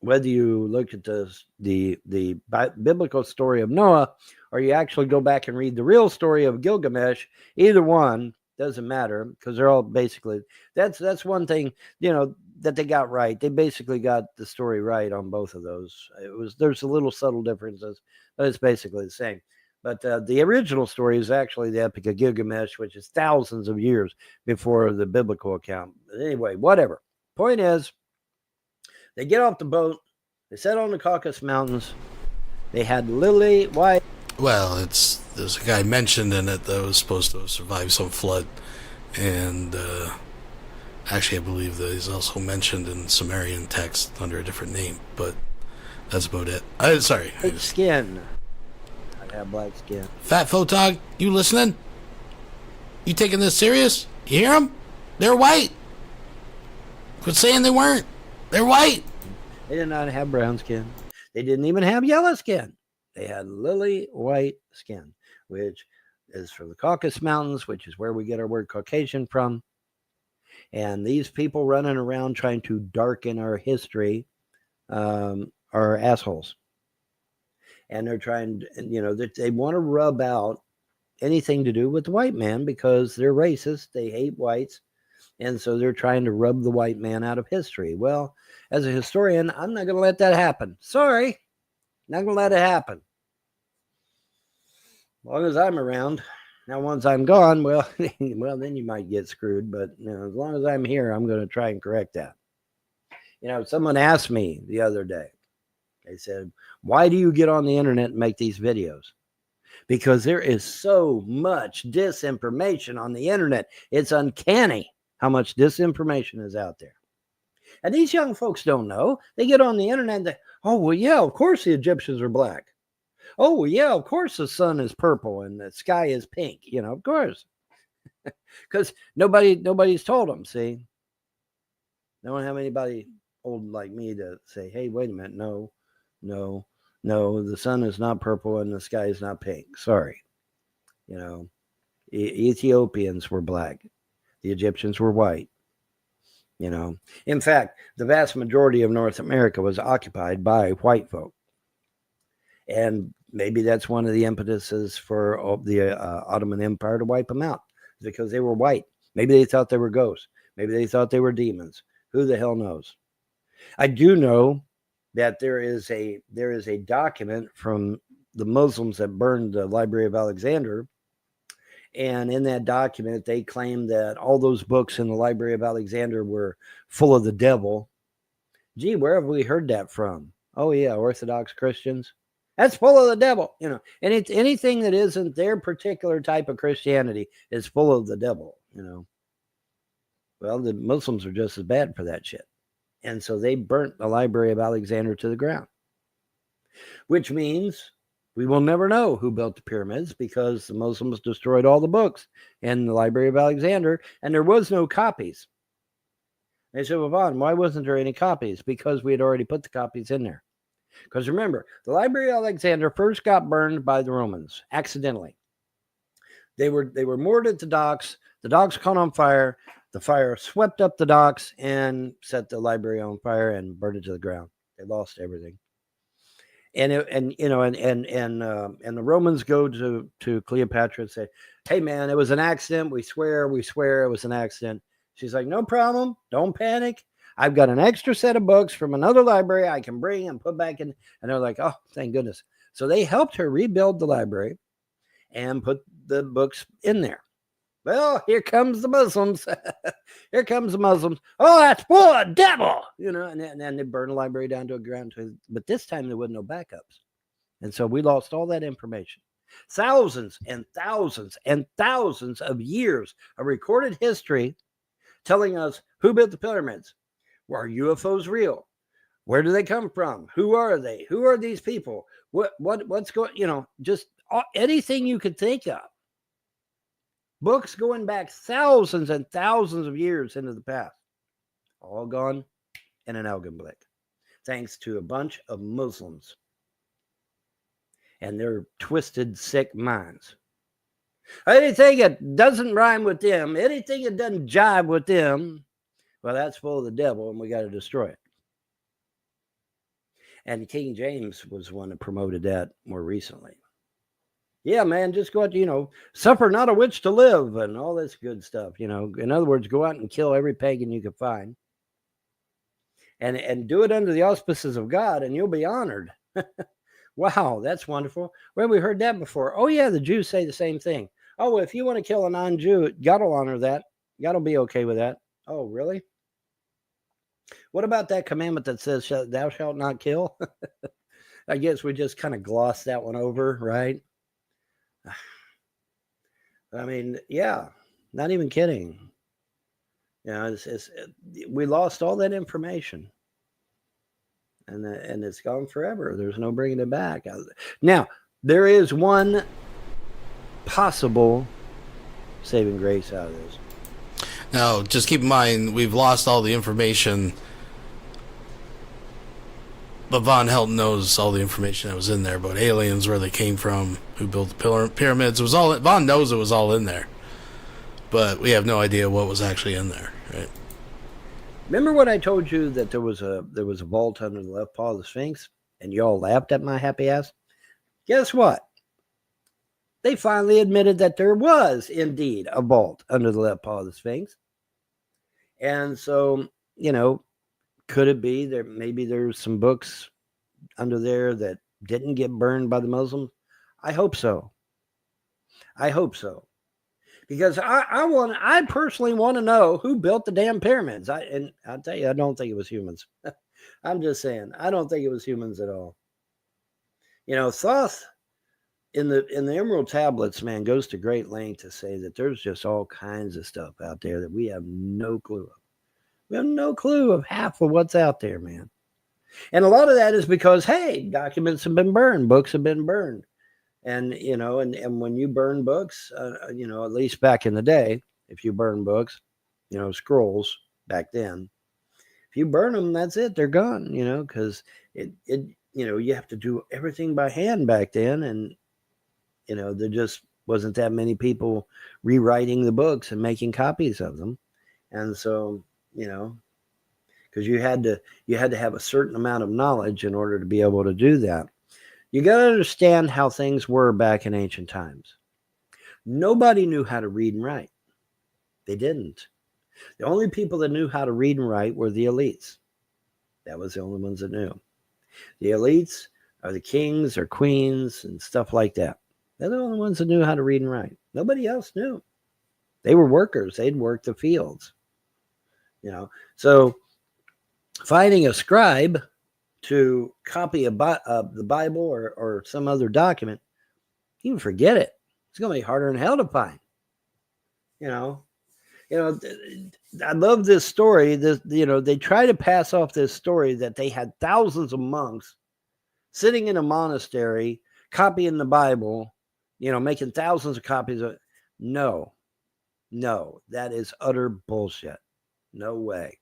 [SPEAKER 16] whether you look at the biblical story of Noah, or you actually go back and read the real story of Gilgamesh, either one doesn't matter, because they're all basically that's one thing, you know, that they got right. They basically got the story right on both of those. There's a little subtle differences, but it's basically the same. But the original story is actually the Epic of Gilgamesh, which is thousands of years before the biblical account. But anyway, whatever. Point is, they get off the boat. They set on the Caucasus Mountains. They had lily white.
[SPEAKER 6] Well, there's a guy mentioned in it that was supposed to have survived some flood, and actually I believe that he's also mentioned in Sumerian text under a different name, but that's about it. Sorry.
[SPEAKER 16] Skin. I have black skin.
[SPEAKER 6] Fat Photog, you listening? You taking this serious? You hear them? They're white. Quit saying they weren't. They're white.
[SPEAKER 16] They did not have brown skin. They didn't even have yellow skin. They had lily white skin, which is from the Caucasus Mountains, which is where we get our word Caucasian from. And these people running around trying to darken our history are assholes. And they're trying, you know, they want to rub out anything to do with the white man because they're racist. They hate whites. And so they're trying to rub the white man out of history. Well, as a historian, I'm not going to let that happen. Sorry. Not going to let it happen. As long as I'm around. Now, once I'm gone, well, then you might get screwed. But you know, as long as I'm here, I'm going to try and correct that. You know, someone asked me the other day. They said, why do you get on the internet and make these videos? Because there is so much disinformation on the internet. It's uncanny how much disinformation is out there. And these young folks don't know. They get on the internet and they, oh, well, yeah, of course the Egyptians are black. Oh, well, yeah, of course the sun is purple and the sky is pink. You know, of course. Because nobody's told them, see. They don't have anybody old like me to say, hey, wait a minute, no, the sun is not purple and the sky is not pink. Sorry. You know, Ethiopians were black. The Egyptians were white. You know, in fact, the vast majority of North America was occupied by white folk. And maybe that's one of the impetuses for the Ottoman Empire to wipe them out, because they were white. Maybe they thought they were ghosts. Maybe they thought they were demons. Who the hell knows? I do know that there is a document from the Muslims that burned the Library of Alexandria. And in that document, they claim that all those books in the Library of Alexandria were full of the devil. Gee, where have we heard that from? Oh, yeah, Orthodox Christians. That's full of the devil. You know, and it's anything that isn't their particular type of Christianity is full of the devil, you know. Well, the Muslims are just as bad for that shit. And so they burnt the Library of Alexandria to the ground, which means we will never know who built the pyramids, because the Muslims destroyed all the books in the Library of Alexandria, and there was no copies. They said, well, Vaughn, why wasn't there any copies? Because we had already put the copies in there. Because remember, the Library of Alexandria first got burned by the Romans accidentally. They were moored at the docks. The docks caught on fire. The fire swept up the docks and set the library on fire and burned it to the ground. They lost everything. And the Romans go to Cleopatra and say, "Hey man, it was an accident. We swear it was an accident." She's like, "No problem. Don't panic. I've got an extra set of books from another library I can bring and put back in." And they're like, "Oh, thank goodness." So they helped her rebuild the library and put the books in there. Well, here comes the Muslims. Here comes the Muslims. "Oh, that's full of devil," and then they burn the library down to a ground. But this time there wasn't no backups. And so we lost all that information. Thousands and thousands and thousands of years of recorded history telling us who built the pyramids. Are UFOs real? Where do they come from? Who are they? Who are these people? What's going, just anything you could think of. Books going back thousands and thousands of years into the past. All gone in an Augenblick. Thanks to a bunch of Muslims and their twisted, sick minds. Anything that doesn't rhyme with them, anything that doesn't jive with them, well, that's full of the devil, and we got to destroy it. And King James was one that promoted that more recently. Yeah, man, just go out, suffer not a witch to live and all this good stuff, In other words, go out and kill every pagan you can find. And do it under the auspices of God, and you'll be honored. Wow, that's wonderful. Well, we heard that before. Oh, yeah, the Jews say the same thing. Oh, well, if you want to kill a non-Jew, God will honor that. God will be okay with that. Oh, really? What about that commandment that says, "Thou shalt not kill"? I guess we just kind of glossed that one over, right? I mean, yeah, not even kidding. We lost all that information. And it's gone forever. There's no bringing it back. Now, there is one possible saving grace out of this.
[SPEAKER 6] Now, just keep in mind, we've lost all the information, but Von Helton knows all the information that was in there about aliens, where they came from, who built the pyramids. It was all, Von knows it was all in there, but we have no idea what was actually in there, right?
[SPEAKER 16] Remember when I told you that there was a vault under the left paw of the Sphinx, and you all laughed at my happy ass? Guess what? They finally admitted that there was indeed a vault under the left paw of the Sphinx. And so, could it be that maybe there's some books under there that didn't get burned by the Muslims? I hope so. I hope so. Because I personally want to know who built the damn pyramids. And I'll tell you, I don't think it was humans. I'm just saying, I don't think it was humans at all. Thoth in the Emerald Tablets, man, goes to great length to say that there's just all kinds of stuff out there that we have no clue of. We have no clue of half of what's out there, man. And a lot of that is because, hey, documents have been burned, books have been burned. And, and when you burn books, at least back in the day, if you burn books, scrolls back then, if you burn them, that's it. They're gone, because you have to do everything by hand back then. And, there just wasn't that many people rewriting the books and making copies of them. And so, because you had to have a certain amount of knowledge in order to be able to do that. You got to understand how things were back in ancient times. Nobody knew how to read and write. They didn't. The only people that knew how to read and write were the elites. That was the only ones that knew. The elites are the kings or queens and stuff like that. They're the only ones that knew how to read and write. Nobody else knew. They were workers. They'd work the fields. So finding a scribe to copy the Bible or some other document, you can forget it. It's going to be harder than hell to find. I love this story. They try to pass off this story that they had thousands of monks sitting in a monastery copying the Bible, making thousands of copies of it. No, that is utter bullshit. No way.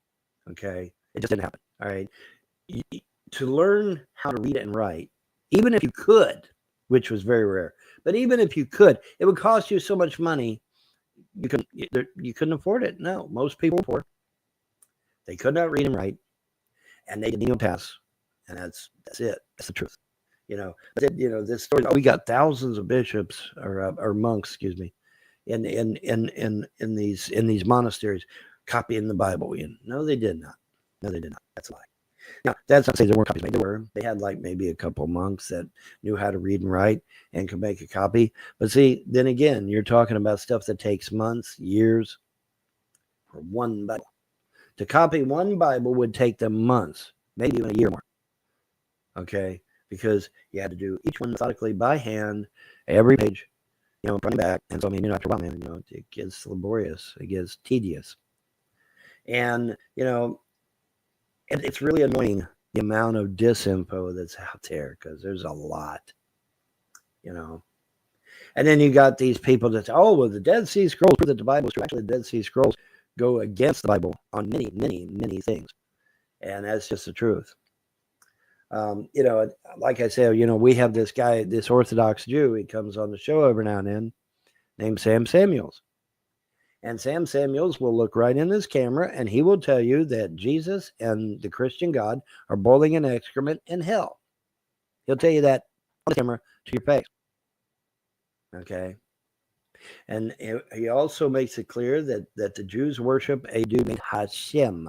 [SPEAKER 16] Okay. It just didn't happen. All right. to learn how to read and write, even if you could, which was very rare, but even if you could, it would cost you so much money, you couldn't afford it. No, most people were poor. They could not read and write, and they didn't even pass. And that's it. That's the truth. This story. We got thousands of bishops or monks, excuse me, in these monasteries copying the Bible in. No, they did not. No, they did not. That's a lie. Now, that's not to say there weren't copies made. There were. They had like maybe a couple monks that knew how to read and write and could make a copy. But see, then again, you're talking about stuff that takes months, years for one Bible. To copy one Bible would take them months, maybe even a year more. Okay? Because you had to do each one methodically by hand, every page, front and back. And so, after a while, man, it gets laborious. It gets tedious. And, it's really annoying the amount of disinfo that's out there because there's a lot, And then you got these people that say, oh, well, the Dead Sea Scrolls prove that the Bible is true. Actually, the Dead Sea Scrolls go against the Bible on many, many, many things. And that's just the truth. Like I said, we have this guy, this Orthodox Jew. He comes on the show every now and then named Sam Samuels. And Sam Samuels will look right in his camera and he will tell you that Jesus and the Christian God are boiling in excrement in hell. He'll tell you that on the camera to your face. Okay. And he also makes it clear that the Jews worship a dude named Hashem.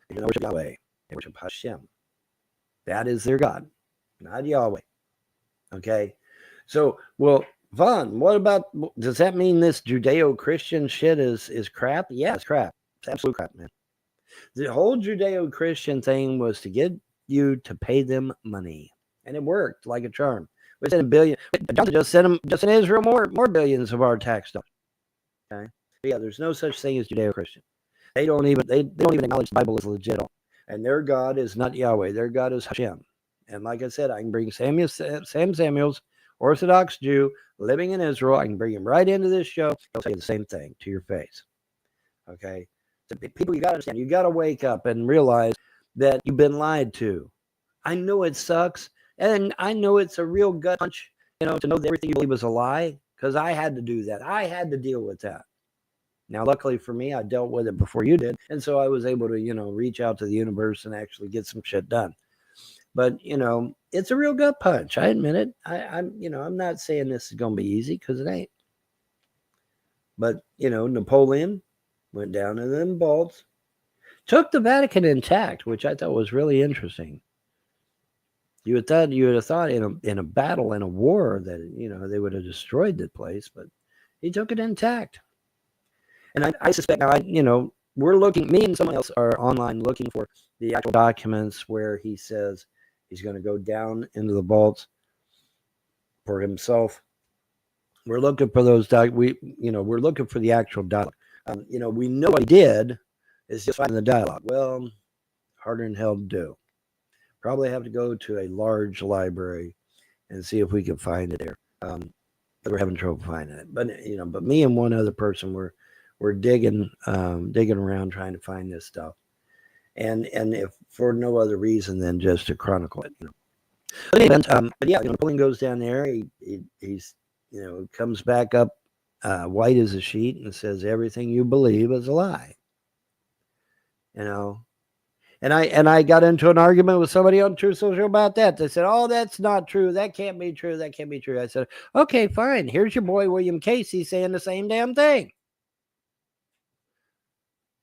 [SPEAKER 16] They don't worship Yahweh. They worship Hashem. That is their God, not Yahweh. Okay. So, well, Vaughn, what about, does that mean this Judeo-Christian shit is crap? Yeah, it's crap. It's absolute crap, man. The whole Judeo-Christian thing was to get you to pay them money. And it worked like a charm. We sent $1 billion. Johnson just sent Israel more billions of our tax dollars. Okay. But yeah, there's no such thing as Judeo-Christian. They don't even acknowledge the Bible is legit. And their God is not Yahweh. Their God is Hashem. And like I said, I can bring Sam Samuels, Orthodox Jew, living in Israel. I can bring him right into this show. He'll say the same thing to your face. Okay? So people, you got to understand. You got to wake up and realize that you've been lied to. I know it sucks. And I know it's a real gut punch, to know that everything you believe is a lie. Because I had to do that. I had to deal with that. Now, luckily for me, I dealt with it before you did. And so I was able to, reach out to the universe and actually get some shit done. But, it's a real gut punch. I admit it. I'm not saying this is going to be easy because it ain't. But, Napoleon went down in them vaults, took the Vatican intact, which I thought was really interesting. You would have thought in a battle, in a war, that, they would have destroyed the place, but he took it intact. And I suspect now, we're looking, me and someone else are online looking for the actual documents where he says he's going to go down into the vaults for himself. We're looking for those we're looking for the actual dialogue. We know what he did is just finding the dialogue. Well, harder than hell to do. Probably have to go to a large library and see if we can find it there. But we're having trouble finding it. But but me and one other person we're digging around trying to find this stuff, and if for no other reason than just to chronicle it. But anyway, but yeah, Napoleon goes down there. He's comes back up white as a sheet and says everything you believe is a lie. And I got into an argument with somebody on Truth Social about that. They said, "Oh, that's not true. That can't be true. That can't be true." I said, "Okay, fine. Here's your boy William Casey saying the same damn thing."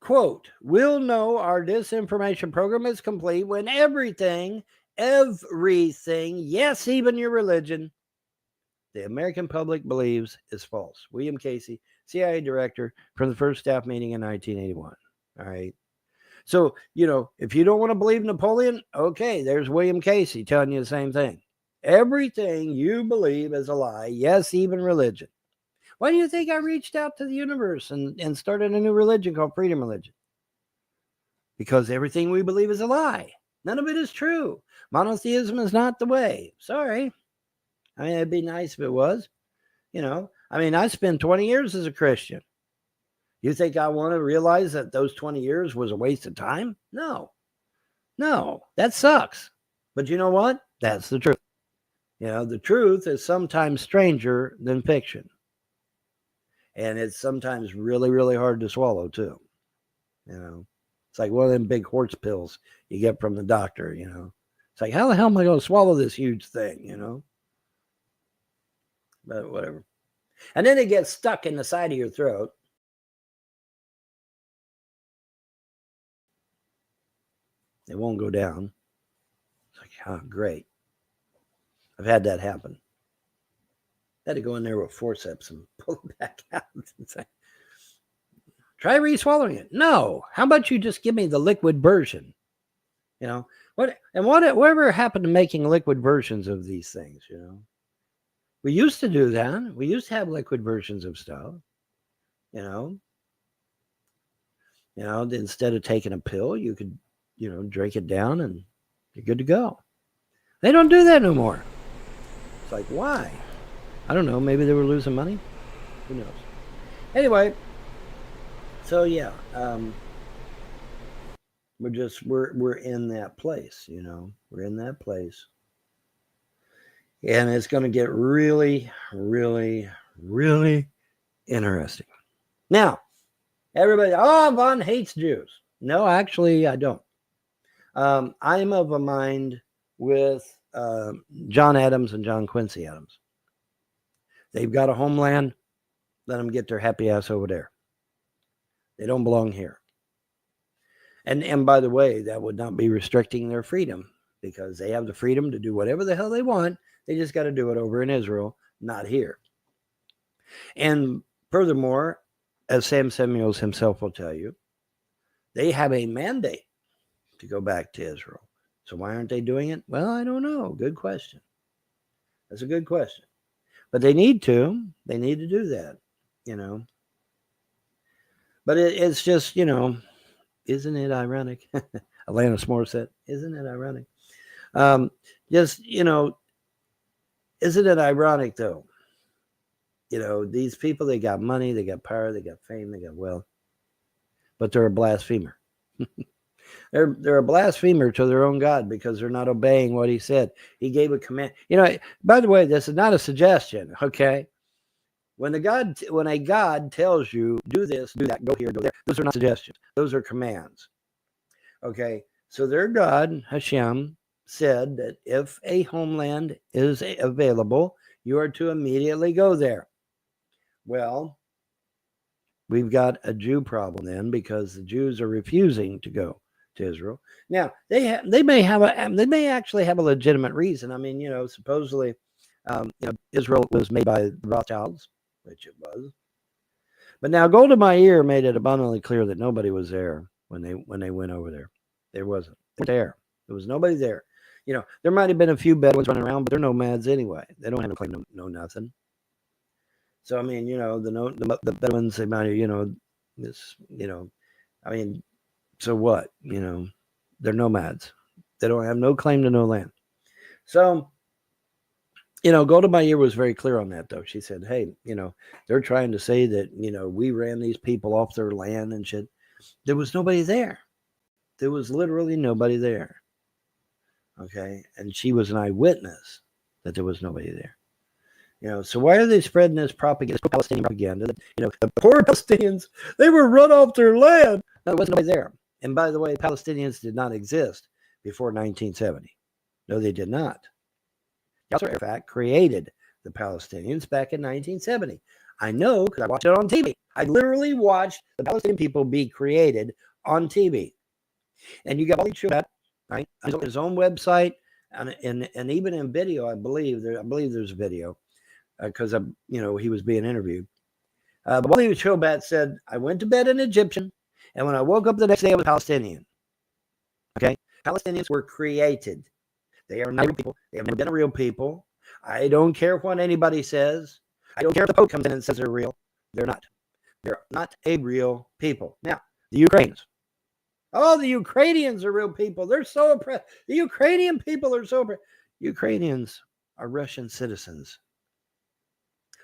[SPEAKER 16] Quote, "We'll know our disinformation program is complete when everything, yes, even your religion, the American public believes is false." William Casey, CIA director from the first staff meeting in 1981. All right. So, if you don't want to believe Napoleon, okay, there's William Casey telling you the same thing. Everything you believe is a lie. Yes, even religion. Why do you think I reached out to the universe and started a new religion called Freedom Religion? Because everything we believe is a lie. None of it is true. Monotheism is not the way. Sorry. I mean, it'd be nice if it was. I spent 20 years as a Christian. You think I want to realize that those 20 years was a waste of time? No, that sucks. But you know what? That's the truth. The truth is sometimes stranger than fiction. And it's sometimes really, really hard to swallow, too. It's like one of them big horse pills you get from the doctor, It's like, how the hell am I going to swallow this huge thing, But whatever. And then it gets stuck in the side of your throat. It won't go down. It's like, oh, great. I've had that happen. I had to go in there with forceps and pull it back out. It's like, try re-swallowing it. No. How about you just give me the liquid version? Whatever happened to making liquid versions of these things, We used to do that. We used to have liquid versions of stuff, instead of taking a pill, you could, drink it down and you're good to go. They don't do that no more. It's like, why? I don't know. Maybe they were losing money. Who knows? Anyway, so yeah, we're in that place, We're in that place. And it's going to get really, really, really interesting. Now, everybody, Vaughn hates Jews. No, actually, I don't. I'm of a mind with John Adams and John Quincy Adams. They've got a homeland. Let them get their happy ass over there. They don't belong here. And by the way, that would not be restricting their freedom, because they have the freedom to do whatever the hell they want. They just got to do it over in Israel, not here. And furthermore, as Sam Samuels himself will tell you, they have a mandate to go back to Israel. So why aren't they doing it? Well, I don't know. Good question. That's a good question. But they need to. They need to do that, But it's just, isn't it ironic? Alanis Morissette, isn't it ironic? Isn't it ironic, though? These people, they got money, they got power, they got fame, they got wealth, but they're a blasphemer. They're a blasphemer to their own God because they're not obeying what he said. He gave a command. By the way, this is not a suggestion, okay? When a God tells you, do this, do that, go here, go there, those are not suggestions. Those are commands. Okay? So their God, Hashem, said that if a homeland is available, you are to immediately go there. Well, we've got a Jew problem then, because the Jews are refusing to go to Israel. Now, they may actually have a legitimate reason. I mean, supposedly, Israel was made by the Rothschilds, which it was. But now Golda Meir made it abundantly clear that nobody was there when they went over there. There wasn't. They weren't there. There was nobody there. There might have been a few Bedouins running around, but they're nomads anyway. They don't have a claim to know nothing. So I mean, the Bedouins, they might have, I mean, so what? They're nomads. They don't have no claim to no land. So, Golda Meir was very clear on that, though. She said, hey, they're trying to say that, we ran these people off their land and shit. There was nobody there. There was literally nobody there. Okay. And she was an eyewitness that there was nobody there. So why are they spreading this propaganda, this Palestinian propaganda? The poor Palestinians, they were run off their land. No, there wasn't nobody there. And by the way, Palestinians did not exist before 1970. No, they did not. Yasser Arafat created the Palestinians back in 1970. I know because I watched it on TV. I literally watched the Palestinian people be created on TV. And you got all these Shabbat, right? On his own website, and even in video, I believe there's a video, because he was being interviewed. But Wally Shobat said, I went to bed an Egyptian, and when I woke up the next day, I was Palestinian. Okay? Palestinians were created. They are not real people. They have never been a real people. I don't care what anybody says. I don't care if the Pope comes in and says they're real. They're not. They're not a real people. Now, the Ukrainians. Oh, the Ukrainians are real people. They're so oppressed. The Ukrainian people are so oppressed. Ukrainians are Russian citizens.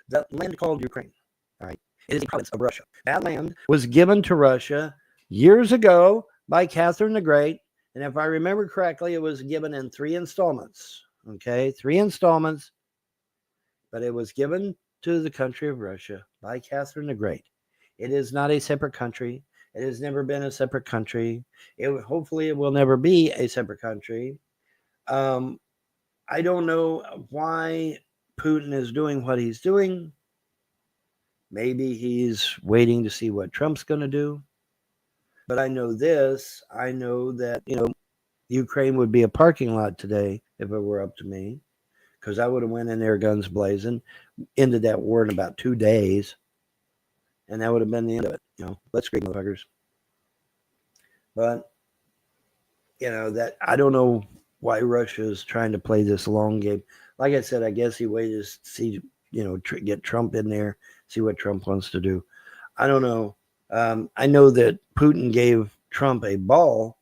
[SPEAKER 16] The land called Ukraine, all right, it is a province of Russia. That land was given to Russia years ago by Catherine the Great And if I remember correctly, it was given in 3 installments. Okay, 3 installments. But it was given to the country of Russia by Catherine the Great. It is not a separate country. It has never been a separate country. Hopefully it will never be a separate country. I don't know why Putin is doing what he's doing. Maybe he's waiting to see what Trump's going to do. But I know this. I know that, Ukraine would be a parking lot today if it were up to me, because I would have went in there guns blazing, ended that war in about 2 days, and that would have been the end of it. Let's great motherfuckers. But, that I don't know why Russia is trying to play this long game. Like I said, I guess he waited to see, get Trump in there, see what Trump wants to do. I don't know. I know that Putin gave Trump a ball,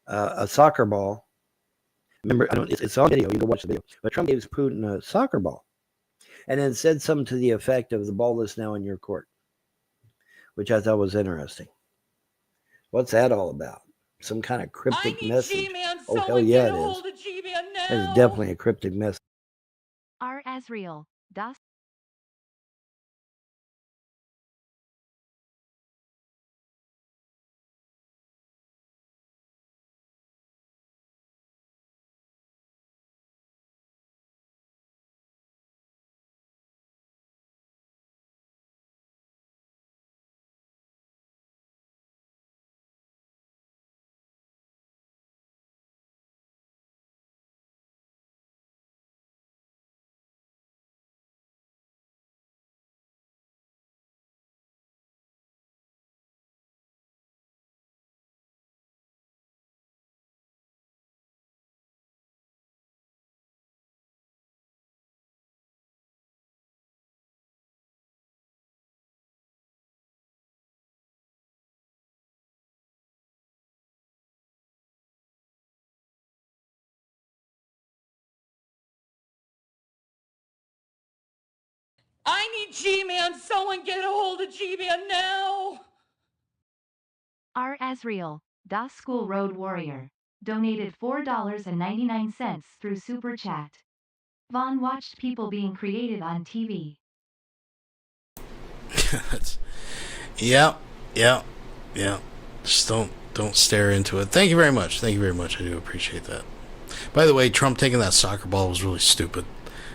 [SPEAKER 16] a soccer ball. Remember, it's on video. You can watch the video. But Trump gave Putin a soccer ball, and then said something to the effect of, "The ball is now in your court," which I thought was interesting. What's that all about? Some kind of cryptic message? Oh, hell yeah, it is. It's definitely a cryptic message.
[SPEAKER 4] R. Asriel, das.
[SPEAKER 22] I need G-Man. Someone get a hold of G-Man now.
[SPEAKER 4] R. Asriel, Das School Road Warrior, donated $4.99 through Super Chat. Vaughn watched people being creative on TV.
[SPEAKER 6] Yeah. Just don't stare into it. Thank you very much. I do appreciate that. By the way, Trump taking that soccer ball was really stupid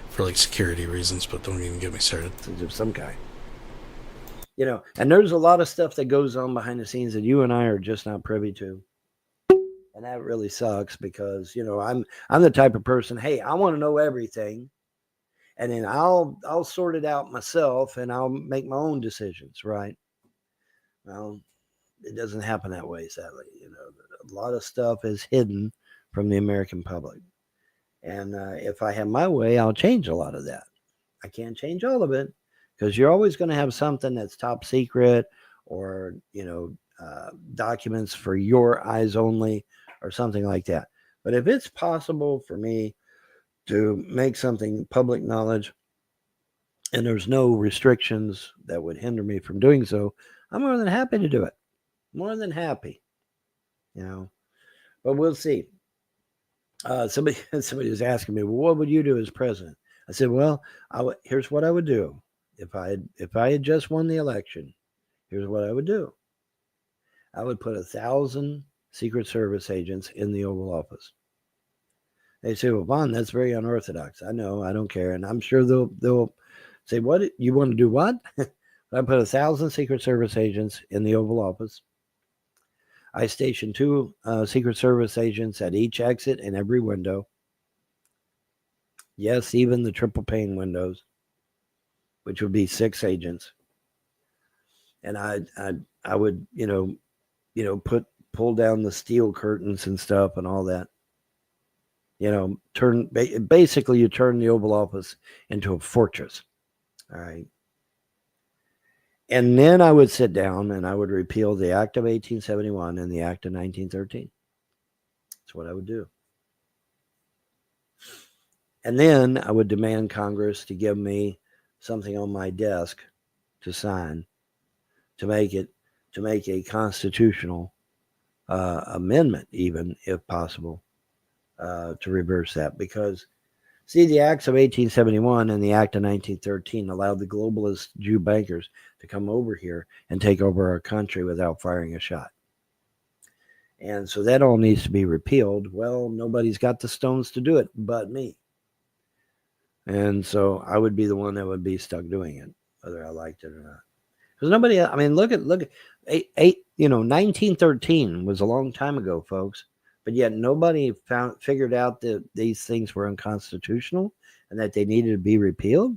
[SPEAKER 6] for security reasons, but don't even get me started.
[SPEAKER 16] Of some kind. And there's a lot of stuff that goes on behind the scenes that you and I are just not privy to. And that really sucks because, I'm the type of person, hey, I want to know everything. And then I'll sort it out myself and I'll make my own decisions, right? Well, it doesn't happen that way, sadly. A lot of stuff is hidden from the American public. And if I have my way, I'll change a lot of that. I can't change all of it because you're always going to have something that's top secret or, documents for your eyes only or something like that. But if it's possible for me to make something public knowledge and there's no restrictions that would hinder me from doing so, I'm more than happy to do it. More than happy, but we'll see. Somebody was asking me, well, what would you do as president? I said, well, here's what I would do. If I had just won the election, here's what I would do. I would put 1,000 Secret Service agents in the Oval Office. They say, well, Vaughn, that's very unorthodox. I know, I don't care. And I'm sure they'll say, what, you want to do what? I put 1,000 Secret Service agents in the Oval Office. I stationed 2 Secret Service agents at each exit and every window. Yes, even the triple pane windows, which would be 6 agents. And I would, pull down the steel curtains and stuff and all that. Basically you turn the Oval Office into a fortress. All right. And then I would sit down and I would repeal the Act of 1871 and the Act of 1913. That's what I would do. And then I would demand Congress to give me something on my desk to sign to make a constitutional amendment, even if possible, to reverse that. Because, see, the acts of 1871 and the act of 1913 allowed the globalist Jew bankers to come over here and take over our country without firing a shot. And so that all needs to be repealed. Well, nobody's got the stones to do it but me. And so I would be the one that would be stuck doing it, whether I liked it or not. Because nobody, I mean, look at 1913 was a long time ago, folks. But yet nobody figured out that these things were unconstitutional and that they needed to be repealed.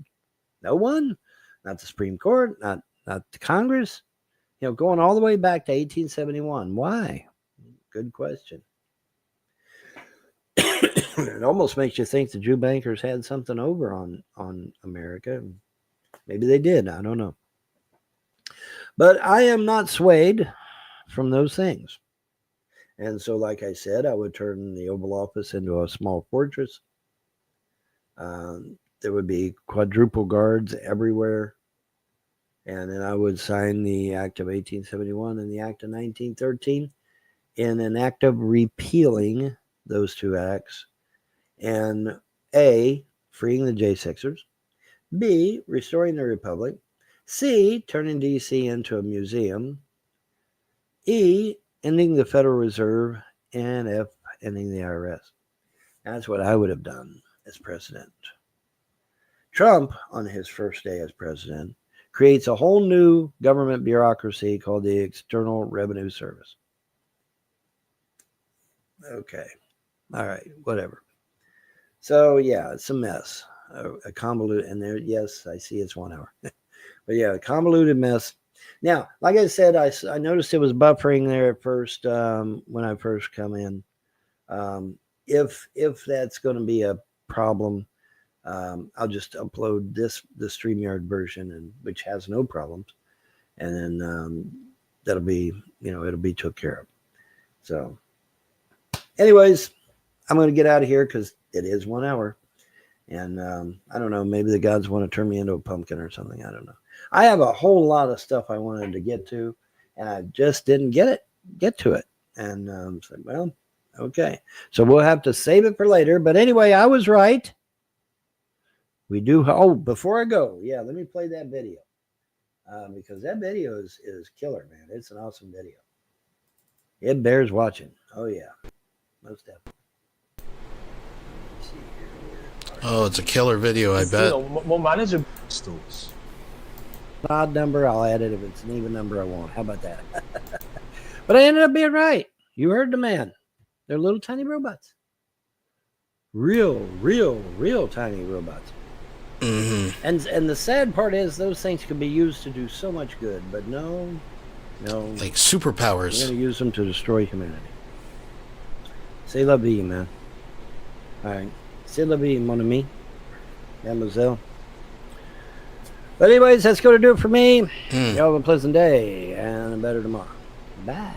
[SPEAKER 16] No one, not the Supreme Court, not the Congress. Going all the way back to 1871. Why? Good question. It almost makes you think the Jew bankers had something over on America. Maybe they did. I don't know. But I am not swayed from those things. And so, like I said, I would turn the Oval Office into a small fortress. There would be quadruple guards everywhere. And then I would sign the Act of 1871 and the Act of 1913 in an act of repealing those two acts. And A, freeing the J6ers. B, restoring the Republic. C, turning D.C. into a museum. E, ending the Federal Reserve. And F, ending the IRS. That's what I would have done as president. Trump, on his first day as president, creates a whole new government bureaucracy called the External Revenue Service. Okay. All right. Whatever. So, yeah, it's a mess. A convoluted, and there, yes, I see it's 1 hour. But yeah, a convoluted mess. Now, like I said, I noticed it was buffering there at first when I first come in. If that's going to be a problem, I'll just upload the StreamYard version, and which has no problems, and then that'll be, it'll be took care of. So, anyways, I'm going to get out of here because it is 1 hour, and I don't know, maybe the gods want to turn me into a pumpkin or something. I don't know. I have a whole lot of stuff I wanted to get to, and I just didn't get to it. And so, well, okay. So we'll have to save it for later. But anyway, I was right. We do. Oh, before I go, yeah, let me play that video because that video is killer, man. It's an awesome video. It bears watching. Oh yeah, most definitely.
[SPEAKER 6] Oh, it's a killer video, I bet.
[SPEAKER 10] More manageable stores.
[SPEAKER 16] Odd number, I'll add it. If it's an even number, I won't. How about that? But I ended up being right. You heard the man. They're little tiny robots. Real tiny robots.
[SPEAKER 6] Mm-hmm.
[SPEAKER 16] And the sad part is those things can be used to do so much good, but no.
[SPEAKER 6] Like superpowers.
[SPEAKER 16] We're going to use them to destroy humanity. C'est la vie, man. All right. C'est la vie, mon ami. Mademoiselle. But anyways, that's going to do it for me. Y'all have a pleasant day and a better tomorrow. Bye.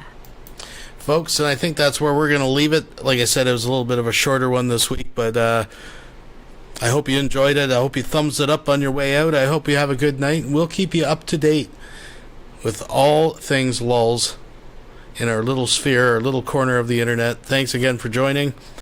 [SPEAKER 6] Folks, and I think that's where we're going to leave it. Like I said, it was a little bit of a shorter one this week, but I hope you enjoyed it. I hope you thumbs it up on your way out. I hope you have a good night. We'll keep you up to date with all things lulz in our little sphere, our little corner of the internet. Thanks again for joining.